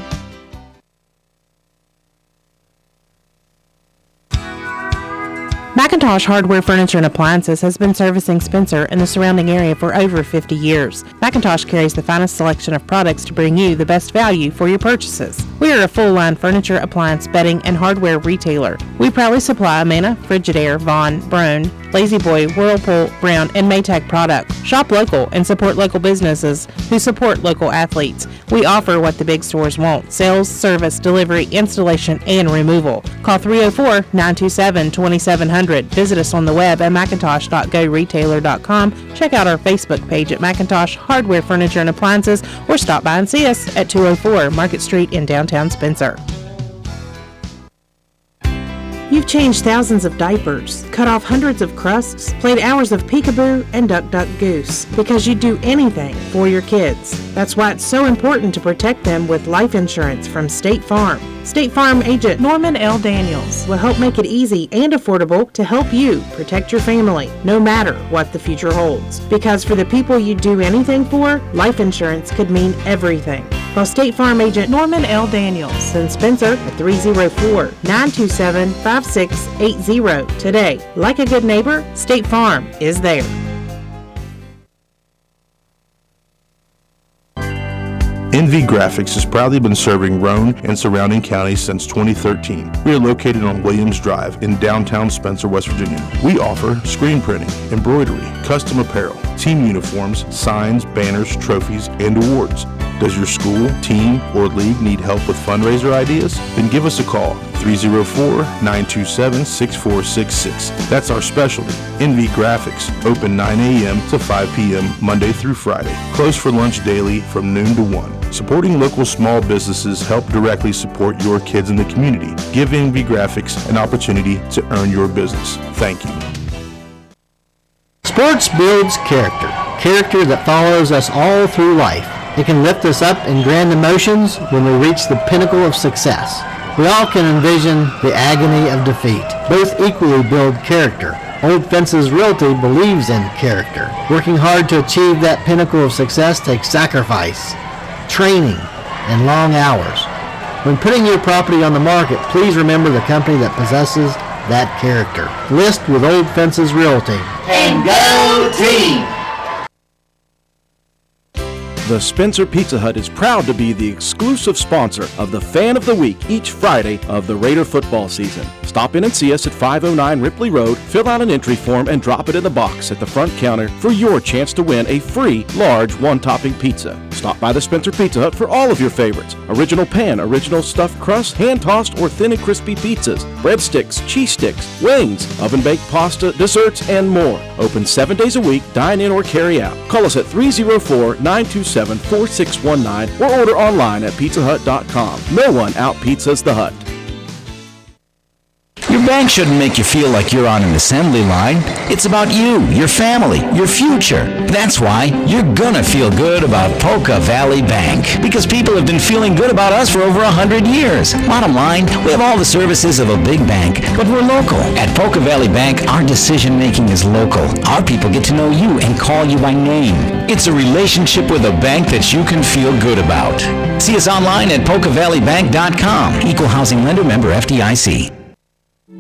McIntosh Hardware, Furniture, and Appliances has been servicing Spencer and the surrounding area for over 50 years. McIntosh carries the finest selection of products to bring you the best value for your purchases. We are a full-line furniture, appliance, bedding, and hardware retailer. We proudly supply Amana, Frigidaire, Vaughn, Brown, Lazy Boy, Whirlpool, Brown, and Maytag products. Shop local and support local businesses who support local athletes. We offer what the big stores won't: sales, service, delivery, installation, and removal. Call 304-927-2700. Visit us on the web at macintosh.goretailer.com. Check out our Facebook page at McIntosh Hardware, Furniture, and Appliances, or stop by and see us at 204 Market Street in downtown Spencer. You've changed thousands of diapers, cut off hundreds of crusts, played hours of peekaboo and duck duck goose, because you'd do anything for your kids. That's why it's so important to protect them with life insurance from State Farm. State Farm agent Norman L. Daniels will help make it easy and affordable to help you protect your family, no matter what the future holds. Because for the people you do anything for, life insurance could mean everything. Call State Farm agent Norman L. Daniels in Spencer at 304-927-5680 today. Like a good neighbor, State Farm is there. NV Graphics has proudly been serving Roane and surrounding counties since 2013. We are located on Williams Drive in downtown Spencer, West Virginia. We offer screen printing, embroidery, custom apparel, team uniforms, signs, banners, trophies, and awards. Does your school, team, or league need help with fundraiser ideas? Then give us a call, 304-927-6466. That's our specialty. NV Graphics, open 9 a.m. to 5 p.m. Monday through Friday. Closed for lunch daily from noon to 1. Supporting local small businesses help directly support your kids in the community. Give NV Graphics an opportunity to earn your business. Thank you. Sports builds character. Character that follows us all through life. It can lift us up in grand emotions when we reach the pinnacle of success. We all can envision the agony of defeat. Both equally build character. Old Fences Realty believes in character. Working hard to achieve that pinnacle of success takes sacrifice, training, and long hours. When putting your property on the market, please remember the company that possesses that character. List with Old Fences Realty. And go team! The Spencer Pizza Hut is proud to be the exclusive sponsor of the Fan of the Week each Friday of the Raider football season. Stop in and see us at 509 Ripley Road, fill out an entry form, and drop it in the box at the front counter for your chance to win a free large one-topping pizza. Stop by the Spencer Pizza Hut for all of your favorites. Original pan, original stuffed crust, hand-tossed or thin and crispy pizzas, breadsticks, cheese sticks, wings, oven-baked pasta, desserts, and more. Open 7 days a week, dine in or carry out. Call us at 304-927-4619 or order online at pizzahut.com. No one out-pizzas the Hut. Your bank shouldn't make you feel like you're on an assembly line. It's about you, your family, your future. That's why you're gonna feel good about Polka Valley Bank, because people have been feeling good about us for over 100 years. Bottom line, we have all the services of a big bank, but we're local. At Polka Valley Bank, our decision-making is local. Our people get to know you and call you by name. It's a relationship with a bank that you can feel good about. See us online at polkavalleybank.com. Equal housing lender, member FDIC.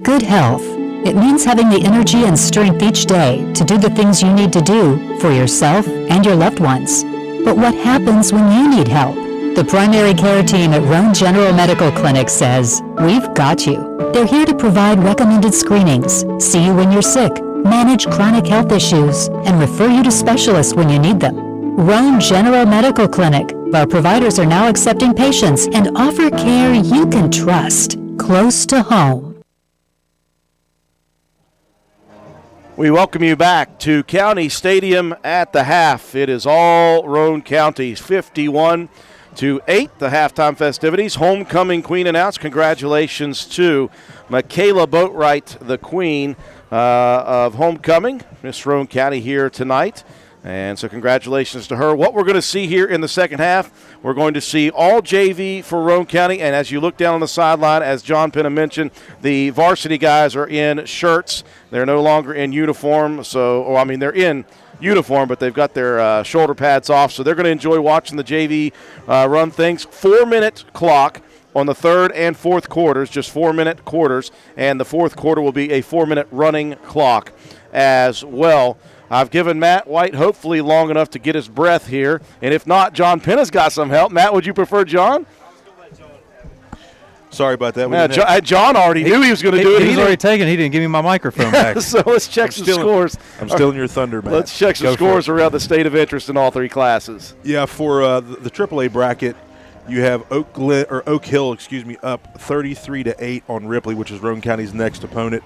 Good health. It means having the energy and strength each day to do the things you need to do for yourself and your loved ones. But what happens when you need help? The primary care team at Roane General Medical Clinic says, we've got you. They're here to provide recommended screenings, see you when you're sick, manage chronic health issues, and refer you to specialists when you need them. Roane General Medical Clinic. Our providers are now accepting patients and offer care you can trust, close to home. We welcome you back to County Stadium at the half. It is all Roane County, 51-8, the halftime festivities. Homecoming queen announced. Congratulations to Michaela Boatwright, the queen of homecoming. Miss Roane County here tonight. And so congratulations to her. What we're going to see here in the second half, we're going to see all JV for Roane County. And as you look down on the sideline, as John Penna mentioned, the varsity guys are in shirts. They're no longer in uniform. They're in uniform, but they've got their shoulder pads off. So they're going to enjoy watching the JV run things. 4-minute clock on the third and fourth quarters, just 4-minute quarters. And the fourth quarter will be a 4-minute running clock as well. I've given Matt White hopefully long enough to get his breath here. And if not, John Penna's got some help. Matt, would you prefer John? Sorry about that. John already knew he was going to do it. He was already taken. He didn't give me my microphone back. So let's check some scores. I'm stealing your thunder, Matt. Let's check some scores around the state of interest in all three classes. Yeah, for the AAA bracket, you have Oak Hill, up 33-8 on Ripley, which is Roane County's next opponent.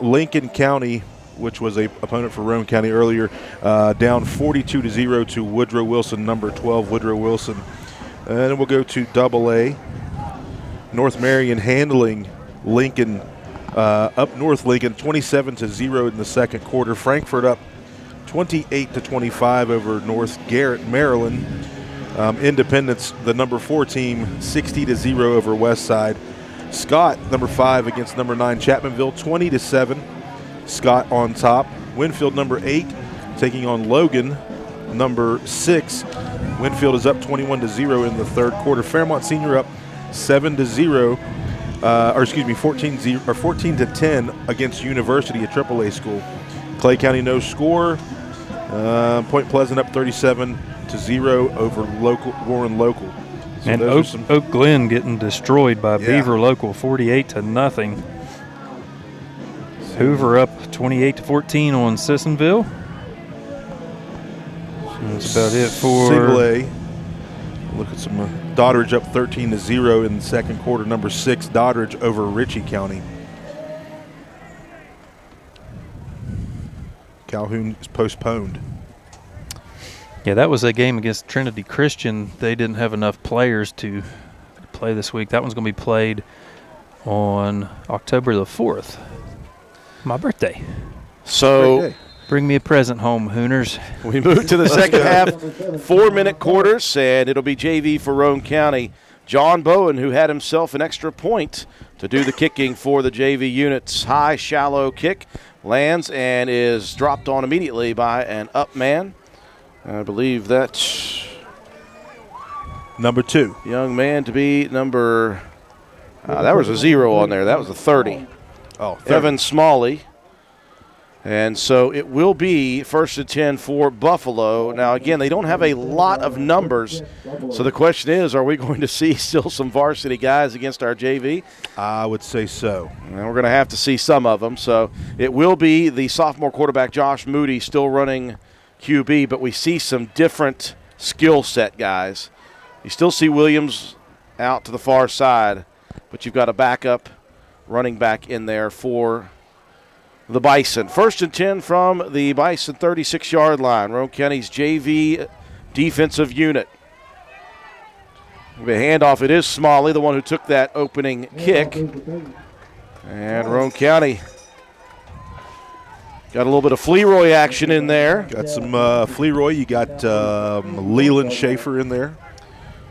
Lincoln County, which was a opponent for Roane County earlier, down 42-0 to Woodrow Wilson, number 12 Woodrow Wilson. And then we'll go to AA. North Marion handling Lincoln, up North Lincoln, 27-0 in the second quarter. Frankfort up 28-25 over North Garrett, Maryland. Independence, the number 4 team, 60-0 over West Side. Scott, number 5 against number 9 Chapmanville, 20-7. Scott on top. Winfield, number 8, taking on Logan, number 6. Winfield is up 21-0 in the third quarter. Fairmont Senior up 7-0, 14-10 against University, a AAA school. Clay County no score. Point Pleasant up 37-0 over Warren Local. So and Oak Glen getting destroyed by Beaver Local, 48-0. Hoover up 28-14 on Sissonville. So that's about it for Single A. Look at some Doddridge up 13-0 in the second quarter. Number 6 Doddridge over Ritchie County. Calhoun is postponed. Yeah, that was a game against Trinity Christian. They didn't have enough players to play this week. That one's going to be played on October the 4th. My birthday. So bring me a present home, Hooners. We move to the second half, 4-minute quarters, and it'll be JV for Roane County. John Bowen, who had himself an extra point to do the kicking for the JV units. High, shallow kick lands and is dropped on immediately by an up man. I believe that's number 2. Young man to be number, that was a 0 on there. That was a 30. Oh, 30. Evan Smalley. And so it will be 1st and 10 for Buffalo. Now, again, they don't have a lot of numbers. So the question is, are we going to see still some varsity guys against our JV? I would say so. And we're going to have to see some of them. So it will be the sophomore quarterback, Josh Moody, still running QB, but we see some different skill set guys. You still see Williams out to the far side, but you've got a backup running back in there for the Bison. 1st and 10 from the Bison 36-yard line. Roane County's JV defensive unit. A handoff. It is Smalley, the one who took that opening kick. And Roane County got a little bit of Fleroy action in there. Got some Fleroy. You got Leland Schaefer in there.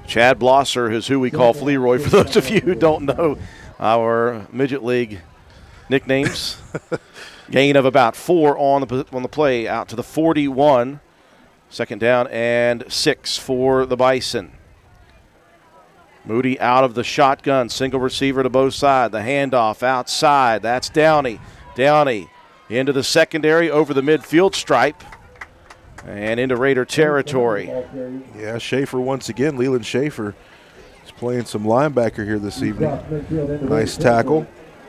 Chad Blosser is who we call Fleroy, for those of you who don't know our Midget League nicknames. Gain of about 4 on the play out to the 41. 2nd down and 6 for the Bison. Moody out of the shotgun. Single receiver to both sides. The handoff outside. That's Downey. Downey into the secondary over the midfield stripe and into Raider territory. Yeah, Schaefer once again. Leland Schaefer is playing some linebacker here this evening. Nice tackle.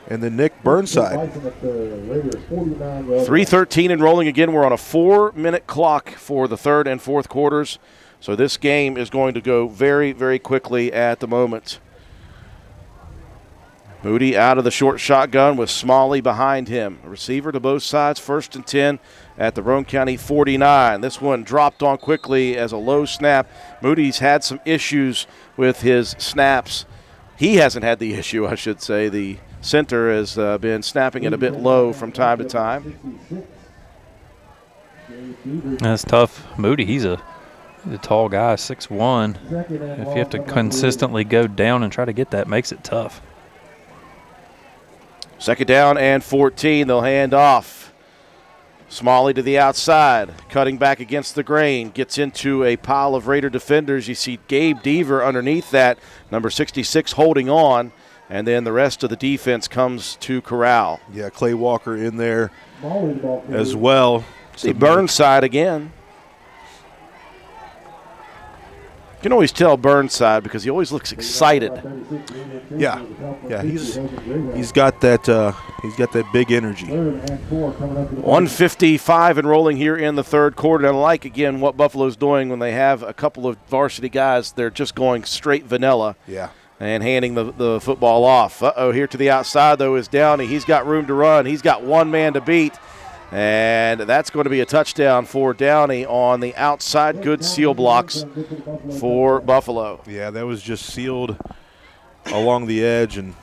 And then Nick Burnside. 3:13 and rolling again. We're on a 4-minute clock for the 3rd and 4th quarters. So this game is going to go very, very quickly at the moment. Moody out of the short shotgun with Smalley behind him. A receiver to both sides. 1st and 10 at the Roane County 49. This one dropped on quickly as a low snap. Moody's had some issues with his snaps. He hasn't had the issue, I should say. The center has been snapping it a bit low from time to time. That's tough. Moody, he's a tall guy, 6'1". If you have to consistently go down and try to get that, makes it tough. 2nd down and 14. They'll hand off. Smalley to the outside, cutting back against the grain, gets into a pile of Raider defenders. You see Gabe Deaver underneath that, number 66 holding on, and then the rest of the defense comes to corral. Yeah, Clay Walker in there as well. See Burnside again. You can always tell Burnside because he always looks excited. Yeah, he's got that big energy. 1:55 and rolling here in the 3rd quarter. And I like again what Buffalo's doing when they have a couple of varsity guys. They're just going straight vanilla. Yeah. And handing the football off. Here to the outside though is Downey. He's got room to run. He's got one man to beat. And that's going to be a touchdown for Downey on the outside. Good seal blocks for Buffalo. Yeah, that was just sealed along the edge, and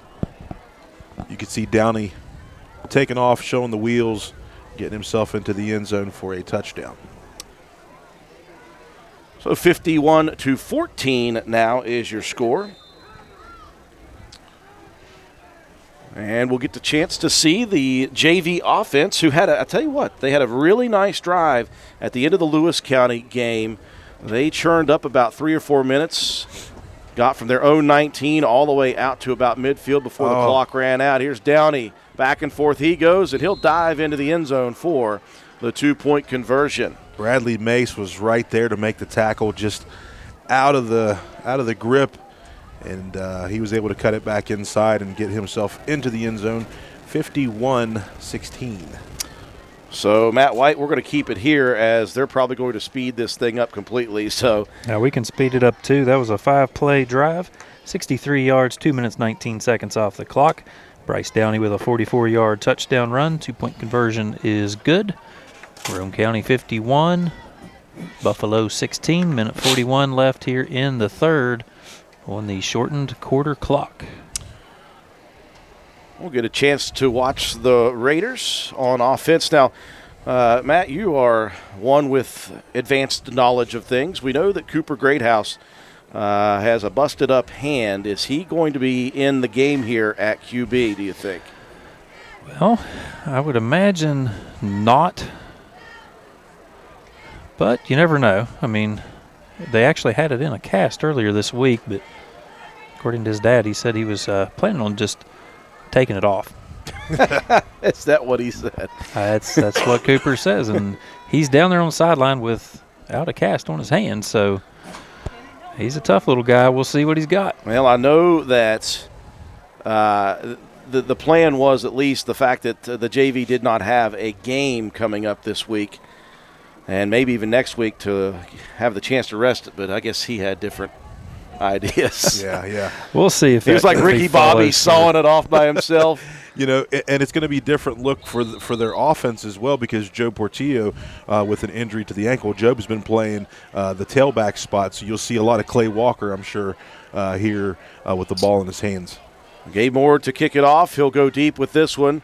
you could see Downey taking off, showing the wheels, getting himself into the end zone for a touchdown. So 51-14 now is your score. And we'll get the chance to see the JV offense, who had, I tell you what, they had a really nice drive at the end of the Lewis County game. They churned up about 3 or 4 minutes, got from their own 19 all the way out to about midfield before the clock ran out. Here's Downey, back and forth he goes, and he'll dive into the end zone for the 2-point conversion. Bradley Mace was right there to make the tackle, just out of the grip. And he was able to cut it back inside and get himself into the end zone, 51-16. So, Matt White, we're going to keep it here as they're probably going to speed this thing up completely. So now we can speed it up, too. That was a 5-play drive, 63 yards, 2 minutes, 19 seconds off the clock. Bryce Downey with a 44-yard touchdown run. 2-point conversion is good. Roane County 51, Buffalo 16, minute 41 left here in the 3rd. On the shortened quarter clock. We'll get a chance to watch the Raiders on offense. Now, Matt, you are one with advanced knowledge of things. We know that Cooper Greathouse has a busted up hand. Is he going to be in the game here at QB, do you think? Well, I would imagine not, but you never know. I mean, they actually had it in a cast earlier this week, but according to his dad, he said he was planning on just taking it off. Is that what he said? That's what Cooper says, and he's down there on the sideline without a cast on his hand, so he's a tough little guy. We'll see what he's got. Well, I know that the plan was at least the fact that the JV did not have a game coming up this week and maybe even next week to have the chance to rest it, but I guess he had different ideas. Yeah. We'll see if he was like Ricky Bobby sawing it off by himself. And it's going to be a different look for their offense as well, because Joe Portillo, with an injury to the ankle, Job has been playing the tailback spot, so you'll see a lot of Clay Walker, I'm sure, here with the ball in his hands. Gabe Moore to kick it off. He'll go deep with this one,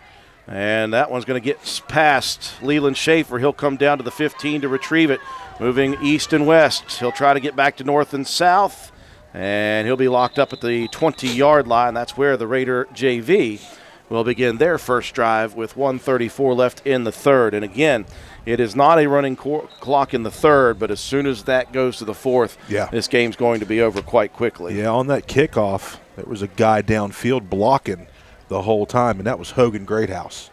and that one's going to get past Leland Schaefer. He'll come down to the 15 to retrieve it, moving east and west. He'll try to get back to north and south, and he'll be locked up at the 20-yard line. That's where the Raider JV will begin their first drive with 1:34 left in the third. And again, it is not a running clock in the third, but as soon as that goes to the fourth, this game's going to be over quite quickly. Yeah, on that kickoff, there was a guy downfield blocking the whole time, and that was Hogan Greathouse.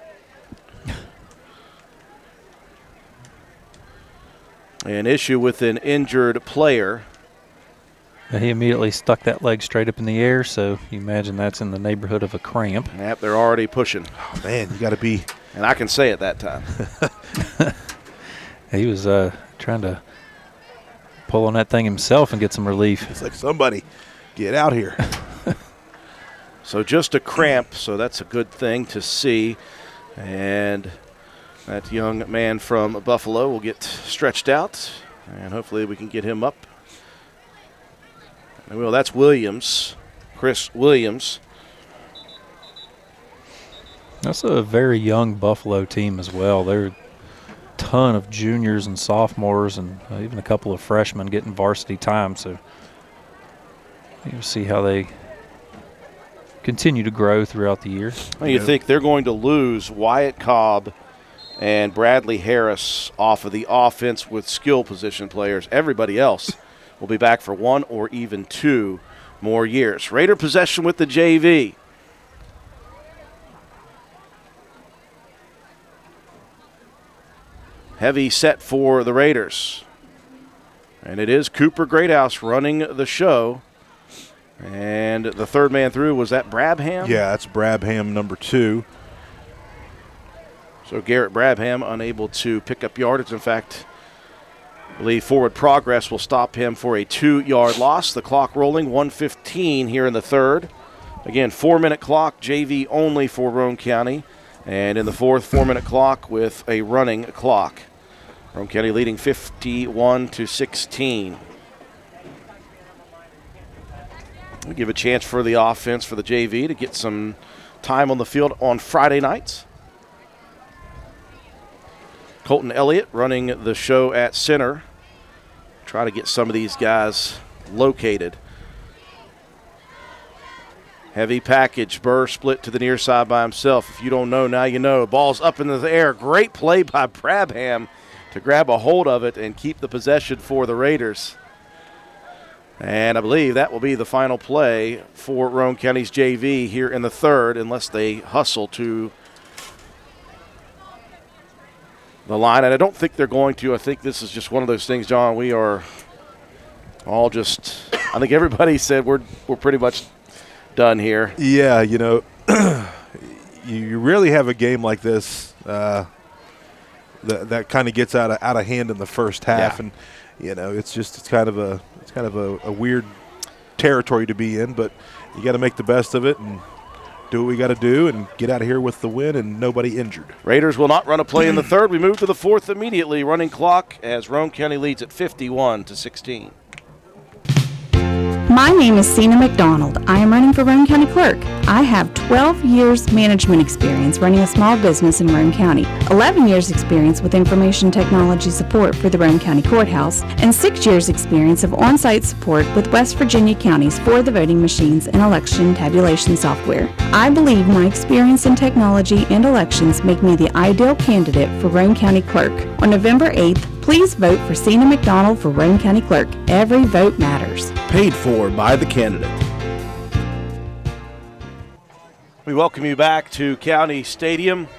An issue with an injured player. He immediately stuck that leg straight up in the air, so you imagine that's in the neighborhood of a cramp. Yep, they're already pushing. Oh, man, you got to be. And I can say it that time. He was trying to pull on that thing himself and get some relief. It's like, somebody get out here. So just a cramp, so that's a good thing to see. And that young man from Buffalo will get stretched out, and hopefully we can get him up. Well, that's Williams, Chris Williams. That's a very young Buffalo team as well. They're a ton of juniors and sophomores and even a couple of freshmen getting varsity time. So you'll see how they continue to grow throughout the year. Well, you think they're going to lose Wyatt Cobb and Bradley Harris off of the offense with skill position players. Everybody else will be back for 1 or even 2 more years. Raider possession with the JV. Heavy set for the Raiders. And it is Cooper Greathouse running the show. And the third man through, was that Brabham? Yeah, that's Brabham, number 2. So Garrett Brabham unable to pick up yardage. In fact, I believe forward progress will stop him for a 2-yard loss. The clock rolling, 1:15 here in the third. Again, 4-minute clock, JV only for Roane County. And in the fourth, 4-minute clock with a running clock. Roane County leading 51-16. We give a chance for the offense, for the JV, to get some time on the field on Friday nights. Colton Elliott running the show at center. Try to get some of these guys located. Heavy package. Burr split to the near side by himself. If you don't know, now you know. Ball's up into the air. Great play by Brabham to grab a hold of it and keep the possession for the Raiders. And I believe that will be the final play for Roane County's JV here in the third, unless they hustle to the line. And I don't think they're going to. I think this is just one of those things, John, we are all just – I think everybody said we're pretty much done here. Yeah, you know, you really have a game like this that kind of gets out of hand in the first half. Yeah. And, you know, it's kind of a weird territory to be in, but you got to make the best of it and do what we got to do and get out of here with the win and nobody injured. Raiders will not run a play in the third. We move to the fourth immediately. Running clock as Roane County leads at 51-16. My name is Sina McDonald. I am running for Roane County Clerk. I have 12 years management experience running a small business in Roane County, 11 years experience with information technology support for the Roane County Courthouse, and 6 years experience of on-site support with West Virginia counties for the voting machines and election tabulation software. I believe my experience in technology and elections make me the ideal candidate for Roane County Clerk. On November 8th, please vote for Sina McDonald for Roane County Clerk. Every vote matters. Paid for by the candidate. We welcome you back to County Stadium,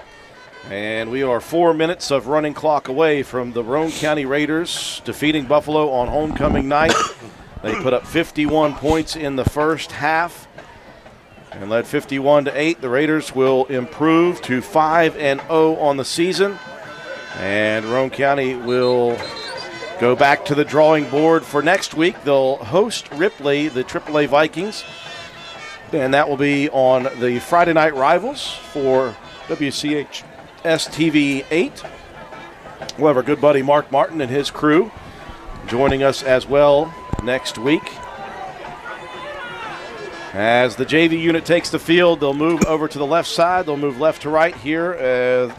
and we are 4 minutes of running clock away from the Roane County Raiders defeating Buffalo on homecoming night. They put up 51 points in the first half and led 51-8. The Raiders will improve to 5-0 on the season, and Roane County will go back to the drawing board for next week. They'll host Ripley, the AAA Vikings, and that will be on the Friday Night Rivals for WCHS TV 8. We'll have our good buddy Mark Martin and his crew joining us as well next week. As the JV unit takes the field, they'll move over to the left side. They'll move left to right here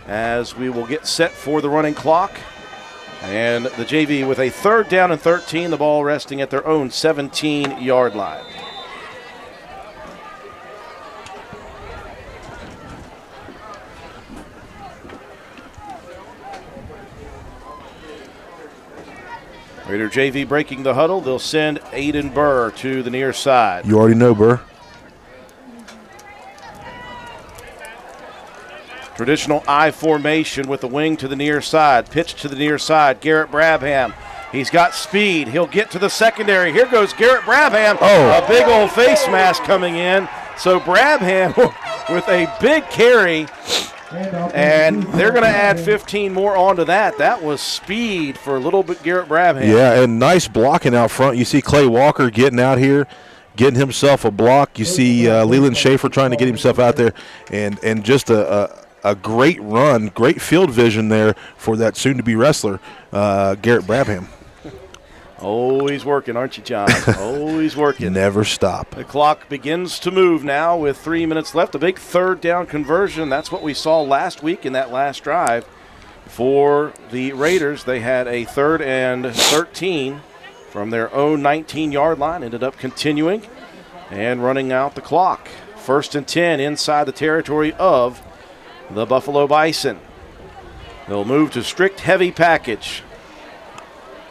as we will get set for the running clock. And the JV with a 3rd down and 13, the ball resting at their own 17-yard line. Raider JV breaking the huddle. They'll send Aiden Burr to the near side. You already know, Burr. Traditional I formation with the wing to the near side. Pitch to the near side. Garrett Brabham. He's got speed. He'll get to the secondary. Here goes Garrett Brabham. Oh. A big old face mask coming in. So Brabham with a big carry. And they're going to add 15 more onto that. That was speed for a little bit Garrett Brabham. Yeah, and nice blocking out front. You see Clay Walker getting out here, getting himself a block. You see Leland Schaefer trying to get himself out there, and just a great run, great field vision there for that soon-to-be wrestler, Garrett Brabham. Always working, aren't you, John? Always working. Never stop. The clock begins to move now with 3 minutes left. A big 3rd down conversion. That's what we saw last week in that last drive. For the Raiders, they had a 3rd and 13 from their own 19-yard line. Ended up continuing and running out the clock. 1st and 10 inside the territory of the Buffalo Bison. They'll move to strict heavy package.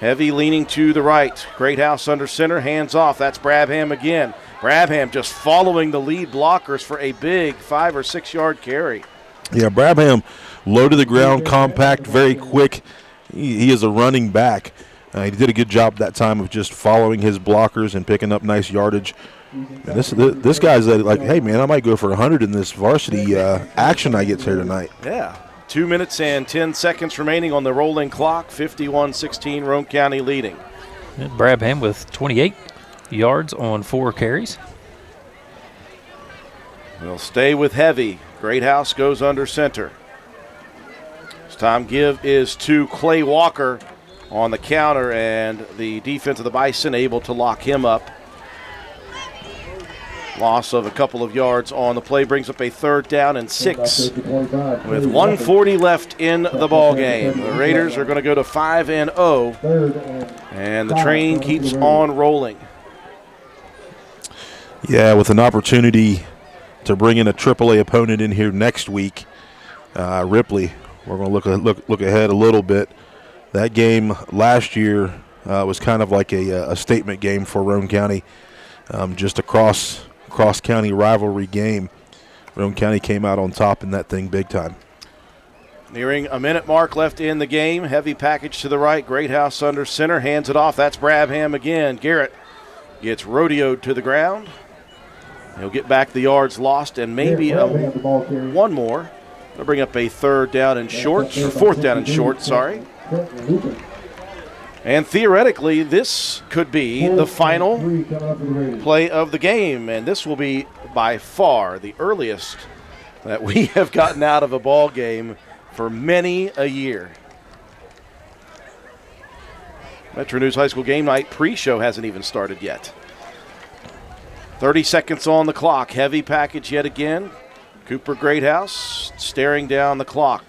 Heavy leaning to the right. Greathouse under center, hands off. That's Brabham again. Brabham just following the lead blockers for a big 5 or 6 yard carry. Yeah, Brabham low to the ground, compact, very quick. He is a running back. He did a good job that time of just following his blockers and picking up nice yardage. And this guy's like, hey, man, I might go for 100 in this varsity action I get here tonight. Yeah. 2 minutes and 10 seconds remaining on the rolling clock. 51-16, Roane County leading. And Brabham with 28 yards on 4 carries. They'll stay with heavy. Greathouse goes under center. This time give is to Clay Walker on the counter, and the defense of the Bison able to lock him up. Loss of a couple of yards on the play brings up a 3rd down and 6 with 1:40 left in the ball game. The Raiders are going to go to 5-0, and the train keeps on rolling. Yeah, with an opportunity to bring in a AAA opponent in here next week, Ripley. We're going to look ahead a little bit. That game last year was kind of like a statement game for Roane County, just a cross-county rivalry game. Roane County came out on top in that thing big time. Nearing a minute mark left in the game. Heavy package to the right. Greathouse under center. Hands it off. That's Brabham again. Garrett gets rodeoed to the ground. He'll get back the yards lost and maybe one more. They'll bring up a 3rd down and short, or 4th down and short, sorry. And theoretically, this could be the final play of the game, and this will be by far the earliest that we have gotten out of a ball game for many a year. Metro News High School Game Night pre-show hasn't even started yet. 30 seconds on the clock. Heavy package yet again. Cooper Greathouse staring down the clock.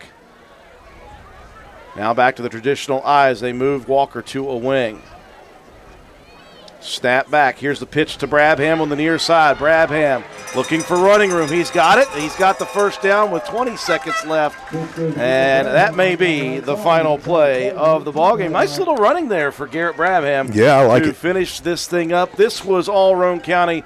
Now back to the traditional I as they move Walker to a wing. Snap back. Here's the pitch to Brabham on the near side. Brabham looking for running room. He's got it. He's got the first down with 20 seconds left. And that may be the final play of the ballgame. Nice little running there for Garrett Brabham. Yeah, I like to it. finish this thing up. This was all Roane County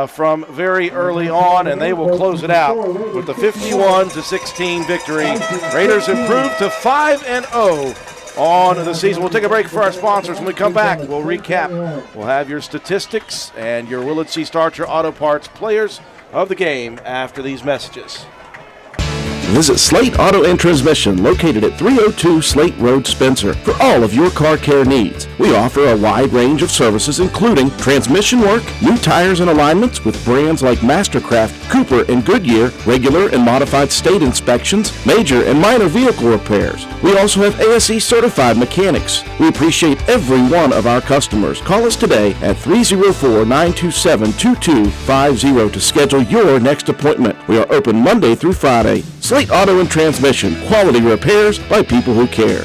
from very early on, and they will close it out with the 51-16 victory. Raiders improved to 5-0 on the season. We'll take a break for our sponsors. When we come back, we'll recap. We'll have your statistics and your Willard C. Starcher Auto Parts players of the game after these messages. Visit Slate Auto and Transmission, located at 302 Slate Road, Spencer, for all of your car care needs. We offer a wide range of services, including transmission work, new tires and alignments with brands like Mastercraft, Cooper, and Goodyear, regular and modified state inspections, major and minor vehicle repairs. We also have ASE certified mechanics. We appreciate every one of our customers. Call us today at 304-927-2250 to schedule your next appointment. We are open Monday through Friday. Slate Auto and Transmission, quality repairs by people who care.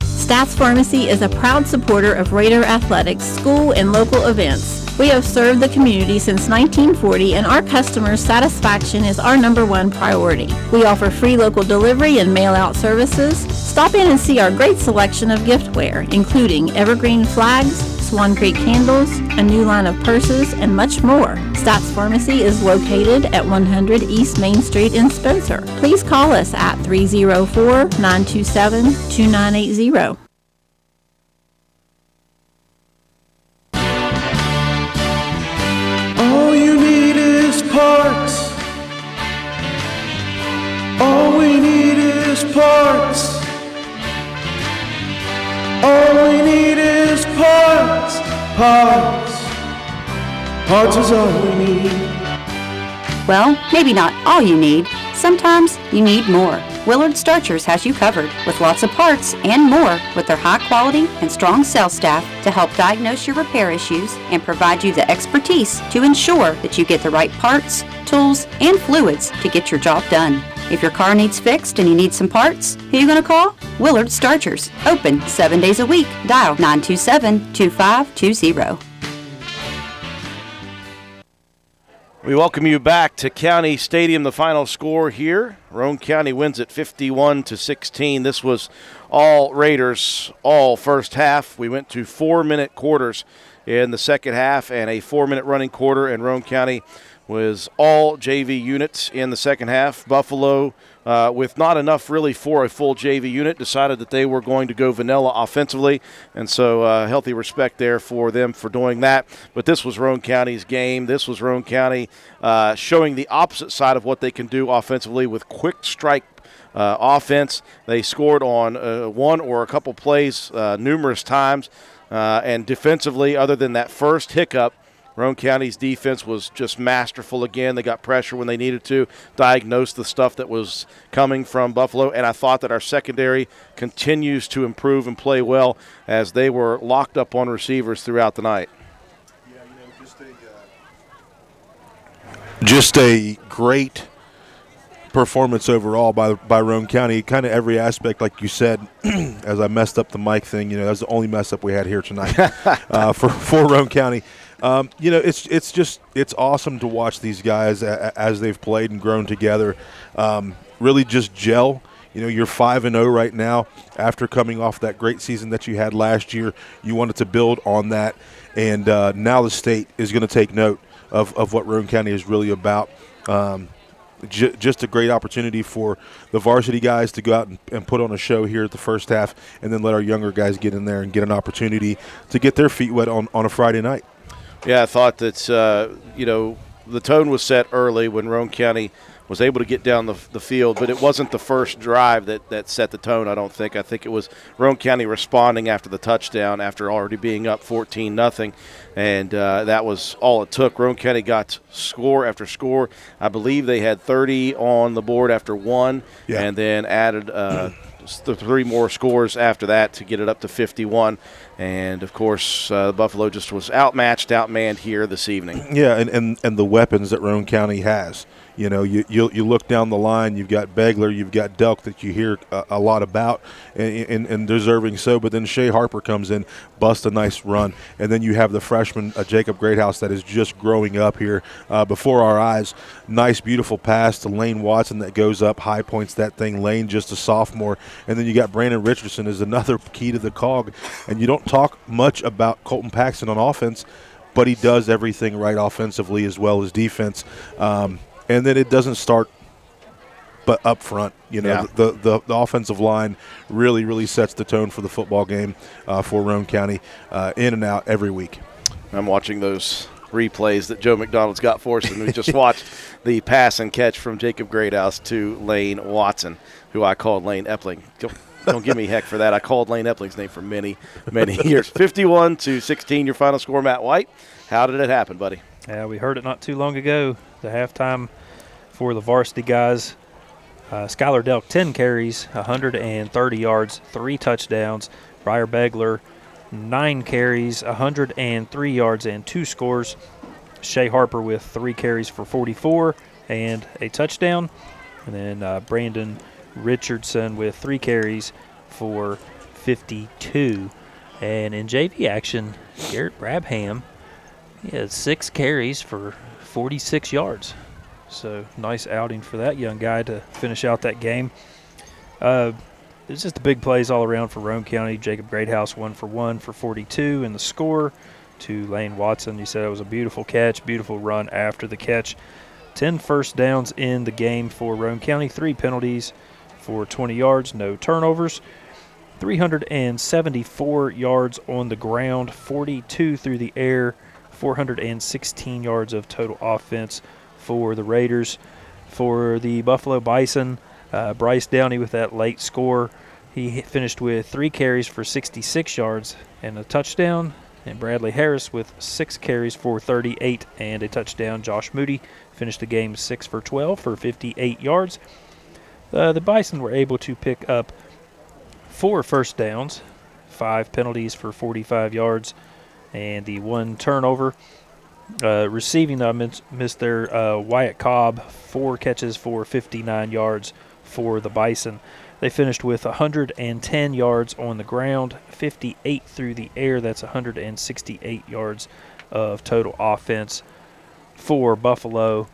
Stats Pharmacy is a proud supporter of Raider athletics, school, and local events. We have served the community since 1940, and our customers' satisfaction is our #1 priority. We offer free local delivery and mail-out services. Stop in and see our great selection of giftware, including evergreen flags, Swan Creek candles, a new line of purses, and much more. Stats Pharmacy is located at 100 East Main Street in Spencer. Please call us at 304-927-2980. All you need is parts. All we need is parts. All we need is parts. Parts. Parts is all we need. Well, maybe not all you need. Sometimes you need more. Willard Starchers has you covered with lots of parts and more with their high quality and strong sales staff to help diagnose your repair issues and provide you the expertise to ensure that you get the right parts, tools, and fluids to get your job done. If your car needs fixed and you need some parts, who are you going to call? Willard Starchers. Open 7 days a week. Dial 927-2520. We welcome you back to County Stadium. The final score here, Roane County wins it 51-16. This was all Raiders, all first half. We went to 4-minute quarters in the second half and a 4-minute running quarter, and Roane County was all JV units in the second half. Buffalo, with not enough really for a full JV unit, decided that they were going to go vanilla offensively, and so healthy respect there for them for doing that. But this was Roane County's game. This was Roane County showing the opposite side of what they can do offensively with quick strike offense. They scored on one or a couple plays numerous times, and defensively, other than that first hiccup, Roane County's defense was just masterful again. They got pressure when they needed to, diagnosed the stuff that was coming from Buffalo, and I thought that our secondary continues to improve and play well as they were locked up on receivers throughout the night. Just a great performance overall by Roane County. Kind of every aspect, like you said, as I messed up the mic thing, that's the only mess up we had here tonight for Roane County. It's awesome to watch these guys as they've played and grown together. Really just gel. You're 5-0 right now after coming off that great season that you had last year. You wanted to build on that, and now the state is going to take note of what Roane County is really about. Just a great opportunity for the varsity guys to go out and put on a show here at the first half, and then let our younger guys get in there and get an opportunity to get their feet wet on a Friday night. Yeah, I thought that, the tone was set early when Roane County was able to get down the field, but it wasn't the first drive that set the tone, I don't think. I think it was Roane County responding after the touchdown after already being up 14-0, and that was all it took. Roane County got score after score. I believe they had 30 on the board after one, and then added the 3 more scores after that to get it up to 51. And, of course, Buffalo just was outmanned here this evening. Yeah, and the weapons that Roane County has. You know, you look down the line, you've got Begler, you've got Delk that you hear a lot about, and deserving so. But then Shea Harper comes in, busts a nice run, and then you have the freshman Jacob Greathouse that is just growing up here before our eyes. Nice, beautiful pass to Lane Watson that goes up, high points that thing. Lane just a sophomore, and then you got Brandon Richardson is another key to the cog. And you don't talk much about Colton Paxton on offense, but he does everything right offensively as well as defense. And then it doesn't start but up front. You know, the offensive line really sets the tone for the football game for Roane County, in and out every week. I'm watching those replays that Joe McDonald's got for us, and we just watched the pass and catch from Jacob Greathouse to Lane Watson, who I called Lane Epling. Don't give me heck for that. I called Lane Epling's name for many years. 51-16, your final score, Matt White. How did it happen, buddy? Yeah, we heard it not too long ago. The halftime for the varsity guys. Skylar Delk, 10 carries, 130 yards, 3 touchdowns. Briar Begler, 9 carries, 103 yards, and 2 scores. Shea Harper with 3 carries for 44 and a touchdown. And then Brandon Richardson with 3 carries for 52. And in JV action, Garrett Brabham, he had 6 carries for 46 yards. So nice outing for that young guy to finish out that game. It's just the big plays all around for Roane County. Jacob Greathouse 1 for 1 for 42 in the score to Lane Watson. You said it was a beautiful catch, beautiful run after the catch. 10 first downs in the game for Roane County, 3 penalties for 20 yards, no turnovers. 374 yards on the ground, 42 through the air, 416 yards of total offense for the Raiders. For the Buffalo Bison, Bryce Downey with that late score. He finished with 3 carries for 66 yards and a touchdown. And Bradley Harris with 6 carries for 38 and a touchdown. Josh Moody finished the game 6 for 12 for 58 yards. The Bison were able to pick up 4 first downs, 5 penalties for 45 yards, and the 1 turnover. Receiving, I missed their Wyatt Cobb, 4 catches for 59 yards for the Bison. They finished with 110 yards on the ground, 58 through the air. That's 168 yards of total offense for Buffalo.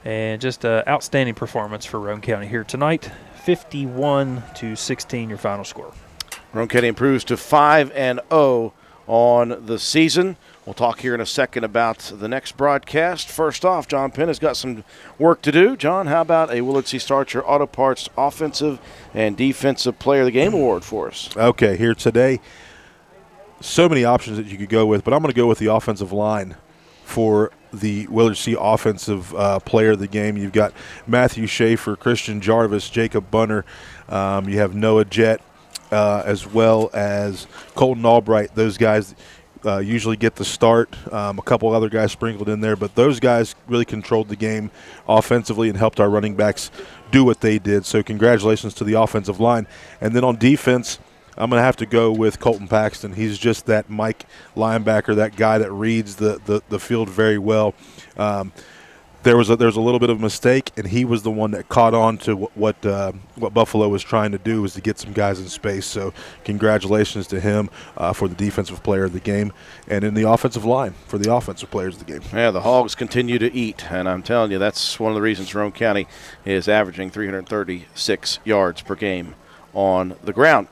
And just an outstanding performance for Roane County here tonight. 51-16, your final score. Roane County improves to 5-0 on the season. We'll talk here in a second about the next broadcast. First off, John Penn has got some work to do. John, how about a Willard C. Starcher Auto Parts Offensive and Defensive Player of the Game award for us? Okay, here today, so many options that you could go with, but I'm going to go with the offensive line for the Willard C. Offensive Player of the Game. You've got Matthew Schaefer, Christian Jarvis, Jacob Bunner. You have Noah Jett, as well as Colton Albright. Those guys usually get the start. A couple other guys sprinkled in there, but those guys really controlled the game offensively and helped our running backs do what they did. So congratulations to the offensive line. And then on defense, I'm going to have to go with Colton Paxton. He's just that Mike linebacker, that guy that reads the field very well. There was a little bit of a mistake, and he was the one that caught on to what Buffalo was trying to do, was to get some guys in space. So congratulations to him for the defensive player of the game, and in the offensive line for the offensive players of the game. Yeah, the Hogs continue to eat, and I'm telling you, that's one of the reasons Roane County is averaging 336 yards per game on the ground.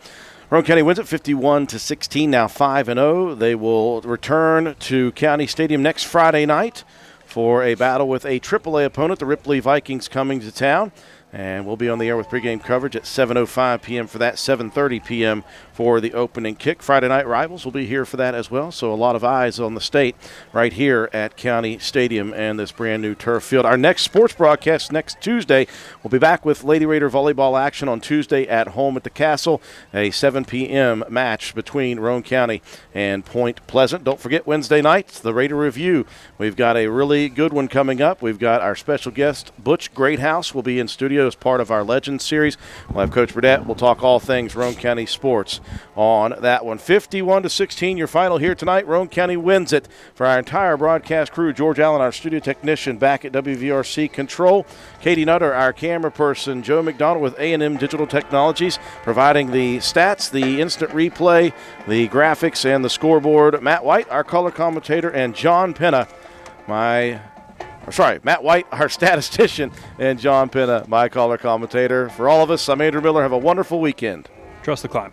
Roane County wins at 51-16, now 5-0. They will return to County Stadium next Friday night for a battle with a AAA opponent, the Ripley Vikings, coming to town. And we'll be on the air with pregame coverage at 7:05 p.m. for that, 7:30 p.m. for the opening kick. Friday night rivals will be here for that as well, so a lot of eyes on the state right here at County Stadium and this brand new turf field. Our next sports broadcast next Tuesday, we'll be back with Lady Raider volleyball action on Tuesday at home at the Castle, a 7 p.m. match between Roane County and Point Pleasant. Don't forget Wednesday night, the Raider Review. We've got a really good one coming up. We've got our special guest, Butch Greathouse, will be in studio as part of our Legends series. We'll have Coach Burdett. We'll talk all things Roane County sports on that one. 51-16, your final here tonight. Roane County wins it. For our entire broadcast crew, George Allen, our studio technician back at WVRC Control, Katie Nutter, our camera person, Joe McDonald with A&M Digital Technologies, providing the stats, the instant replay, the graphics, and the scoreboard. Matt White, our color commentator, and John Penna, Matt White, our statistician, and John Penna, my color commentator. For all of us, I'm Andrew Miller. Have a wonderful weekend. Trust the climb.